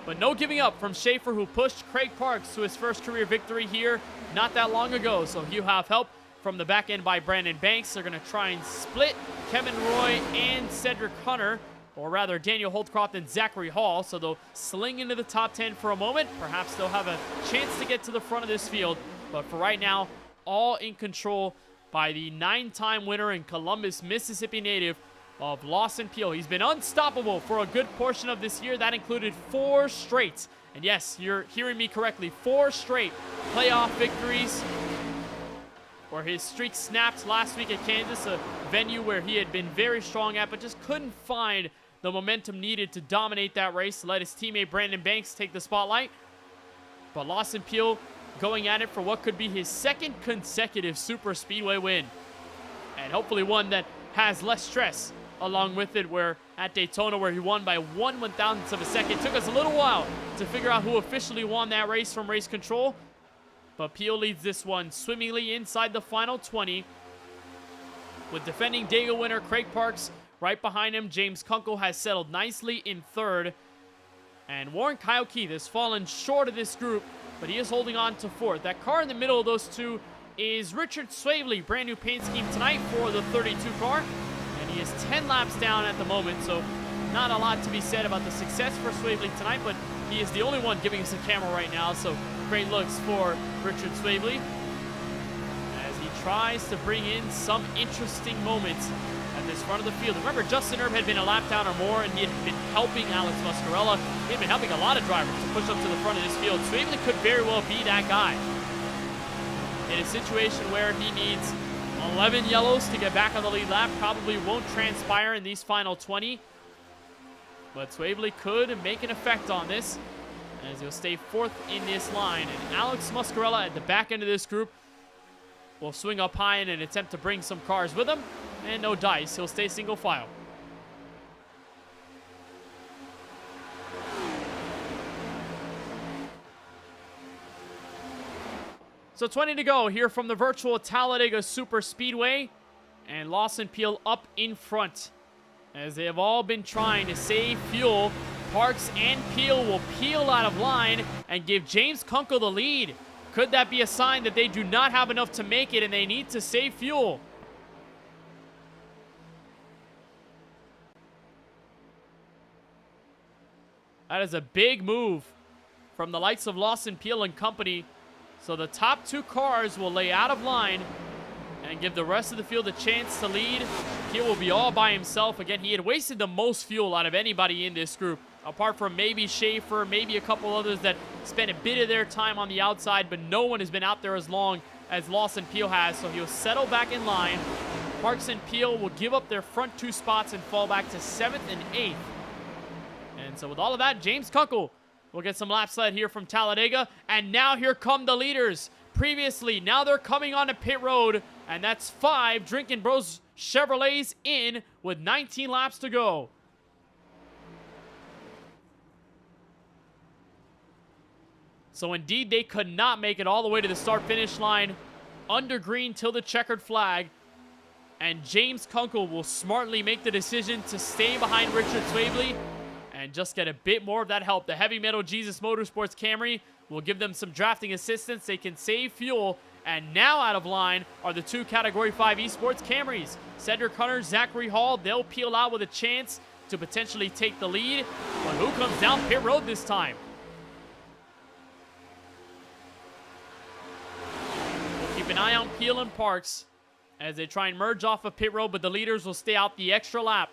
But no giving up from Schaefer, who pushed Craig Parks to his first career victory here not that long ago. So he'll have help from the back end by Brandon Banks. They're going to try and split Kevin Roy and Cedric Hunter, or rather Daniel Holtcroft and Zachary Hall. So they'll sling into the top 10 for a moment. Perhaps they'll have a chance to get to the front of this field. But for right now, all in control by the 9-time winner and Columbus, Mississippi native of Lawson Peel. He's been unstoppable for a good portion of this year. That included 4 straight. And yes, you're hearing me correctly, 4 straight playoff victories, where his streak snapped last week at Kansas, a venue where he had been very strong at, but just couldn't find the momentum needed to dominate that race, to let his teammate Brandon Banks take the spotlight. But Lawson Peel going at it for what could be his second consecutive super speedway win, and hopefully one that has less stress along with it, where at Daytona, where he won by 1/1000th of a second. It took us a little while to figure out who officially won that race from race control, but Peel leads this one swimmingly inside the final 20, with defending Dega winner Craig Parks right behind him. James Kunkel has settled nicely in 3rd, and Warren Kyle Keith has fallen short of this group, but he is holding on to 4th. That car in the middle of those two is Richard Swavely, brand new paint scheme tonight for the 32 car. He is 10 laps down at the moment, so not a lot to be said about the success for Swavely tonight, but he is the only one giving us a camera right now, so great looks for Richard Swavely as he tries to bring in some interesting moments at this front of the field. Remember, Justin Erb had been a lap down or more, and he had been helping Alex Muscarella. He had been helping a lot of drivers to push up to the front of this field. Swavely could very well be that guy in a situation where he needs 11 yellows to get back on the lead lap. Probably won't transpire in these final 20. But Swavely could make an effect on this, as he'll stay fourth in this line. And Alex Muscarella at the back end of this group will swing up high in an attempt to bring some cars with him. And no dice. He'll stay single file. So 20 to go here from the virtual Talladega Super Speedway. And Lawson Peel up in front, as they have all been trying to save fuel. Parks and Peel will peel out of line and give James Kunkel the lead. Could that be a sign that they do not have enough to make it and they need to save fuel? That is a big move from the likes of Lawson Peel and company. So the top two cars will lay out of line and give the rest of the field a chance to lead. Peel will be all by himself. Again, he had wasted the most fuel out of anybody in this group, apart from maybe Schaefer, maybe a couple others that spent a bit of their time on the outside, but no one has been out there as long as Lawson Peel has, so he'll settle back in line. Parks and Peel will give up their front two spots and fall back to 7th and 8th. And so with all of that, James Kunkel will get some laps led here from Talladega. And now here come the leaders. Previously, now they're coming onto pit road. And that's 5 Drinkin' Bros Chevrolets in with 19 laps to go. So indeed, they could not make it all the way to the start-finish line under green till the checkered flag. And James Kunkel will smartly make the decision to stay behind Richard Swavely and just get a bit more of that help. The Heavy Metal Jesus Motorsports Camry will give them some drafting assistance. They can save fuel. And now out of line are the 2 Category 5 Esports Camrys. Cedric Hunter, Zachary Hall, they'll peel out with a chance to potentially take the lead. But who comes down pit road this time? We'll keep an eye on Peel and Parks as they try and merge off of pit road, but the leaders will stay out the extra lap.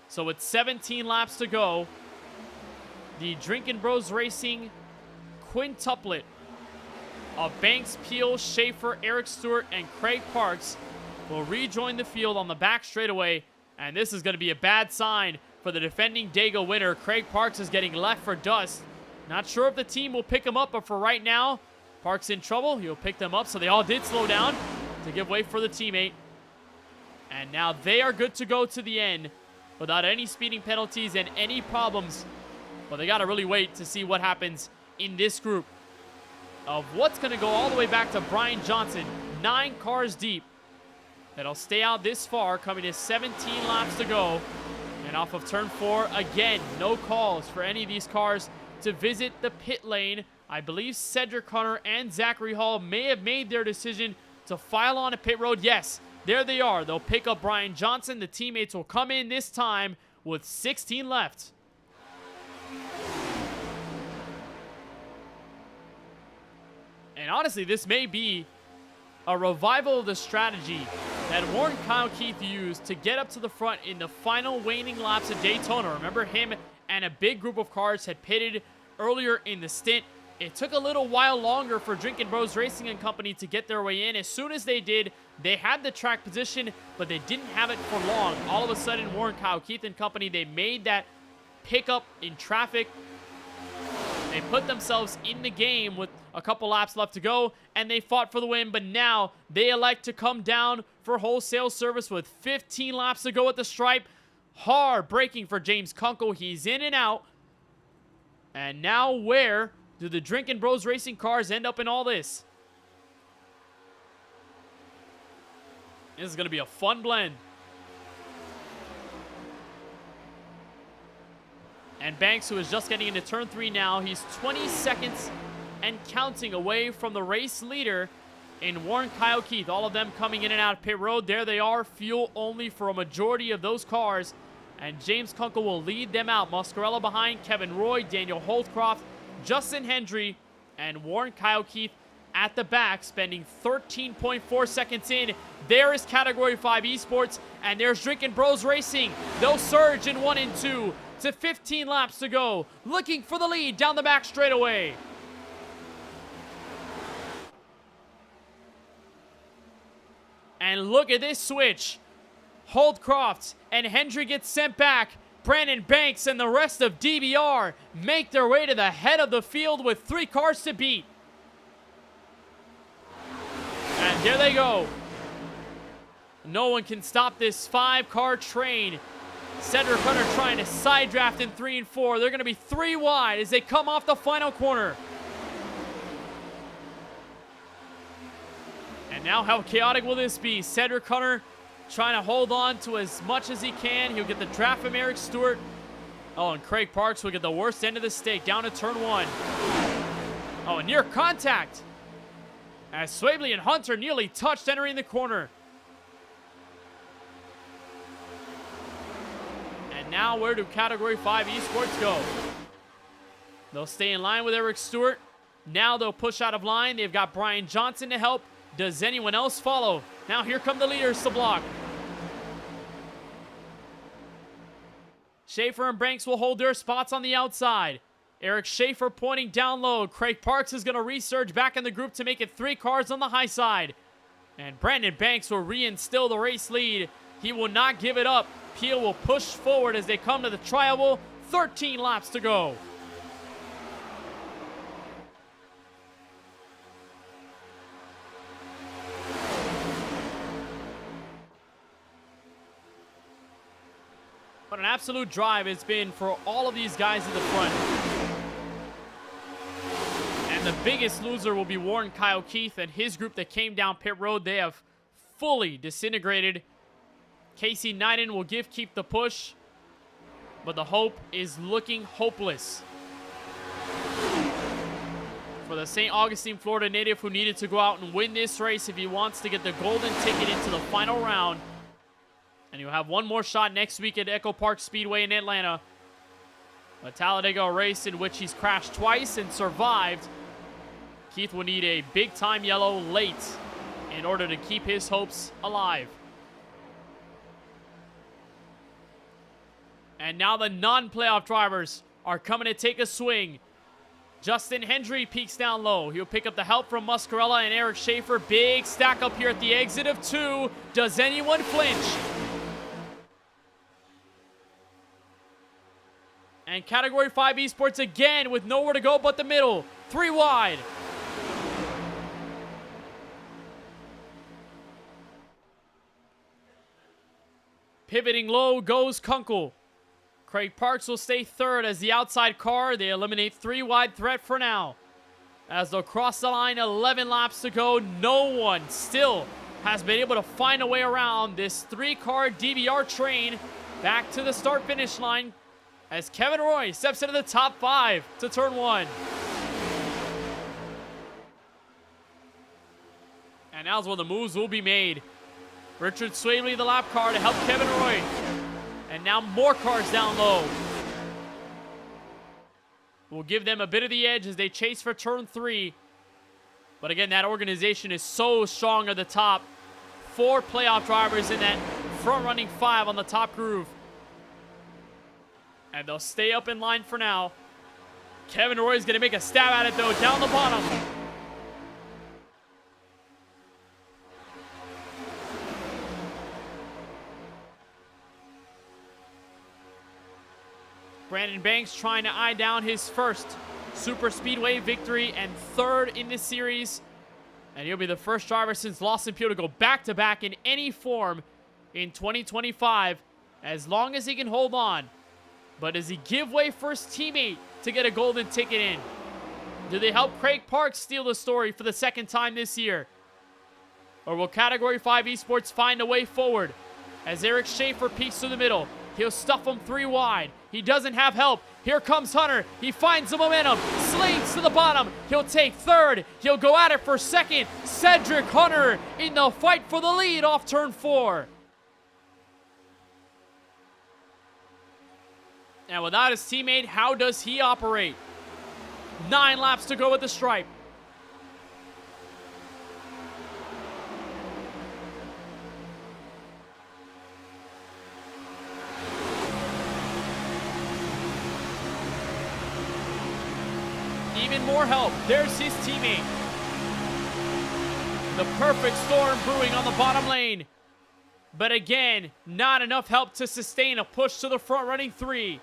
So with 17 laps to go, the Drinkin' Bros Racing quintuplet of Banks, Peel, Schaefer, Eric Stewart, and Craig Parks will rejoin the field on the back straightaway. And this is going to be a bad sign for the defending Dega winner. Craig Parks is getting left for dust. Not sure if the team will pick him up, but for right now, Parks in trouble. He'll pick them up, so they all did slow down to give way for the teammate. And now they are good to go to the end without any speeding penalties and any problems. But they got to really wait to see what happens in this group of what's going to go all the way back to Brian Johnson, 9 cars deep. That'll stay out this far, coming to 17 laps to go. And off of turn 4, again, no calls for any of these cars to visit the pit lane. I believe Cedric Hunter and Zachary Hall may have made their decision to file on a pit road. Yes, there they are. They'll pick up Brian Johnson. The teammates will come in this time with 16 left. And honestly, this may be a revival of the strategy that Warren Kyle Keith used to get up to the front in the final waning laps of Daytona. Remember, him and a big group of cars had pitted earlier in the stint. It took a little while longer for Drinkin' Bros Racing and Company to get their way in. As soon as they did, they had the track position, but they didn't have it for long. All of a sudden, Warren Kyle Keith and Company, they made that pickup in traffic. They put themselves in the game with a couple laps left to go, and they fought for the win, but now they elect to come down for wholesale service with 15 laps to go at the stripe. Hard braking for James Kunkel. He's in and out. And now where do the Drinkin' Bros Racing cars end up in all this? This is going to be a fun blend. And Banks, who is just getting into turn 3 now, he's 20 seconds and counting away from the race leader in Warren Kyle Keith. All of them coming in and out of pit road. There they are, fuel only for a majority of those cars. And James Kunkel will lead them out. Muscarella behind, Kevin Roy, Daniel Holtcroft, Justin Hendry, and Warren Kyle Keith at the back, spending 13.4 seconds in. There is Category 5 Esports, and there's Drinkin' Bros Racing. They'll surge in 1 and 2 to 15 laps to go, looking for the lead down the back straightaway. And look at this switch. Holdcroft and Hendry get sent back. Brandon Banks and the rest of DBR make their way to the head of the field with 3 cars to beat. And here they go. No one can stop this 5-car train. Cedric Hunter trying to side draft in 3 and 4. They're going to be 3 wide as they come off the final corner. And now how chaotic will this be? Cedric Hunter trying to hold on to as much as he can. He'll get the draft from Eric Stewart. Oh, and Craig Parks will get the worst end of the stake down to turn 1. Oh, and near contact as Swabley and Hunter nearly touched entering the corner. And now where do Category 5 Esports go? They'll stay in line with Eric Stewart. Now they'll push out of line. They've got Brian Johnson to help. Does anyone else follow? Now here come the leaders to block. Schaefer and Banks will hold their spots on the outside. Eric Schaefer pointing down low. Craig Parks is going to resurge back in the group to make it 3 cars on the high side. And Brandon Banks will reinstill the race lead. He will not give it up. Peel will push forward as they come to the tri-oval. 13 laps to go. What an absolute drive it's been for all of these guys in the front. And the biggest loser will be Warren Kyle Keith and his group that came down pit road. They have fully disintegrated. Casey Knighton will give Keith the push, but the hope is looking hopeless for the St. Augustine, Florida native who needed to go out and win this race if he wants to get the golden ticket into the final round. And you'll have one more shot next week at Echo Park Speedway in Atlanta. A Talladega race in which he's crashed twice and survived. Keith will need a big-time yellow late in order to keep his hopes alive. And now the non-playoff drivers are coming to take a swing. Justin Hendry peeks down low. He'll pick up the help from Muscarella and Eric Schaefer. Big stack up here at the exit of 2. Does anyone flinch? And Category 5 Esports again with nowhere to go but the middle. 3 wide. Pivoting low goes Kunkel. Craig Parks will stay 3rd as the outside car. They eliminate 3 wide threat for now. As they'll cross the line, 11 laps to go. No one still has been able to find a way around this 3-car DBR train back to the start-finish line as Kevin Roy steps into the top 5 to turn 1. And now's when the moves will be made. Richard Swabley, the lap car, to help Kevin Roy. And now more cars down low. Will give them a bit of the edge as they chase for turn 3. But again, that organization is so strong at the top. 4 playoff drivers in that front-running 5 on the top groove. And they'll stay up in line for now. Kevin Roy is going to make a stab at it, though, down the bottom. Brandon Banks trying to eye down his first Super Speedway victory and 3rd in this series. And he'll be the first driver since Lawson Pugh to go back-to-back in any form in 2025, as long as he can hold on. But does he give way for his teammate to get a golden ticket in? Do they help Craig Parks steal the story for the 2nd time this year? Or will Category 5 Esports find a way forward? As Eric Schaefer peeks through the middle, he'll stuff him 3 wide. He doesn't have help. Here comes Hunter. He finds the momentum. Slings to the bottom. He'll take 3rd. He'll go at it for 2nd. Cedric Hunter in the fight for the lead off turn 4. And without his teammate, how does he operate? 9 laps to go with the stripe. even more help. There's his teammate. The perfect storm brewing on the bottom lane. But again, not enough help to sustain a push to the front running 3.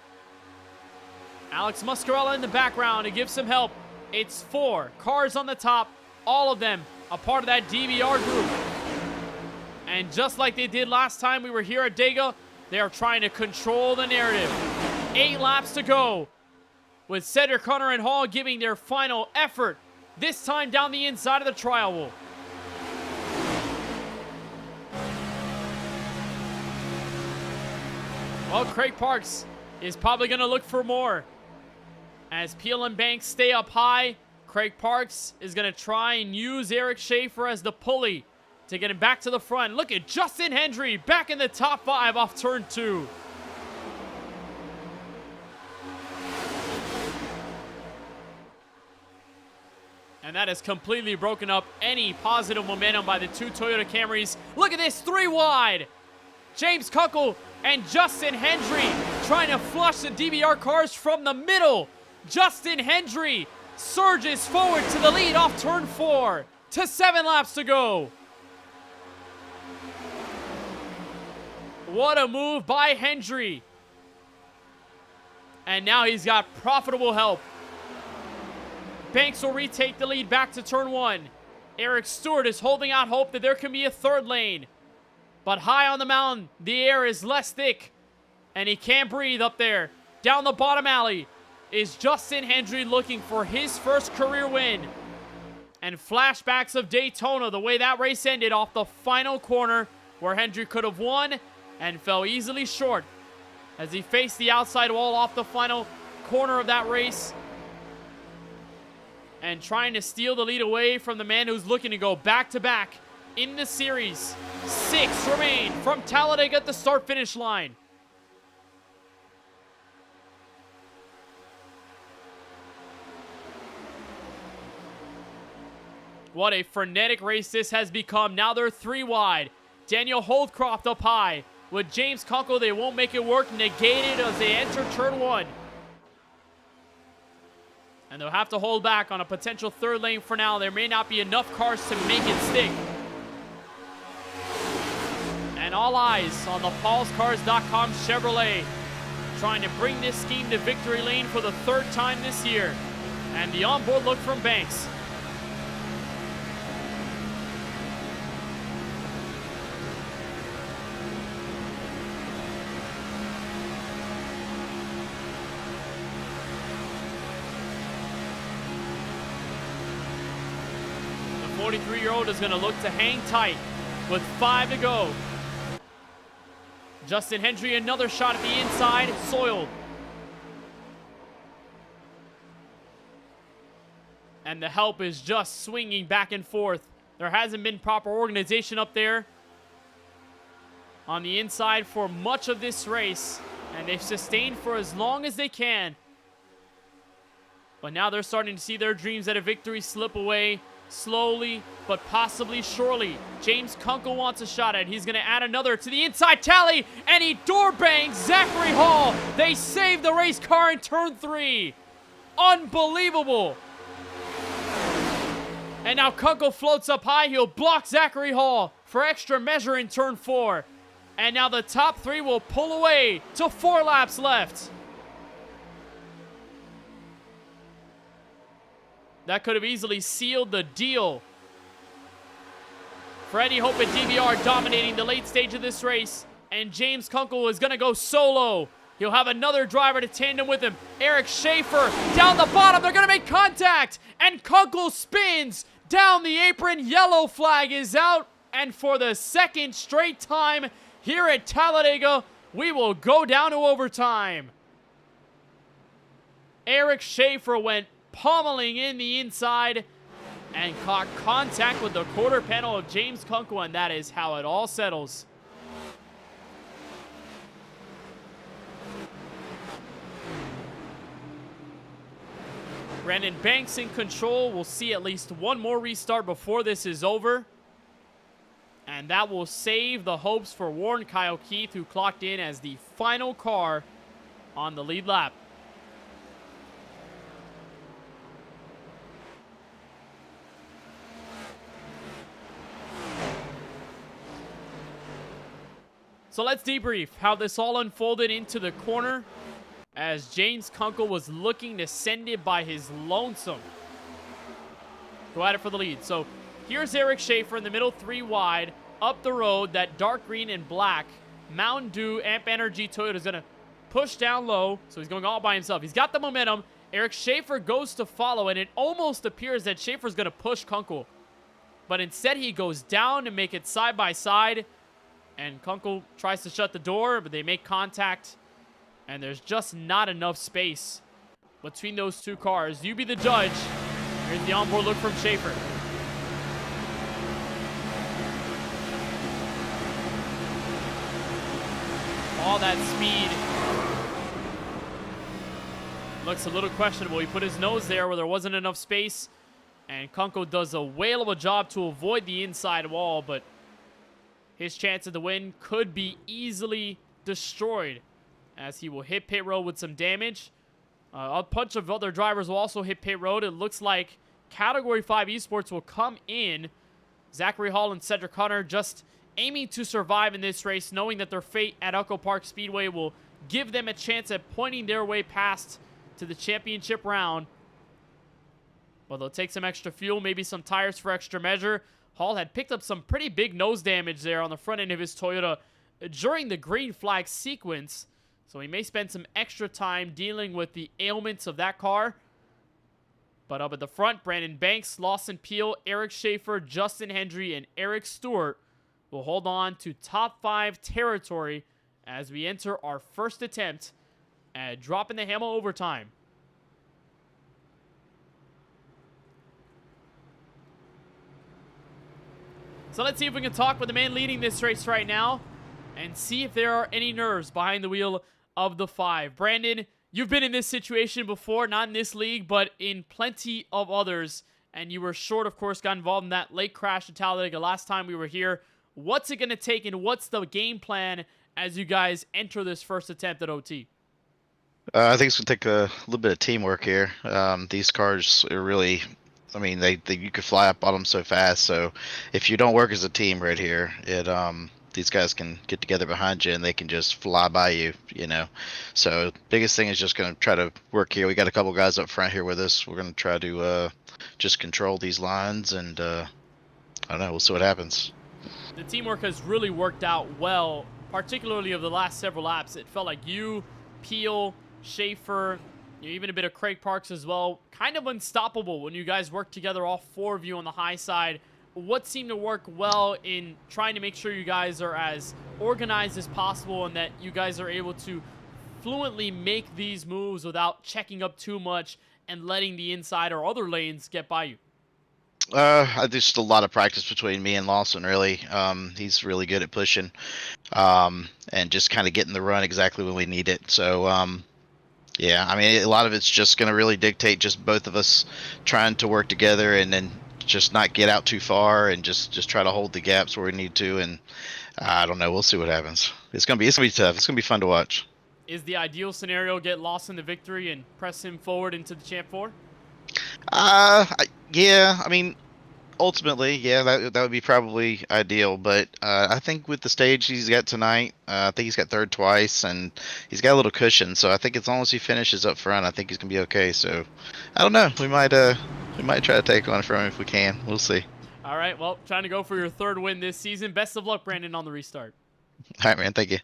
Alex Muscarella in the background to give some help. It's 4 cars on the top, all of them a part of that DBR group. And just like they did last time we were here at Dega, they are trying to control the narrative. 8 laps to go, with Cedric, Hunter, and Hall giving their final effort, this time down the inside of the trial wall. Well, Craig Parks is probably going to look for more. As Peel and Banks stay up high, Craig Parks is going to try and use Eric Schaefer as the pulley to get him back to the front. Look at Justin Hendry back in the top 5 off turn 2. And that has completely broken up any positive momentum by the 2 Toyota Camrys. Look at this, 3 wide. James Kunkel and Justin Hendry trying to flush the DBR cars from the middle. Justin Hendry surges forward to the lead off turn 4 to 7 laps to go. What a move by Hendry. And now he's got profitable help. Banks will retake the lead back to turn 1. Eric Stewart is holding out hope that there can be a 3rd lane. But high on the mountain, the air is less thick, and he can't breathe up there. Down the bottom alley is Justin Hendry looking for his first career win. And flashbacks of Daytona, the way that race ended off the final corner, where Hendry could have won and fell easily short as he faced the outside wall off the final corner of that race, and trying to steal the lead away from the man who's looking to go back-to-back in the series. 6 remain from Talladega at the start-finish line. What a frenetic race this has become. Now they're 3 wide. Daniel Holdcroft up high. With James Kunkel, they won't make it work. Negated as they enter turn 1. And they'll have to hold back on a potential 3rd lane for now. There may not be enough cars to make it stick. And all eyes on the paulscars.com Chevrolet, trying to bring this scheme to victory lane for the 3rd time this year. And the onboard look from Banks. The 43-year-old is going to look to hang tight with 5 to go. Justin Hendry, another shot at the inside, soiled. And the help is just swinging back and forth. There hasn't been proper organization up there on the inside for much of this race, and they've sustained for as long as they can. But now they're starting to see their dreams at a victory slip away. Slowly, but possibly surely. James Kunkel wants a shot at it. He's going to add another to the inside tally, and he door bangs Zachary Hall. They save the race car in turn 3. Unbelievable. And now Kunkel floats up high. He'll block Zachary Hall for extra measure in turn 4. And now the top 3 will pull away to 4 laps left. That could have easily sealed the deal for any hope at DBR dominating the late stage of this race. And James Kunkel is going to go solo. He'll have another driver to tandem with him. Eric Schaefer down the bottom. They're going to make contact. And Kunkel spins down the apron. Yellow flag is out. And for the 2nd straight time here at Talladega, we will go down to overtime. Eric Schaefer went pummeling in the inside and caught contact with the quarter panel of James Kunkel, and that is how it all settles. Brandon Banks in control. We'll see at least one more restart before this is over, and that will save the hopes for Warren Kyle Keith, who clocked in as the final car on the lead lap. So let's debrief how this all unfolded into the corner as James Kunkel was looking to send it by his lonesome. Go at it for the lead. So here's Eric Schaefer in the middle, 3 wide. Up the road, that dark green and black Mountain Dew Amp Energy Toyota is going to push down low. So he's going all by himself. He's got the momentum. Eric Schaefer goes to follow, and it almost appears that Schaefer's going to push Kunkel. But instead, he goes down to make it side by side. And Kunkel tries to shut the door, but they make contact. And there's just not enough space between those 2 cars. You be the judge. Here's the onboard look from Schaefer. All that speed looks a little questionable. He put his nose there where there wasn't enough space. And Kunkel does a whale of a job to avoid the inside wall, but his chance of the win could be easily destroyed as he will hit pit road with some damage. A bunch of other drivers will also hit pit road. It looks like Category 5 Esports will come in. Zachary Hall and Cedric Hunter just aiming to survive in this race, knowing that their fate at Echo Park Speedway will give them a chance at pointing their way past to the championship round. But they'll take some extra fuel, maybe some tires for extra measure. Hall had picked up some pretty big nose damage there on the front end of his Toyota during the green flag sequence. So he may spend some extra time dealing with the ailments of that car. But up at the front, Brandon Banks, Lawson Peel, Eric Schaefer, Justin Hendry, and Eric Stewart will hold on to top 5 territory as we enter our first attempt at dropping the Hammah overtime. So let's see if we can talk with the man leading this race right now and see if there are any nerves behind the wheel of the 5. Brandon, you've been in this situation before, not in this league, but in plenty of others. And you were short, of course, got involved in that late crash at Talladega last time we were here. What's it going to take and what's the game plan as you guys enter this first attempt at OT? I think it's going to take a little bit of teamwork here. These cars are really... I mean, you could fly up on them so fast. So if you don't work as a team right here, these guys can get together behind you and they can just fly by you, you know. So biggest thing is just going to try to work here. We got a couple guys up front here with us. We're going to try to just control these lines, and I don't know. We'll see what happens. The teamwork has really worked out well, particularly over the last several laps. It felt like you, Peel, Schaefer, even a bit of Craig Parks as well, kind of unstoppable when you guys work together, all 4 of you on the high side. What seemed to work well in trying to make sure you guys are as organized as possible and that you guys are able to fluently make these moves without checking up too much and letting the inside or other lanes get by you? Just a lot of practice between me and Lawson, really. He's really good at pushing and just kind of getting the run exactly when we need it. So, yeah, I mean, a lot of it's just going to really dictate just both of us trying to work together and then just not get out too far and just try to hold the gaps where we need to. And I don't know. We'll see what happens. It's gonna be tough. It's gonna be fun to watch. Is the ideal scenario get Lawson the victory and press him forward into the Champ 4? Yeah. I mean, ultimately, yeah, that would be probably ideal. But I think with the stage he's got tonight, I think he's got third twice, and he's got a little cushion. So I think as long as he finishes up front, I think he's gonna be okay. So I don't know. We might try to take one from him if we can. We'll see. All right. Well, trying to go for your 3rd win this season. Best of luck, Brandon, on the restart. All right, man. Thank you.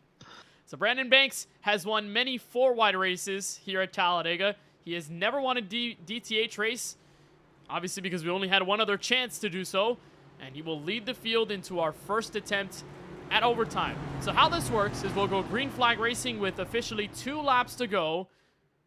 So Brandon Banks has won many 4-wide races here at Talladega. He has never won a DTH race, obviously because we only had one other chance to do so, and he will lead the field into our first attempt at overtime. So how this works is we'll go green flag racing with officially 2 laps to go,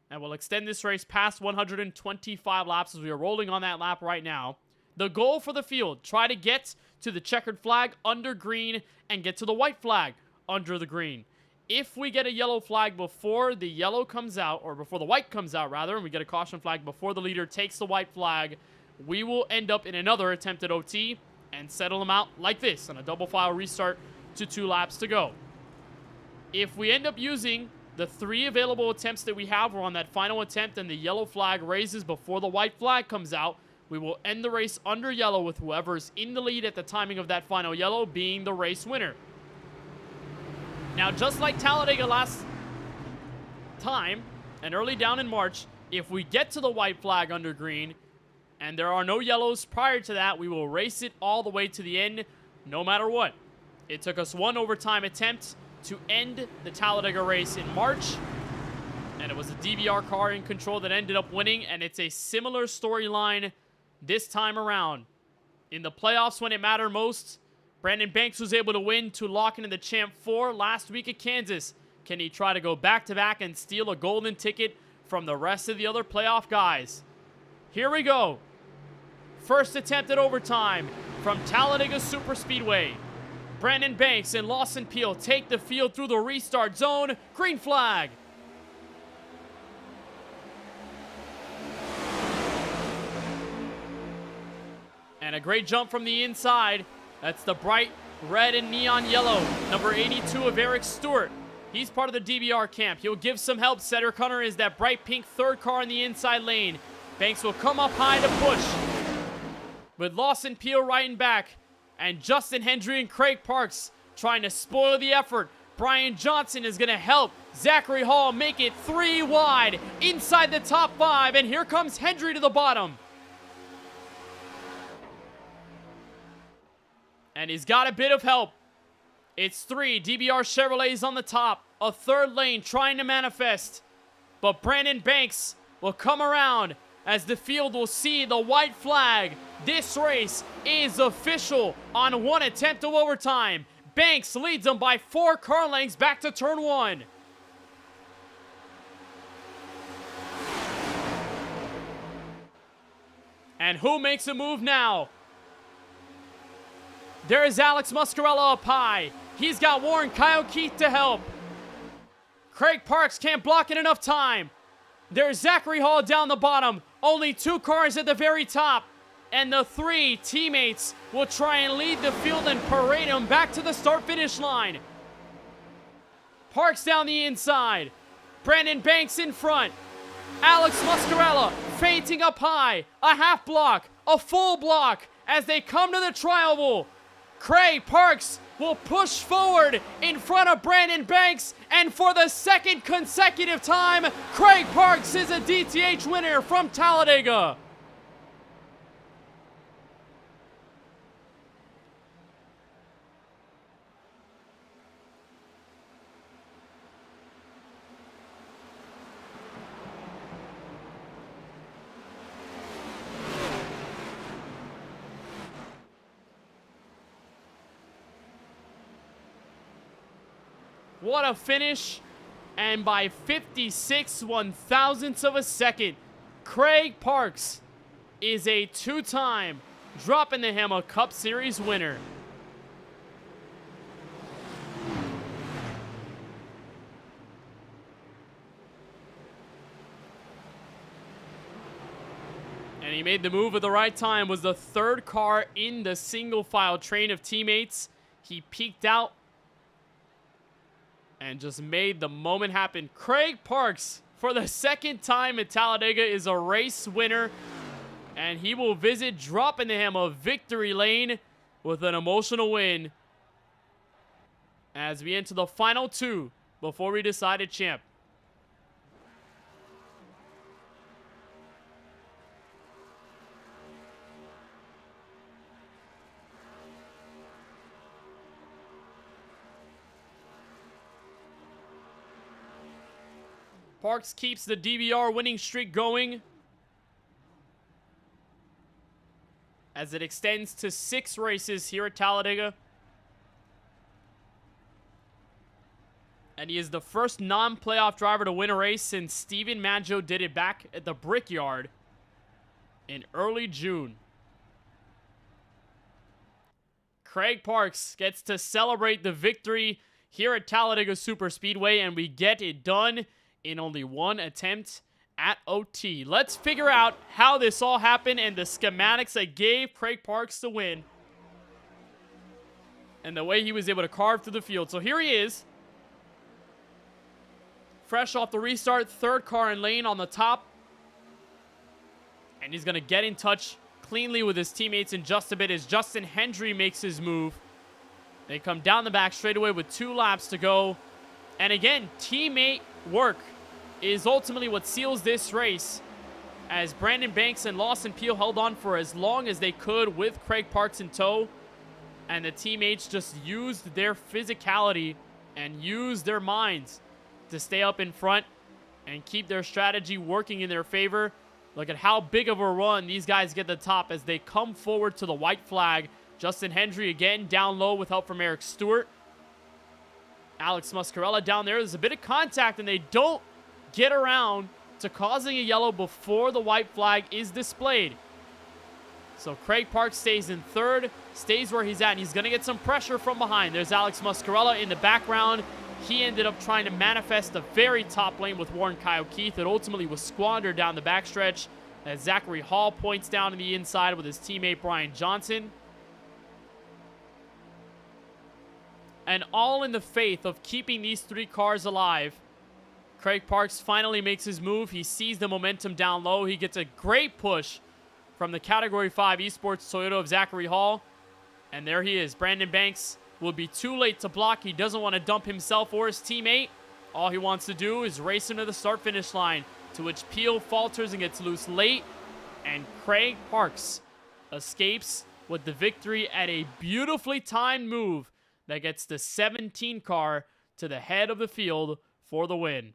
and we'll extend this race past 125 laps as we are rolling on that lap right now. The goal for the field, try to get to the checkered flag under green and get to the white flag under the green. If we get a yellow flag before the yellow comes out, or before the white comes out rather, and we get a caution flag before the leader takes the white flag, we will end up in another attempt at OT and settle them out like this on a double file restart to 2 laps to go. If we end up using the 3 available attempts that we have, we're on that final attempt and the yellow flag raises before the white flag comes out, we will end the race under yellow with whoever's in the lead at the timing of that final yellow being the race winner. Now, just like Talladega last time, and early down in March, if we get to the white flag under green, and there are no yellows prior to that, we will race it all the way to the end, no matter what. It took us one overtime attempt to end the Talladega race in March, and it was a DBR car in control that ended up winning, and it's a similar storyline this time around. In the playoffs, when it mattered most, Brandon Banks was able to win to lock into the Champ 4 last week at Kansas. Can he try to go back-to-back and steal a golden ticket from the rest of the other playoff guys? Here we go. First attempt at overtime from Talladega Superspeedway. Brandon Banks and Lawson Peel take the field through the restart zone. Green flag. And a great jump from the inside. That's the bright red and neon yellow, number 82 of Eric Stewart. He's part of the DBR camp. He'll give some help. Cedric Hunter is that bright pink third car in the inside lane. Banks will come up high to push, with Lawson Peel riding back, and Justin Hendry and Craig Parks trying to spoil the effort. Brian Johnson is going to help Zachary Hall make it 3 wide inside the top 5, and here comes Hendry to the bottom. And he's got a bit of help. It's 3 DBR Chevrolets on the top. A third lane trying to manifest. But Brandon Banks will come around as the field will see the white flag. This race is official on one attempt of overtime. Banks leads them by 4 car lengths back to turn 1. And who makes a move now? There is Alex Muscarella up high. He's got Warren Kyle Keith to help. Craig Parks can't block in enough time. There's Zachary Hall down the bottom. Only 2 cars at the very top. And the 3 teammates will try and lead the field and parade them back to the start-finish line. Parks down the inside. Brandon Banks in front. Alex Muscarella fainting up high. A half block, a full block as they come to the tri-oval. Craig Parks will push forward in front of Brandon Banks, and for the second consecutive time, Craig Parks is a DTH winner from Talladega. What a finish, and by 56 1/1000ths of a second, Craig Parks is a 2-time Droppin' the Hammah Cup Series winner. And he made the move at the right time, was the 3rd car in the single file train of teammates. He peeked out and just made the moment happen. Craig Parks, for the 2nd time at Talladega, is a race winner. And he will visit Droppin' the Hammah victory lane with an emotional win as we enter the final 2 before we decide a champ. Parks keeps the DBR winning streak going as it extends to 6 races here at Talladega. And he is the first non-playoff driver to win a race since Steven Maggio did it back at the Brickyard in early June. Craig Parks gets to celebrate the victory here at Talladega Superspeedway, and we get it done in only 1 attempt at OT. Let's figure out how this all happened and the schematics that gave Craig Parks the win and the way he was able to carve through the field. So here he is, fresh off the restart, 3rd car in lane on the top, and he's going to get in touch cleanly with his teammates in just a bit as Justin Hendry makes his move. They come down the back straightaway with 2 laps to go. And again, teammate work is ultimately what seals this race, as Brandon Banks and Lawson Peel held on for as long as they could with Craig Parks in tow. And the teammates just used their physicality and used their minds to stay up in front and keep their strategy working in their favor. Look at how big of a run these guys get to the top as they come forward to the white flag. Justin Hendry again down low with help from Eric Stewart. Alex Muscarella down there. There's a bit of contact, and they don't get around to causing a yellow before the white flag is displayed. So Craig Parks stays in third, stays where he's at, and he's going to get some pressure from behind. There's Alex Muscarella in the background. He ended up trying to manifest the very top lane with Warren Kyle Keith. It ultimately was squandered down the backstretch as Zachary Hall points down to the inside with his teammate Brian Johnson. And all in the faith of keeping these 3 cars alive, Craig Parks finally makes his move. He sees the momentum down low. He gets a great push from the Category 5 Esports Toyota of Zachary Hall. And there he is. Brandon Banks will be too late to block. He doesn't want to dump himself or his teammate. All he wants to do is race him to the start-finish line, to which Peel falters and gets loose late. And Craig Parks escapes with the victory at a beautifully timed move that gets the 17 car to the head of the field for the win.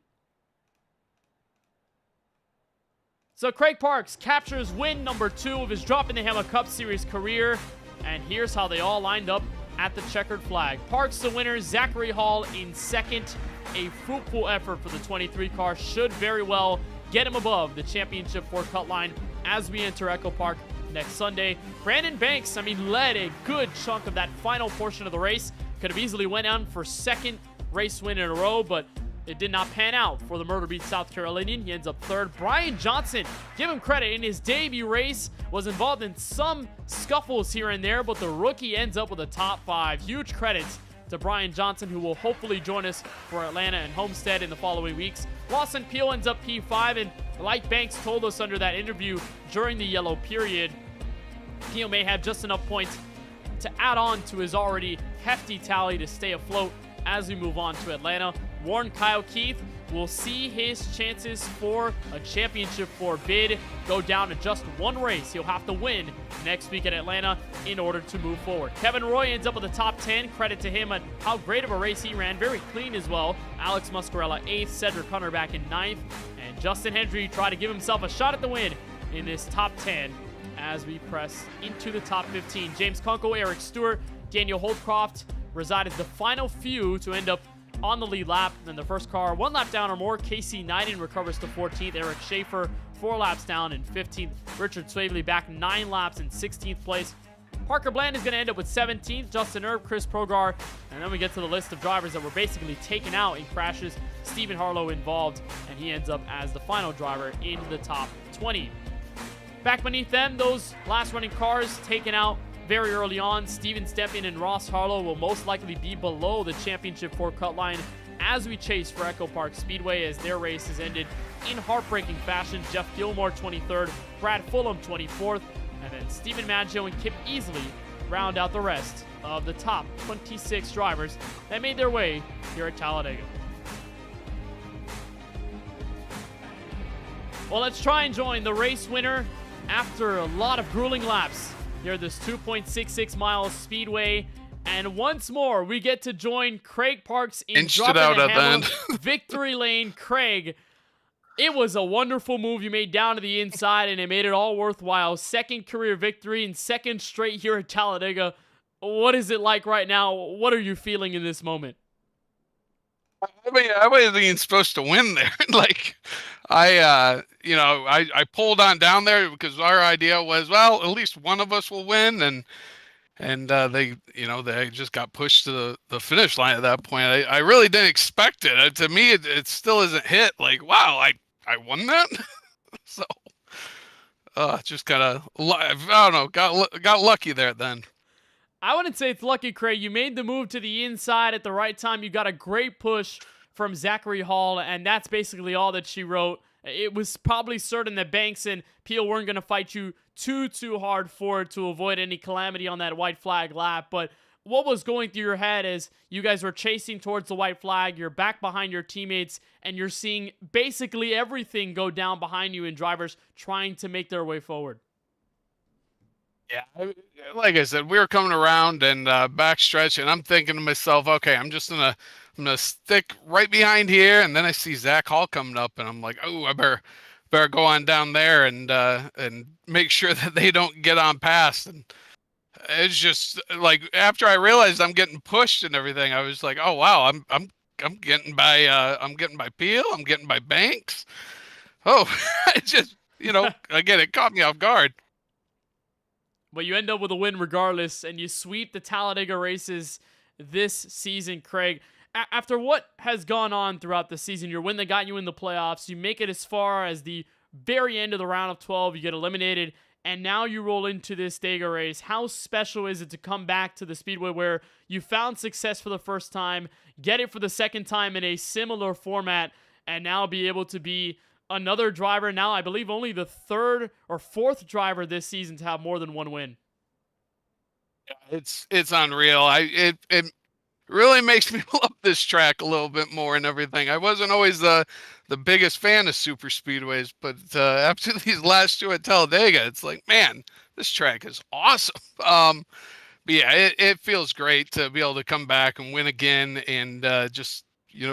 So Craig Parks captures win number 2 of his Droppin the Hammah Cup Series career. And here's how they all lined up at the checkered flag. Parks the winner, Zachary Hall in second. A fruitful effort for the 23 car should very well get him above the championship 4 cut line as we enter Echo Park next Sunday. Brandon Banks, led a good chunk of that final portion of the race. Could have easily went on for 2nd race win in a row, but it did not pan out for the Myrtle Beach, South Carolinian. He ends up 3rd. Brian Johnson, give him credit, in his debut race, was involved in some scuffles here and there, but the rookie ends up with a top 5. Huge credits to Brian Johnson, who will hopefully join us for Atlanta and Homestead in the following weeks. Lawson Peel ends up P5, and like Banks told us under that interview during the yellow period, Peel may have just enough points to add on to his already hefty tally to stay afloat as we move on to Atlanta. Warren Kyle Keith will see his chances for a championship 4 bid go down to just 1 race. He'll have to win next week at Atlanta in order to move forward. Kevin Roy ends up with the top 10. Credit to him on how great of a race he ran. Very clean as well. Alex Muscarella 8th, Cedric Hunter back in 9th, and Justin Hendry tried to give himself a shot at the win in this top 10 as we press into the top 15. James Kunkel, Eric Stewart, Daniel Holdcroft reside as the final few to end up on the lead lap. Then the first car 1 lap down or more. Casey Knighton recovers to 14th. Eric Schaefer 4 laps down in 15th. Richard Swavely back 9 laps in 16th place. Parker Bland is going to end up with 17th. Justin Erb, Chris Progar. And then we get to the list of drivers that were basically taken out in crashes. Stephen Harlow involved, and he ends up as the final driver in the top 20. Back beneath them, those last running cars taken out very early on. Steven Stepien and Ross Harlow will most likely be below the championship 4 cut line as we chase for Echo Park Speedway as their race has ended in heartbreaking fashion. Jeff Gilmore 23rd, Brad Fulham 24th, and then Stephen Maggio and Kip Easley round out the rest of the top 26 drivers that made their way here at Talladega. Well, let's try and join the race winner after a lot of grueling laps here at this 2.66 miles speedway. And once more, we get to join Craig Parks in Droppin the Hammah victory lane. Craig, it was a wonderful move you made down to the inside, and it made it all worthwhile. 2nd career victory and 2nd straight here at Talladega. What is it like right now? What are you feeling in this moment? I mean, I wasn't even supposed to win there. I pulled on down there because our idea was, well, at least one of us will win, and they just got pushed to the finish line at that point. I really didn't expect it. To me, it still isn't hit. Like, wow, I won that. So, just kind of, I don't know, got lucky there then. I wouldn't say it's lucky, Craig. You made the move to the inside at the right time. You got a great push from Zachary Hall, and that's basically all that she wrote. It was probably certain that Banks and Peel weren't going to fight you too hard for it to avoid any calamity on that white flag lap, but what was going through your head as you guys were chasing towards the white flag, you're back behind your teammates, and you're seeing basically everything go down behind you and drivers trying to make their way forward? Yeah, like I said, we were coming around and backstretch, and I'm thinking to myself, okay, I'm gonna stick right behind here, and then I see Zach Hall coming up, and I'm like, oh, I better go on down there and make sure that they don't get on past. And it's just like after I realized I'm getting pushed and everything, I was like, oh wow, I'm getting by Peel, I'm getting by Banks. Oh, it just again, it caught me off guard. But you end up with a win regardless, and you sweep the Talladega races this season, Craig. After what has gone on throughout the season, your win that got you in the playoffs, you make it as far as the very end of the round of 12, you get eliminated, and now you roll into this Dega race. How special is it to come back to the Speedway where you found success for the first time, get it for the second time in a similar format, and now be able to be another driver, now I believe only the third or fourth driver this season to have more than one win? It's unreal. It really makes me love this track a little bit more and everything. I wasn't always the biggest fan of super speedways, but after these last two at Talladega, it's like, man, this track is awesome. But yeah, it feels great to be able to come back and win again and just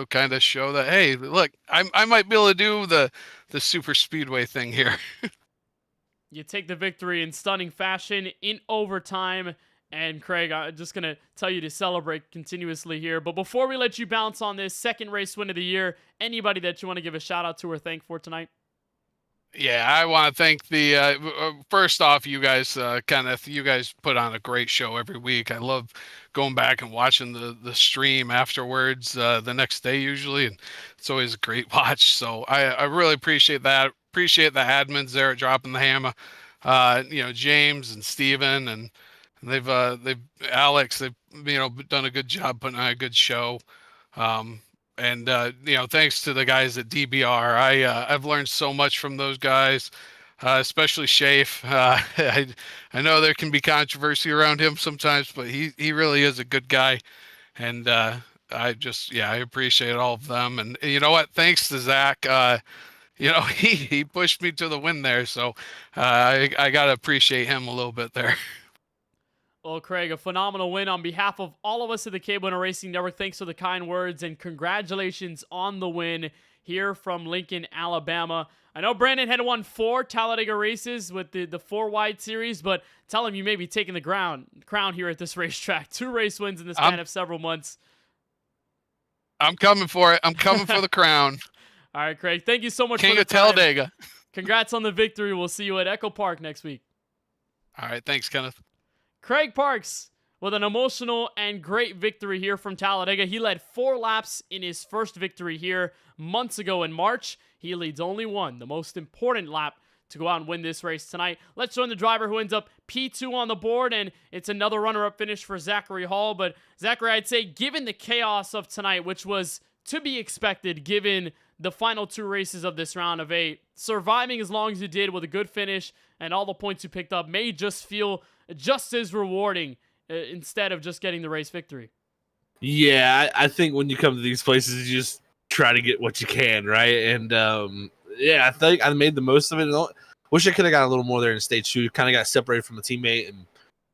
kind of show that, hey, look, I might be able to do the super speedway thing here. You take the victory in stunning fashion in overtime. And Craig, I'm just going to tell you to celebrate continuously here. But before we let you bounce on this second race win of the year, anybody that you want to give a shout out to or thank for tonight? Yeah, I want to thank the first off, you guys, Kenneth. You guys put on a great show every week. I love going back and watching the stream afterwards, the next day usually, and it's always a great watch. So I really appreciate that. Appreciate the admins there at Droppin the Hammah, James and Steven, and they've Alex. They've done a good job putting on a good show. And thanks to the guys at DBR, I've learned so much from those guys, especially Shafe. I know there can be controversy around him sometimes, but he really is a good guy, and I appreciate all of them. And you know what? Thanks to Zach. He pushed me to the win there, so I gotta appreciate him a little bit there. Well, Craig, a phenomenal win on behalf of all of us at the KBueno Racing Network. Thanks for the kind words and congratulations on the win here from Lincoln, Alabama. I know Brandon had won 4 Talladega races with the 4-wide series, but tell him you may be taking the crown here at this racetrack. 2 race wins in the span of several months. I'm coming for it. I'm coming for the crown. All right, Craig. Thank you so much King for the of Talladega. Congrats on the victory. We'll see you at Echo Park next week. All right. Thanks, Kenneth. Craig Parks with an emotional and great victory here from Talladega. He led 4 laps in his first victory here months ago in March. He leads only 1, the most important lap to go out and win this race tonight. Let's join the driver who ends up P2 on the board, and it's another runner-up finish for Zachary Hall. But Zachary, I'd say given the chaos of tonight, which was to be expected given the final 2 races of this round of 8, surviving as long as you did with a good finish and all the points you picked up may just feel just as rewarding instead of just getting the race victory. Yeah, I think when you come to these places, you just try to get what you can, right? And I think I made the most of it. Wish I could have got a little more there in stage 2. Kind of got separated from a teammate and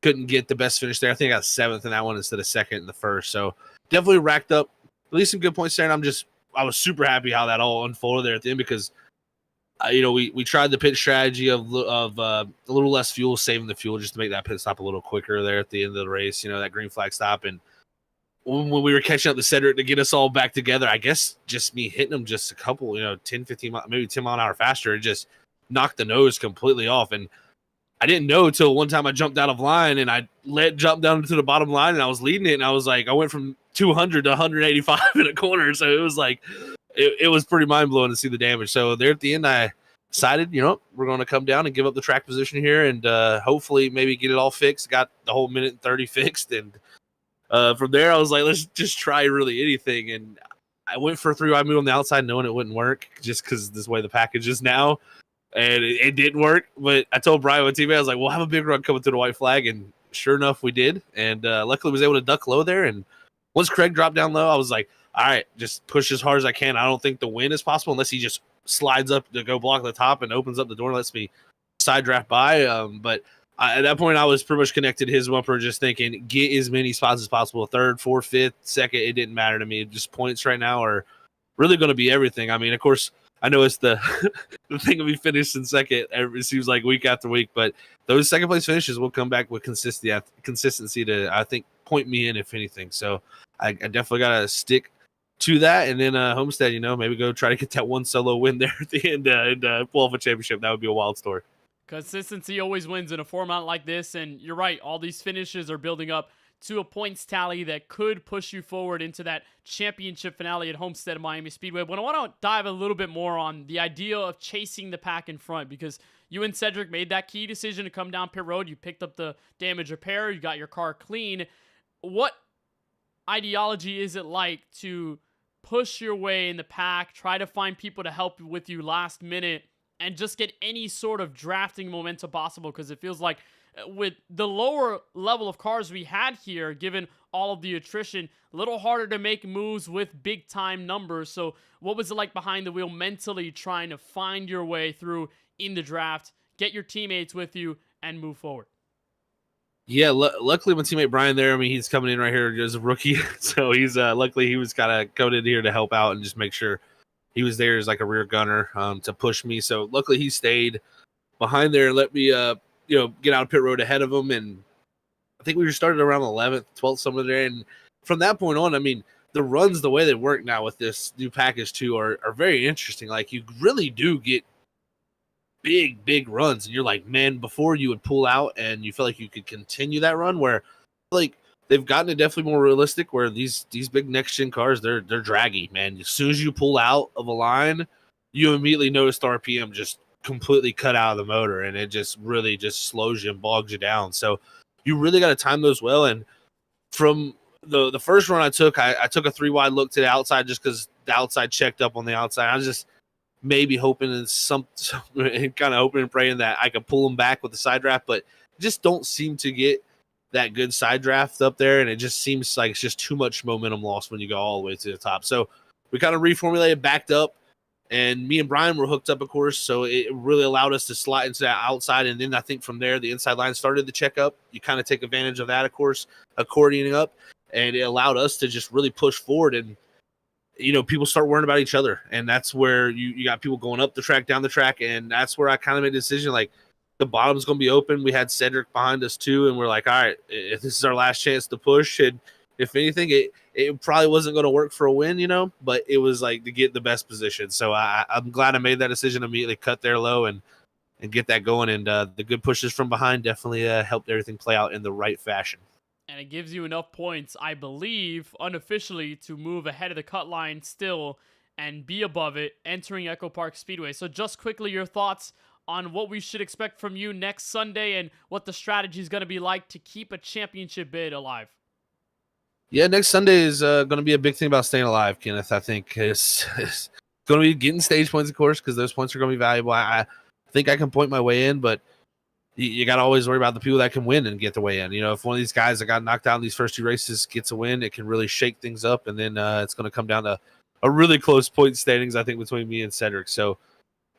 couldn't get the best finish there. I think I got 7th in that one instead of 2nd in the first. So definitely racked up at least some good points there. And I was super happy how that all unfolded there at the end because we tried the pit strategy of a little less fuel, saving the fuel just to make that pit stop a little quicker there at the end of the race, that green flag stop. And when we were catching up to Cedric to get us all back together, I guess just me hitting him just a couple, 10, 15, maybe 10 mile an hour faster, it just knocked the nose completely off. And I didn't know until one time I jumped out of line and I jumped down to the bottom line and I was leading it. And I was like, I went from 200 to 185 in a corner. So it was like, it was pretty mind-blowing to see the damage. So there at the end, I decided, we're going to come down and give up the track position here and hopefully maybe get it all fixed. Got the whole minute and 30 fixed. And from there, I was like, let's just try really anything. And I went for a 3-wide move on the outside knowing it wouldn't work just because this way the package is now. And it didn't work. But I told Brian on TV, I was like, we'll have a big run coming to the white flag. And sure enough, we did. And luckily was able to duck low there. And once Craig dropped down low, I was like, all right, just push as hard as I can. I don't think the win is possible unless he just slides up to go block the top and opens up the door and lets me side draft by. But at that point, I was pretty much connected to his bumper, just thinking, get as many spots as possible. Third, fourth, fifth, second, it didn't matter to me. Just points right now are really going to be everything. I mean, of course, I know it's the the thing of me finishing second. It seems like week after week, but those second place finishes will come back with consistency to, I think, point me in, if anything. So I definitely got to stick to that. And then Homestead, maybe go try to get that one solo win there at the end and pull off a championship. That would be a wild story. Consistency always wins in a format like this, and you're right, all these finishes are building up to a points tally that could push you forward into that championship finale at Homestead at Miami Speedway. But I want to dive a little bit more on the idea of chasing the pack in front, because you and Cedric made that key decision to come down pit road. You picked up the damage repair. You got your car clean. What ideology is it like to push your way in the pack, try to find people to help with you last minute, and just get any sort of drafting momentum possible? Because it feels like with the lower level of cars we had here, given all of the attrition, a little harder to make moves with big time numbers. So what was it like behind the wheel mentally trying to find your way through in the draft, get your teammates with you, and move forward? Yeah, luckily my teammate Brian there, I mean, he's coming in right here as a rookie. So he's luckily he was kind of coming in here to help out and just make sure he was there as like a rear gunner to push me. So luckily he stayed behind there and let me, get out of pit road ahead of him. And I think we started around 11th, 12th, somewhere there. And from that point on, I mean, the runs, the way they work now with this new package too, are very interesting. Like, you really do get big runs. And you're like, man, before you would pull out and you feel like you could continue that run, where like they've gotten it definitely more realistic, where these big next gen cars, they're draggy, man. As soon as you pull out of a line, you immediately notice the RPM just completely cut out of the motor, and it just really just slows you and bogs you down. So you really got to time those well. And from the first run I took a 3-wide look to the outside just because the outside checked up on the outside. I was just maybe hoping and kind of hoping and praying that I could pull them back with the side draft, but just don't seem to get that good side draft up there, and it just seems like it's just too much momentum lost when you go all the way to the top. So we kind of reformulated, backed up, and me and Brian were hooked up, of course, so it really allowed us to slide into that outside. And then I think from there, the inside line started to check up. You kind of take advantage of that, of course, accordioning up, and it allowed us to just really push forward. And, people start worrying about each other, and that's where you got people going up the track, down the track, and that's where I kind of made a decision, like, the bottom's going to be open. We had Cedric behind us too, and we're like, all right, if this is our last chance to push, and if anything, it probably wasn't going to work for a win, but it was like to get the best position. So I'm glad I made that decision, immediately cut there low and get that going. And the good pushes from behind definitely helped everything play out in the right fashion. And it gives you enough points, I believe, unofficially, to move ahead of the cut line still and be above it entering Echo Park Speedway. So just quickly, your thoughts on what we should expect from you next Sunday and what the strategy is going to be like to keep a championship bid alive. Yeah, next Sunday is going to be a big thing about staying alive, Kenneth. I think it's going to be getting stage points, of course, because those points are going to be valuable. I think I can point my way in, but you got to always worry about the people that can win and get the way in. If one of these guys that got knocked out in these first two races gets a win, it can really shake things up, and then it's going to come down to a really close point standings, I think, between me and Cedric. So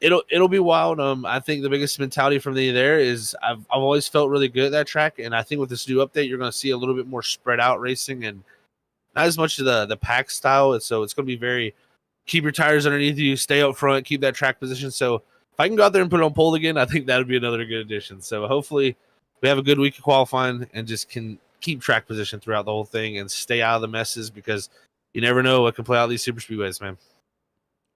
it'll be wild. I think the biggest mentality from there is I've always felt really good at that track, and I think with this new update, you're going to see a little bit more spread out racing and not as much of the pack style. And so it's going to be very keep your tires underneath you, stay up front, keep that track position. So if I can go out there and put it on pole again, I think that would be another good addition. So hopefully we have a good week of qualifying and just can keep track position throughout the whole thing and stay out of the messes, because you never know what can play out these super speedways, man.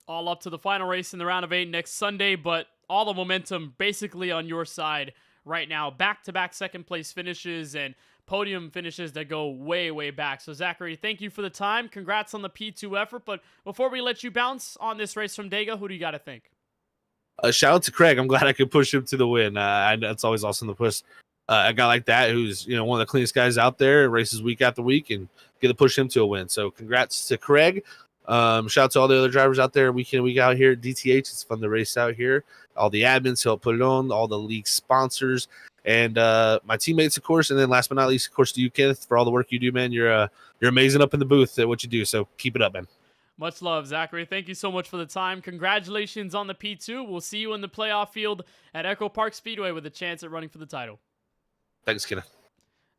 All up to the final race in the round of 8 next Sunday, but all the momentum basically on your side right now. Back-to-back second-place finishes and podium finishes that go way, way back. So, Zachary, thank you for the time. Congrats on the P2 effort. But before we let you bounce on this race from Dega, who do you got to thank? Shout out to Craig. I'm glad I could push him to the win. It's always awesome to push a guy like that who's one of the cleanest guys out there, races week after week, and get to push him to a win. So, congrats to Craig. Shout out to all the other drivers out there week in and week out here at DTH. It's fun to race out here. All the admins who help put it on, all the league sponsors, And my teammates, of course, and then last but not least, of course, to you, Kenneth, for all the work you do, man. You're amazing up in the booth at what you do. So keep it up, man. Much love, Zachary. Thank you so much for the time. Congratulations on the P2. We'll see you in the playoff field at Echo Park Speedway with a chance at running for the title. Thanks, Kenneth.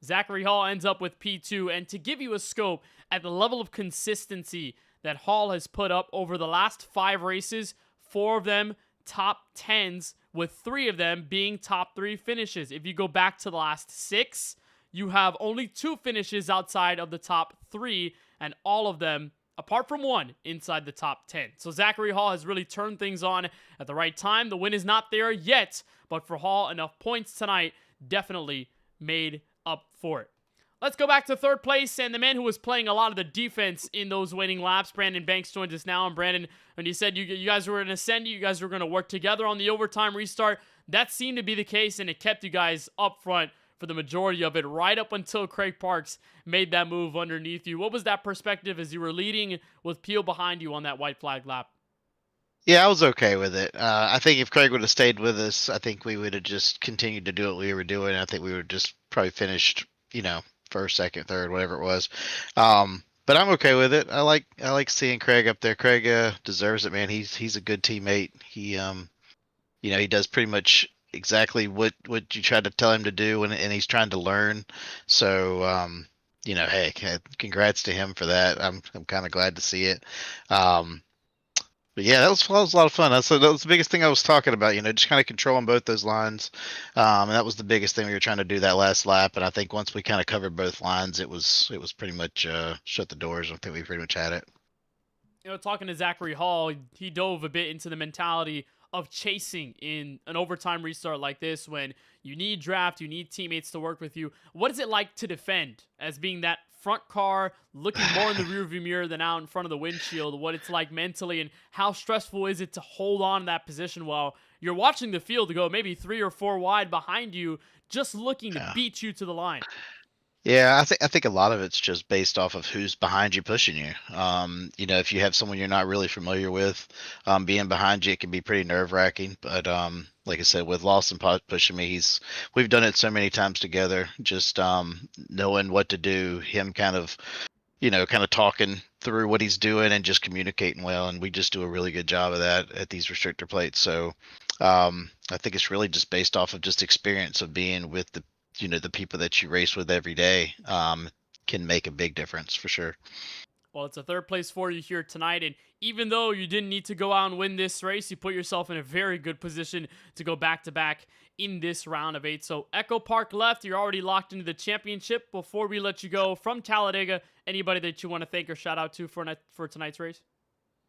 Zachary Hall ends up with P2. And to give you a scope at the level of consistency that Hall has put up over the last 5 races, 4 of them top 10s, with 3 of them being top 3 finishes. If you go back to the last 6, you have only 2 finishes outside of the top 3, and all of them, apart from 1, inside the top 10. So Zachary Hall has really turned things on at the right time. The win is not there yet, but for Hall, enough points tonight definitely made up for it. Let's go back to 3rd place, and the man who was playing a lot of the defense in those winning laps, Brandon Banks, joins us now. And Brandon, when you said you guys were going to ascend, you guys were going to work together on the overtime restart, that seemed to be the case, and it kept you guys up front for the majority of it, right up until Craig Parks made that move underneath you. What was that perspective as you were leading with Peel behind you on that white flag lap? Yeah, I was okay with it. I think if Craig would have stayed with us, I think we would have just continued to do what we were doing. I think we would just probably finished, first, second, third, whatever it was. But I'm okay with it. I like seeing Craig up there. Craig deserves it, man. He's a good teammate. He he does pretty much exactly what you tried to tell him to do, and he's trying to learn. So hey, congrats to him for that. I'm kind of glad to see it. But yeah, that was a lot of fun. That was the biggest thing I was talking about, just kind of controlling both those lines. And that was the biggest thing we were trying to do that last lap. And I think once we kind of covered both lines, it was pretty much shut the doors. I think we pretty much had it. Talking to Zachary Hall, he dove a bit into the mentality of chasing in an overtime restart like this when you need draft, you need teammates to work with you. What is it like to defend as being that front car, looking more in the rearview mirror than out in front of the windshield? What it's like mentally, and how stressful is it to hold on to that position while you're watching the field to go maybe 3 or 4 wide behind you, just looking to beat you to the line? Yeah, I think a lot of it's just based off of who's behind you pushing you. If you have someone you're not really familiar with, being behind you, it can be pretty nerve-wracking. But like I said, with Lawson pushing me, we've done it so many times together. Just knowing what to do, him kind of talking through what he's doing and just communicating well, and we just do a really good job of that at these restrictor plates. So I think it's really just based off of just experience of being with the people that you race with every day can make a big difference for sure. Well, it's a 3rd place for you here tonight, and even though you didn't need to go out and win this race, you put yourself in a very good position to go back-to-back in this round of 8. So Echo Park left, you're already locked into the championship. Before we let you go from Talladega, anybody that you want to thank or shout out to for tonight's race?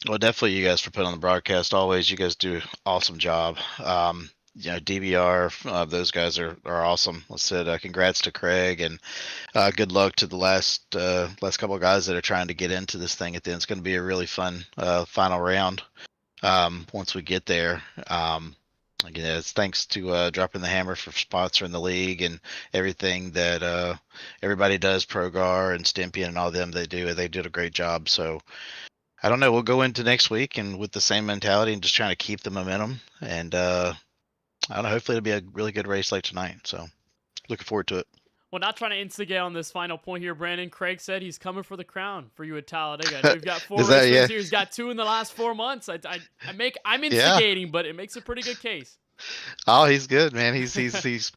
Well, definitely you guys for putting on the broadcast. Always, you guys do an awesome job. DBR, those guys are awesome. I said congrats to Craig, and good luck to the last couple of guys that are trying to get into this thing at the end. It's going to be a really fun final round once we get there. Again, it's thanks to Droppin the Hammah for sponsoring the league and everything that everybody does, Progar and Stimpian and all them. They did a great job. So I don't know. We'll go into next week and with the same mentality and just trying to keep the momentum, and I don't know. Hopefully, it'll be a really good race like tonight. So, looking forward to it. Well, not trying to instigate on this final point here, Brandon. Craig said he's coming for the crown for you at Talladega. I know you've got 4 races here. He's got 2 in the last 4 months. I'm instigating, but it makes a pretty good case. Oh, he's good, man. He's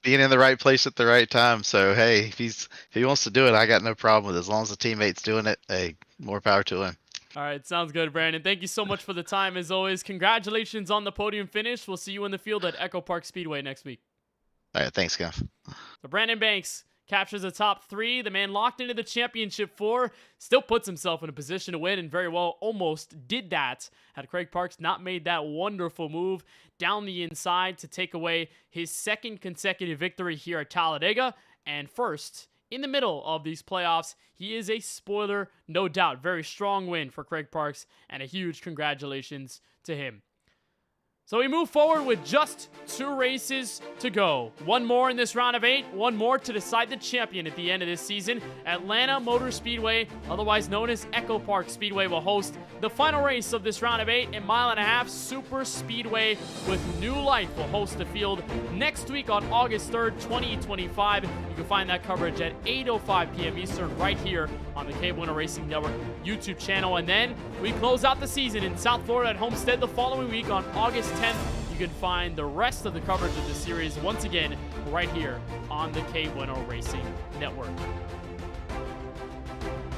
being in the right place at the right time. So, hey, if he wants to do it, I got no problem with it. As long as the teammate's doing it, hey, more power to him. All right, sounds good, Brandon. Thank you so much for the time, as always. Congratulations on the podium finish. We'll see you in the field at Echo Park Speedway next week. All right, thanks, guys. So Brandon Banks captures the top 3. The man locked into the championship 4, still puts himself in a position to win, and very well almost did that had Craig Parks not made that wonderful move down the inside to take away his 2nd consecutive victory here at Talladega, and first in the middle of these playoffs. He is a spoiler, no doubt. Very strong win for Craig Parks, and a huge congratulations to him. So we move forward with just 2 races to go. One more in this round of 8, one more to decide the champion at the end of this season. Atlanta Motor Speedway, otherwise known as Echo Park Speedway, will host the final race of this round of 8. And Mile and a Half Super Speedway with New Life will host the field next week on August 3rd, 2025. You can find that coverage at 8:05 p.m. Eastern right here on the KBueno Racing Network YouTube channel. And then we close out the season in South Florida at Homestead the following week on August 10th. You can find the rest of the coverage of the series once again right here on the KBueno Racing Network.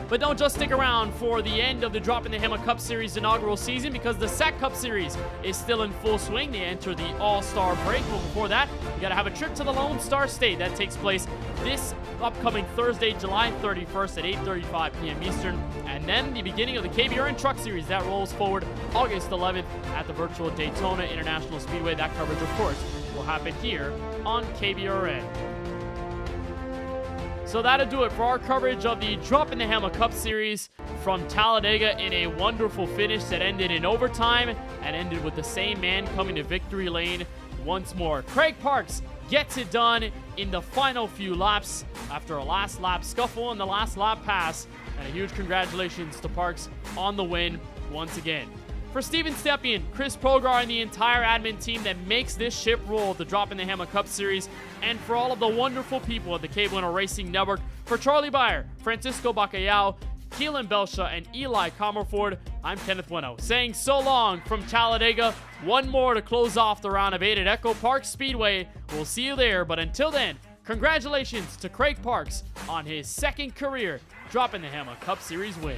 But don't just stick around for the end of the Droppin' the Hammah Cup Series inaugural season, because the SAC Cup Series is still in full swing. They enter the All-Star break, but before that, you gotta have a trip to the Lone Star State. That takes place this upcoming Thursday, July 31st at 8:35 p.m. Eastern. And then the beginning of the KBueno Truck Series that rolls forward August 11th at the virtual Daytona International Speedway. That coverage, of course, will happen here on KBRN. So that'll do it for our coverage of the Droppin' the Hammah Cup Series from Talladega in a wonderful finish that ended in overtime and ended with the same man coming to victory lane once more. Craig Parks gets it done in the final few laps after a last lap scuffle and the last lap pass. And a huge congratulations to Parks on the win once again. For Steven Stepien, Chris Progar, and the entire admin team that makes this ship roll at the Droppin' the Hammah Cup Series, and for all of the wonderful people at the KBueno Racing Network, for Charlie Beyer, Francisco Bacallao, Keelan Belsha, and Eli Comerford, I'm Kenneth Bueno, saying so long from Talladega. One more to close off the round of 8 at Echo Park Speedway. We'll see you there, but until then, congratulations to Craig Parks on his second career Droppin' the Hammah Cup Series win.